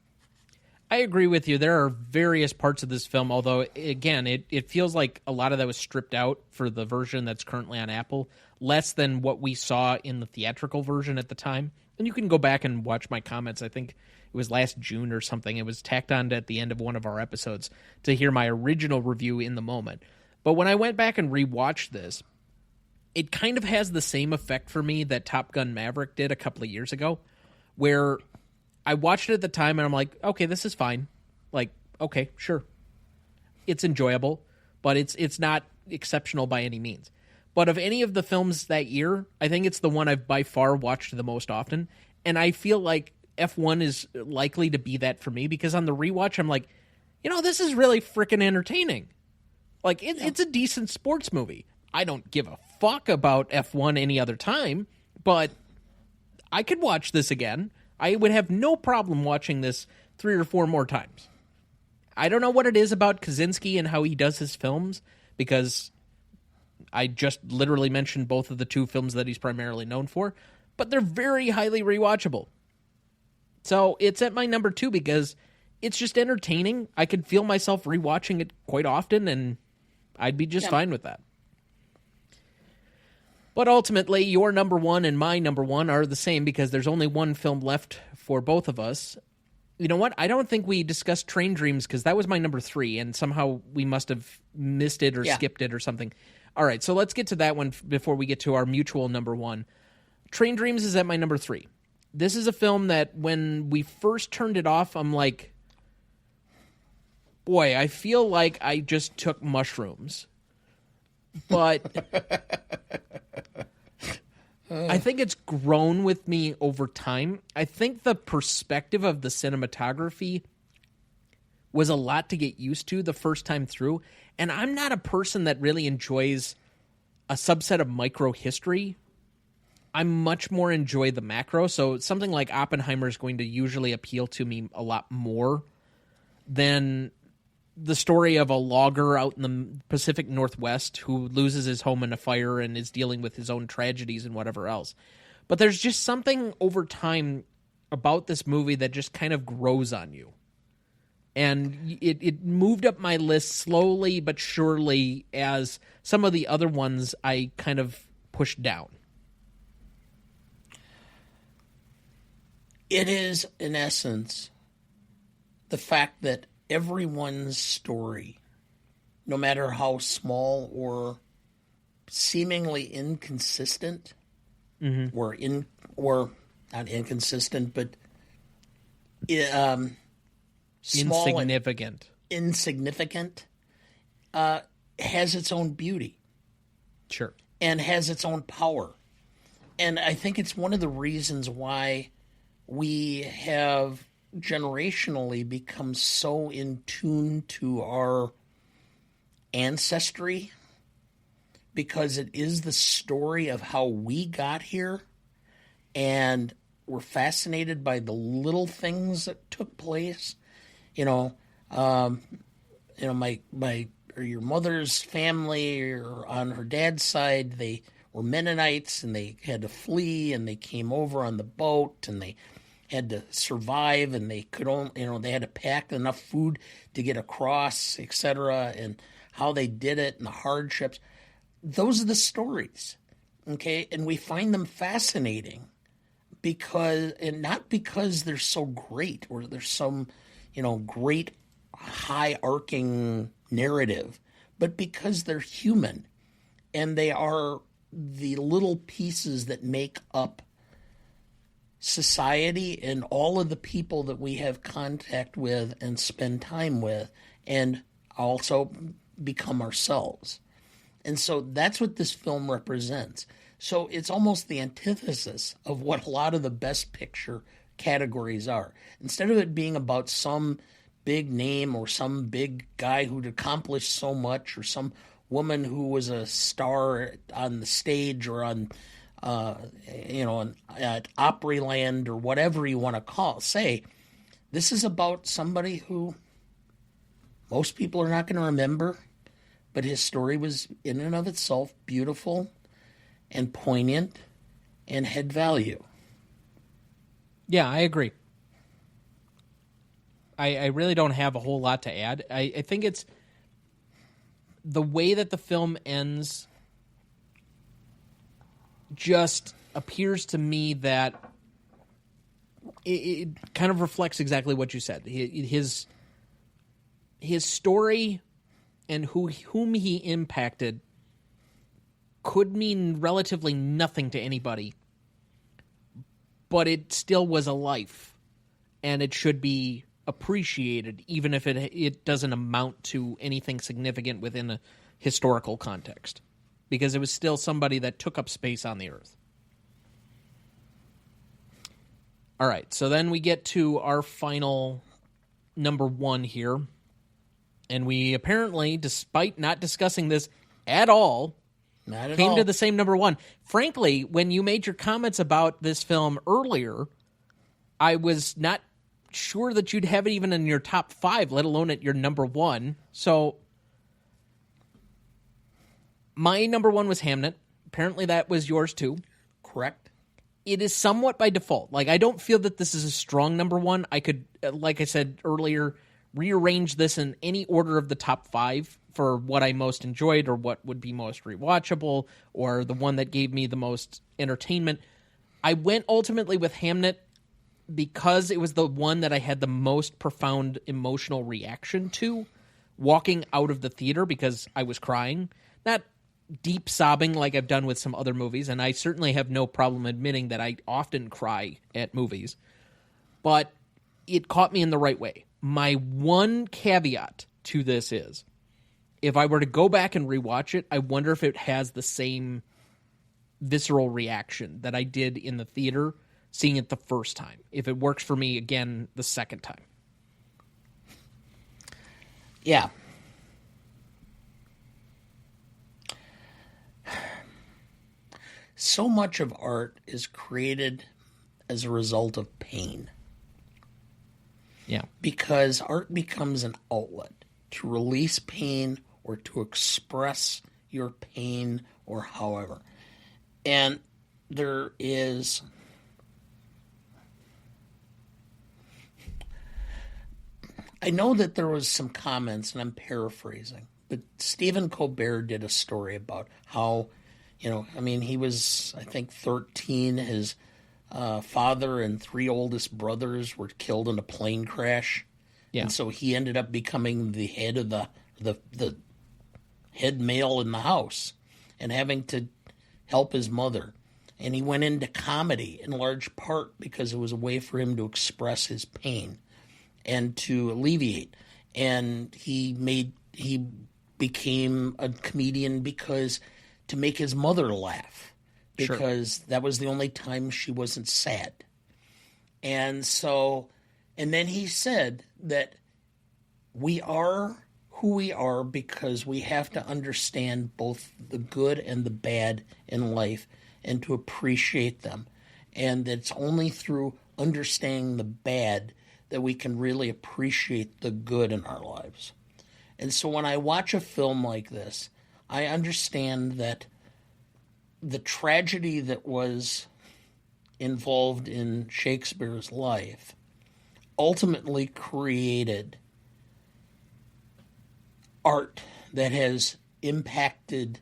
I agree with you. There are various parts of this film, although, again, it feels like a lot of that was stripped out for the version that's currently on Apple, less than what we saw in the theatrical version at the time. And you can go back and watch my comments. I think it was last June or something. It was tacked on at the end of one of our episodes to hear my original review in the moment. But when I went back and rewatched this, it kind of has the same effect for me that Top Gun Maverick did a couple of years ago, where I watched it at the time and I'm like, okay, this is fine. Okay, sure. It's enjoyable, but it's not exceptional by any means. But of any of the films that year, I think it's the one I've by far watched the most often. And I feel like F1 is likely to be that for me, because on the rewatch, I'm like, this is really freaking entertaining. It's a decent sports movie. I don't give a fuck about F1 any other time, but I could watch this again. I would have no problem watching this 3 or 4 more times. I don't know what it is about Kaczynski and how he does his films, because I just literally mentioned both of the 2 films that he's primarily known for, but they're very highly rewatchable. So it's at my number 2 because it's just entertaining. I could feel myself rewatching it quite often, and I'd be just fine with that. But ultimately, your number 1 and my number 1 are the same, because there's only one film left for both of us. You know what? I don't think we discussed Train Dreams, because that was my number 3, and somehow we must have missed it or skipped it or something. All right, so let's get to that one before we get to our mutual number 1. Train Dreams is at my number 3. This is a film that when we first turned it off, I'm like, boy, I feel like I just took mushrooms. But I think it's grown with me over time. I think the perspective of the cinematography was a lot to get used to the first time through. And I'm not a person that really enjoys a subset of micro history. I much more enjoy the macro. So something like Oppenheimer is going to usually appeal to me a lot more than the story of a logger out in the Pacific Northwest who loses his home in a fire and is dealing with his own tragedies and whatever else. But there's just something over time about this movie that just kind of grows on you. And it moved up my list slowly but surely as some of the other ones I kind of pushed down. It is, in essence, the fact that everyone's story, no matter how small or seemingly inconsistent, or not inconsistent, but small insignificant, has its own beauty. Sure. And has its own power. And I think it's one of the reasons why we have generationally become so in tune to our ancestry, because it is the story of how we got here, and we're fascinated by the little things that took place. My or your mother's family, or on her dad's side, they were Mennonites and they had to flee, and they came over on the boat, and they had to survive, and they could only, they had to pack enough food to get across, etc., and how they did it and the hardships. Those are the stories, okay? And we find them fascinating and not because they're so great or there's some, great high arcing narrative, but because they're human and they are the little pieces that make up society and all of the people that we have contact with and spend time with and also become ourselves. And so that's what this film represents. So it's almost the antithesis of what a lot of the best picture categories are. Instead of it being about some big name or some big guy who'd accomplished so much or some woman who was a star on the stage or on at Opryland or whatever you want to say, this is about somebody who most people are not going to remember, but his story was in and of itself beautiful and poignant and had value. Yeah, I agree. I really don't have a whole lot to add. I think it's the way that the film ends just appears to me that it kind of reflects exactly what you said. His story and whom he impacted could mean relatively nothing to anybody, but it still was a life, and it should be appreciated, even if it doesn't amount to anything significant within a historical context, because it was still somebody that took up space on the earth. All right, so then we get to our final number one here, and we apparently, despite not discussing this at all, came to the same number one. Frankly, when you made your comments about this film earlier, I was not sure that you'd have it even in your top five, let alone at your number one. So my number one was Hamnet. Apparently that was yours too. Correct. It is somewhat by default. Like, I don't feel that this is a strong number one. I could, like I said earlier, rearrange this in any order of the top five for what I most enjoyed or what would be most rewatchable or the one that gave me the most entertainment. I went ultimately with Hamnet because it was the one that I had the most profound emotional reaction to walking out of the theater, because I was crying. Not deep sobbing like I've done with some other movies, and I certainly have no problem admitting that I often cry at movies, but it caught me in the right way. My one caveat to this is, if I were to go back and rewatch it, I wonder if it has the same visceral reaction that I did in the theater seeing it the first time, if it works for me again the second time. Yeah. So much of art is created as a result of pain. Yeah. Because art becomes an outlet to release pain or to express your pain or however. And there is... I know that there was some comments, and I'm paraphrasing, but Stephen Colbert did a story about how, he was, I think, 13. His father and three oldest brothers were killed in a plane crash. Yeah. And so he ended up becoming the head of the head male in the house and having to help his mother. And he went into comedy in large part because it was a way for him to express his pain and to alleviate. And he became a comedian because to make his mother laugh, because that was the only time she wasn't sad. And then he said that we are who we are because we have to understand both the good and the bad in life and to appreciate them. And it's only through understanding the bad that we can really appreciate the good in our lives. And so when I watch a film like this, I understand that the tragedy that was involved in Shakespeare's life ultimately created art that has impacted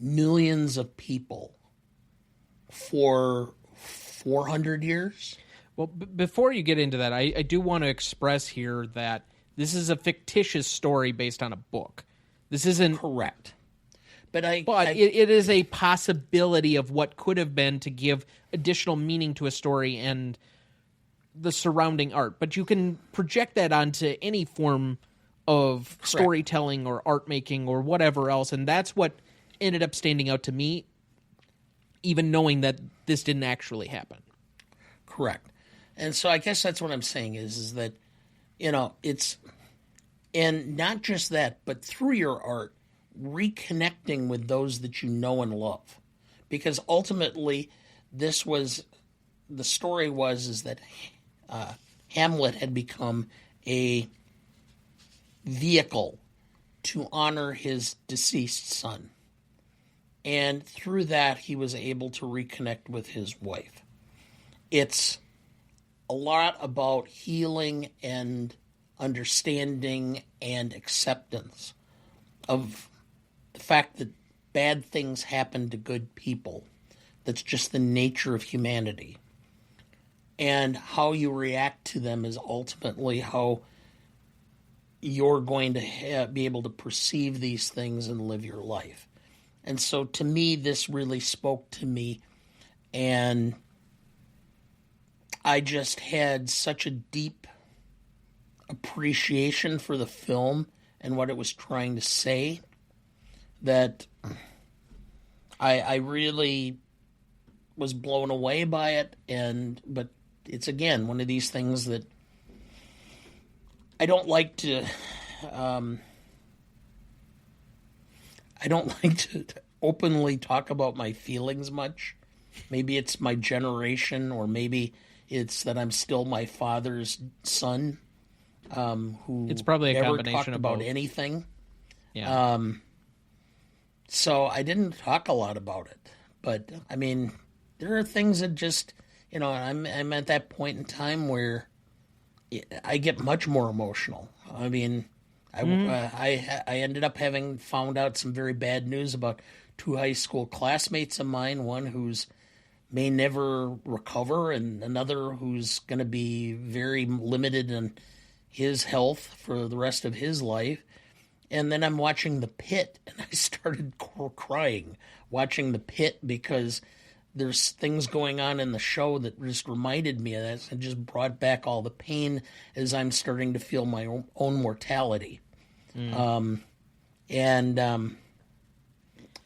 millions of people for 400 years. Well, before you get into that, I do want to express here that this is a fictitious story based on a book. This isn't correct. But it is a possibility of what could have been to give additional meaning to a story and the surrounding art. But you can project that onto any form of storytelling or art making or whatever else, and that's what ended up standing out to me, even knowing that this didn't actually happen. Correct. And so I guess that's what I'm saying is that, it's, and not just that, but through your art, reconnecting with those that you know and love. Because ultimately, the story was that Hamlet had become a vehicle to honor his deceased son. And through that, he was able to reconnect with his wife. It's a lot about healing and understanding and acceptance of the fact that bad things happen to good people. That's just the nature of humanity. And how you react to them is ultimately how you're going to be able to perceive these things and live your life. And so to me, this really spoke to me, and I just had such a deep appreciation for the film and what it was trying to say that I really was blown away by it. But it's, again, one of these things that I don't like to openly talk about my feelings much. Maybe it's my generation, or maybe it's that I'm still my father's son, who it's probably a never combination talked of about both. anything. Yeah. So I didn't talk a lot about it. But, I mean, there are things that just, I'm at that point in time where I get much more emotional. I mean, I ended up having found out some very bad news about two high school classmates of mine, one who's may never recover, and another who's going to be very limited in his health for the rest of his life. And then I'm watching The Pit, and I started crying watching The Pit because there's things going on in the show that just reminded me of that and just brought back all the pain as I'm starting to feel my own mortality.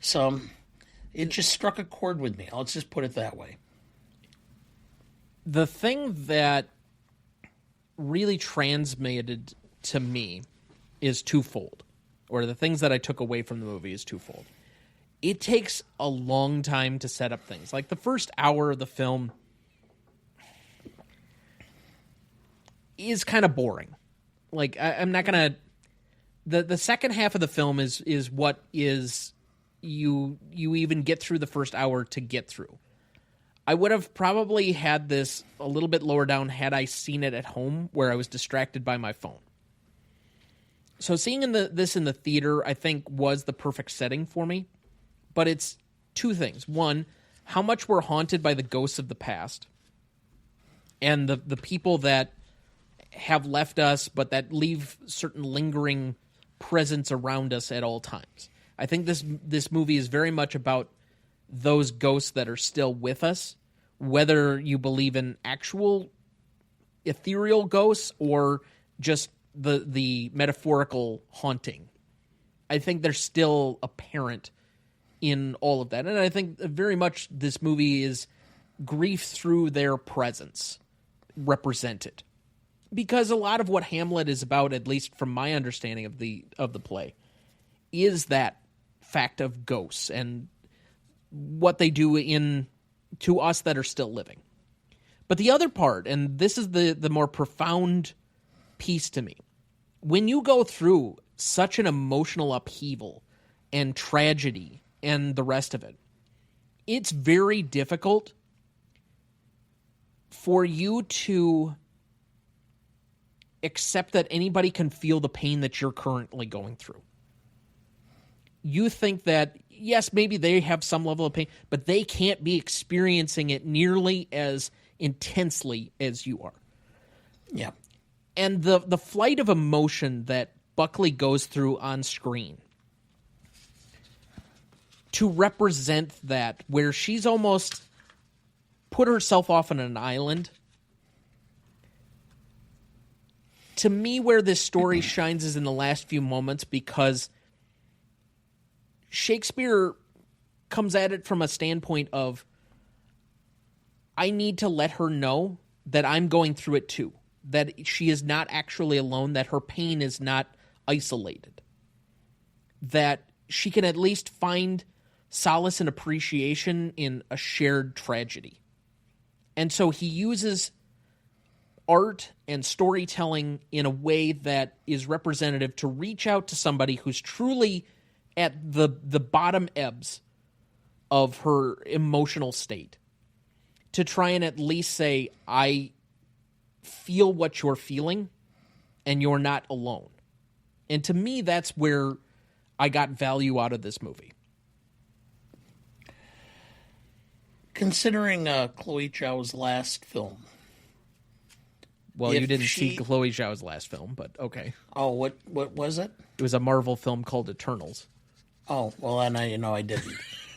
So it just struck a chord with me. Let's just put it that way. The thing that really transmitted to me is twofold, or the things that I took away from the movie is twofold. It takes a long time to set up things. Like the first hour of the film is kind of boring. Like I'm not gonna. The second half of the film is what is you even get through the first hour to get through. I would have probably had this a little bit lower down had I seen it at home where I was distracted by my phone. So seeing this in the theater, I think, was the perfect setting for me. But it's two things. One, how much we're haunted by the ghosts of the past and the people that have left us but that leave certain lingering presence around us at all times. I think this movie is very much about those ghosts that are still with us, whether you believe in actual ethereal ghosts or just the metaphorical haunting. I think they're still apparent in all of that. And I think very much this movie is grief through their presence represented. Because a lot of what Hamlet is about, at least from my understanding of the play, is that fact of ghosts and what they do to us that are still living. But the other part, and this is the more profound piece to me, when you go through such an emotional upheaval and tragedy and the rest of it, it's very difficult for you to accept that anybody can feel the pain that you're currently going through. You think that, yes, maybe they have some level of pain, but they can't be experiencing it nearly as intensely as you are. Yeah. And the flight of emotion that Buckley goes through on screen to represent that, where she's almost put herself off on an island. To me, where this story shines is in the last few moments, because Shakespeare comes at it from a standpoint of, I need to let her know that I'm going through it too, that she is not actually alone, that her pain is not isolated, that she can at least find solace and appreciation in a shared tragedy. And so he uses art and storytelling in a way that is representative to reach out to somebody who's truly at the bottom ebbs of her emotional state, to try and at least say, I feel what you're feeling and you're not alone. And to me, that's where I got value out of this movie. Considering Chloe Zhao's last film. Well, you didn't see Chloe Zhao's last film, but okay. Oh, what was it? It was a Marvel film called Eternals. Oh, well, then I didn't.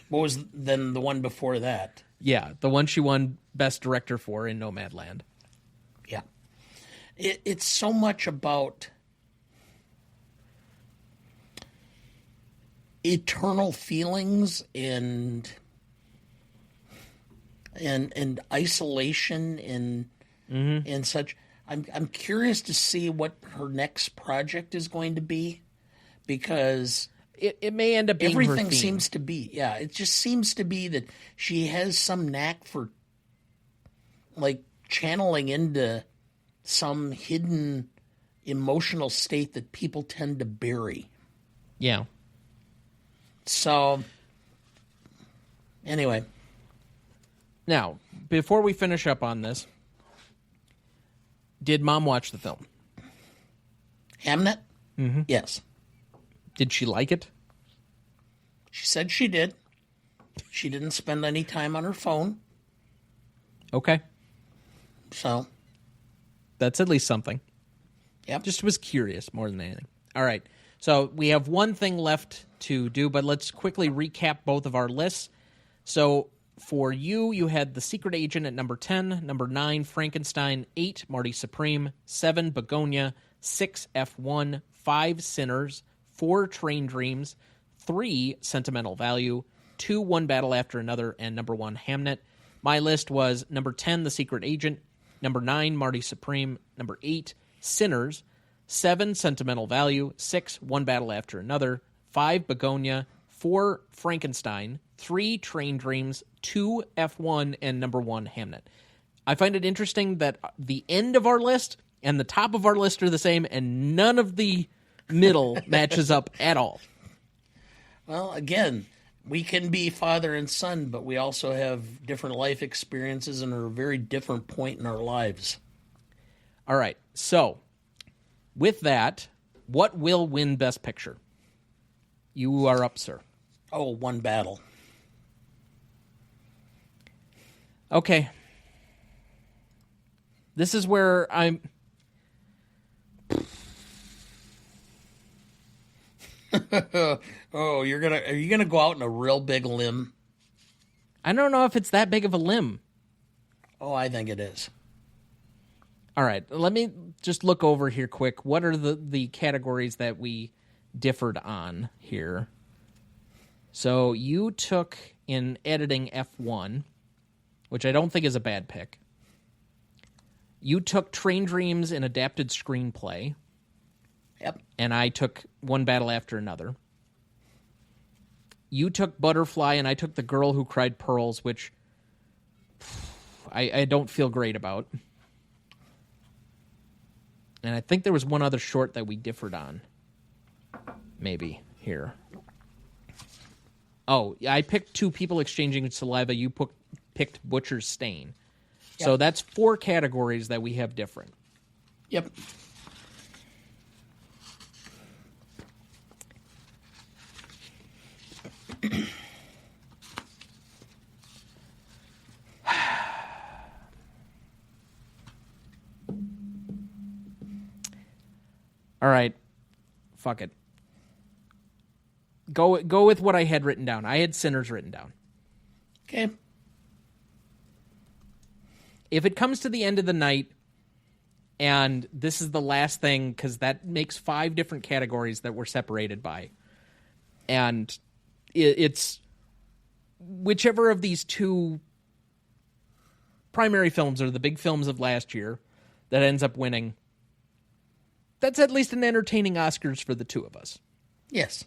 What was then the one before that? Yeah, the one she won Best Director for in Nomadland. Yeah. It's so much about eternal feelings and isolation and such. I'm curious to see what her next project is going to be, because it may end up being everything her theme. seems to be, yeah, it just seems to be that she has some knack for like channeling into some hidden emotional state that people tend to bury. Yeah. So anyway, now, before we finish up on this, did Mom watch the film? Hamnet? Mm-hmm. Yes. Did she like it? She said she did. She didn't spend any time on her phone. Okay. So. That's at least something. Yep. Just was curious more than anything. All right. So we have one thing left to do, but let's quickly recap both of our lists. So for you, you had The Secret Agent at number 10, number 9, Frankenstein, 8, Marty Supreme, 7, Begonia, 6, F1, 5, Sinners, 4, Train Dreams, 3, Sentimental Value, 2, One Battle After Another, and number 1, Hamnet. My list was number 10, The Secret Agent, number 9, Marty Supreme, number 8, Sinners, 7, Sentimental Value, 6, One Battle After Another, 5, Begonia, 4, Frankenstein, 3, Train Dreams, 2, F1, and number 1, Hamnet. I find it interesting that the end of our list and the top of our list are the same, and none of the middle matches up at all. Well, again, we can be father and son, but we also have different life experiences and are a very different point in our lives. All right, so with that, what will win Best Picture? You are up, sir. Oh, One Battle. Okay. This is where I'm... Oh, are you gonna go out on a real big limb? I don't know if it's that big of a limb. Oh, I think it is. All right, let me just look over here quick. What are the categories that we differed on here? So you took in editing F1, which I don't think is a bad pick. You took Train Dreams in adapted screenplay. Yep. And I took One Battle After Another. You took Butterfly, and I took The Girl Who Cried Pearls, which I don't feel great about. And I think there was one other short that we differed on. Maybe here. Oh, I picked Two People Exchanging Saliva. You picked Butcher's Stain. So that's 4 categories that we have different. Yep. All right. Fuck it. Go with what I had written down. I had Sinners written down. Okay. If it comes to the end of the night, and this is the last thing, because that makes 5 different categories that we're separated by, and it's whichever of these 2 primary films are the big films of last year that ends up winning, that's at least an entertaining Oscars for the 2 of us. Yes.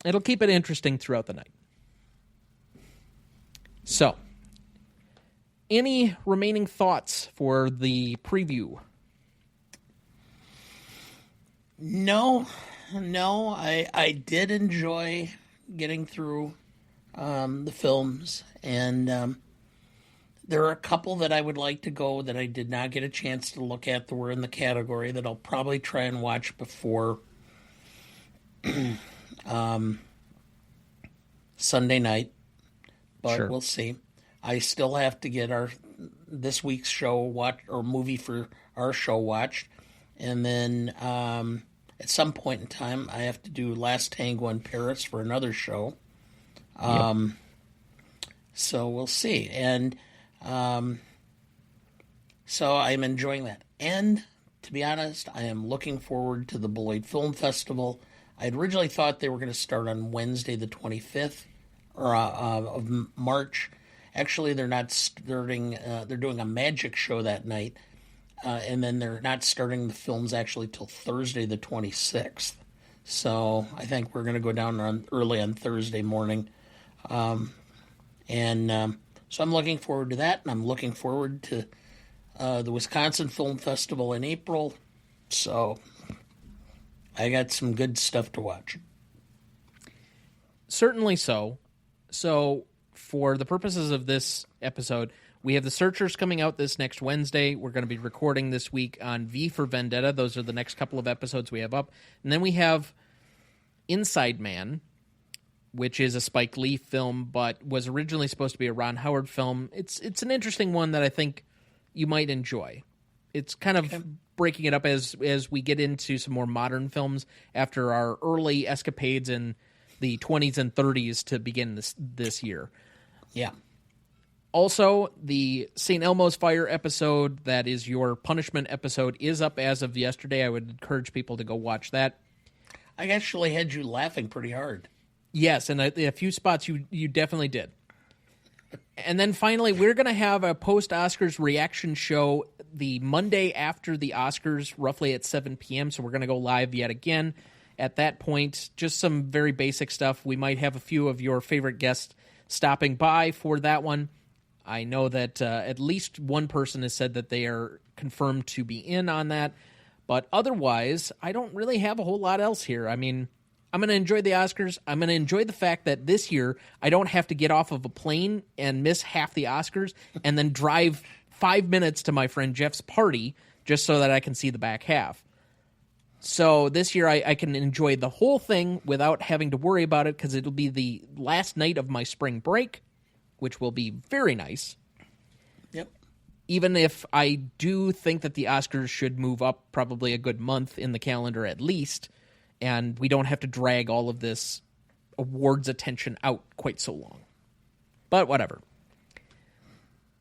It'll keep it interesting throughout the night. So, any remaining thoughts for the preview? No. I did enjoy getting through the films, and there are a couple that I would like to go that I did not get a chance to look at that were in the category that I'll probably try and watch before Sunday night, but Sure. We'll see. I still have to get this week's show watched, or movie for our show watched, and then at some point in time I have to do Last Tango in Paris for another show. So we'll see, and so I'm enjoying that. And to be honest, I am looking forward to the Beloit Film Festival. I had originally thought they were going to start on Wednesday the 25th of March. Actually, they're not starting. They're doing a magic show that night, and then they're not starting the films actually till Thursday the 26th. So I think we're going to go down early on Thursday morning, so I'm looking forward to that, and I'm looking forward to the Wisconsin Film Festival in April. So I got some good stuff to watch. Certainly so. So, for the purposes of this episode, we have The Searchers coming out this next Wednesday. We're going to be recording this week on V for Vendetta. Those are the next couple of episodes we have up. And then we have Inside Man, which is a Spike Lee film, but was originally supposed to be a Ron Howard film. It's an interesting one that I think you might enjoy. It's kind of breaking it up as we get into some more modern films after our early escapades in the 20s and 30s to begin this year. Yeah. Also, the St. Elmo's Fire episode, that is your punishment episode, is up as of yesterday. I would encourage people to go watch that. I actually had you laughing pretty hard. Yes, and a few spots you definitely did. And then finally, we're going to have a post-Oscars reaction show the Monday after the Oscars, roughly at 7 p.m., so we're going to go live yet again. At that point, just some very basic stuff. We might have a few of your favorite guests stopping by for that one. I know that at least one person has said that they are confirmed to be in on that. But otherwise, I don't really have a whole lot else here. I mean, I'm going to enjoy the Oscars. I'm going to enjoy the fact that this year I don't have to get off of a plane and miss half the Oscars and then drive 5 minutes to my friend Jeff's party just so that I can see the back half. So this year I can enjoy the whole thing without having to worry about it because it'll be the last night of my spring break, which will be very nice. Yep. Even if I do think that the Oscars should move up probably a good month in the calendar at least, and we don't have to drag all of this awards attention out quite so long. But whatever.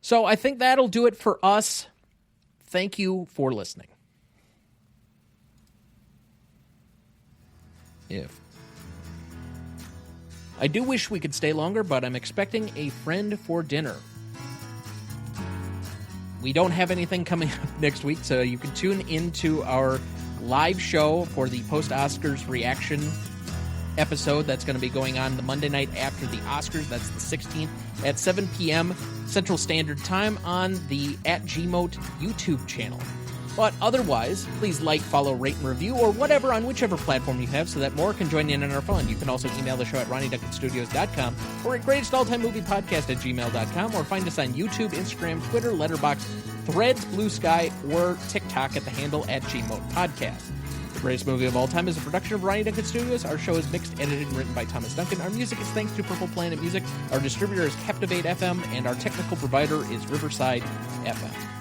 So I think that'll do it for us. Thank you for listening. I do wish we could stay longer, but I'm expecting a friend for dinner. We don't have anything coming up next week, so you can tune into our live show for the post-Oscars reaction episode that's going to be going on the Monday night after the Oscars. That's the 16th at 7 p.m. Central Standard Time on the @GMOT YouTube channel. But otherwise, please like, follow, rate, and review, or whatever on whichever platform you have so that more can join in on our fun. You can also email the show at RonnieDuncanStudios.com or at greatestalltimemoviepodcast@gmail.com, or find us on YouTube, Instagram, Twitter, Letterboxd, Threads, Blue Sky, or TikTok at the handle at GModePodcast. The Greatest Movie of All Time is a production of Ronnie Duncan Studios. Our show is mixed, edited, and written by Thomas Duncan. Our music is thanks to Purple Planet Music. Our distributor is Captivate FM, and our technical provider is Riverside FM.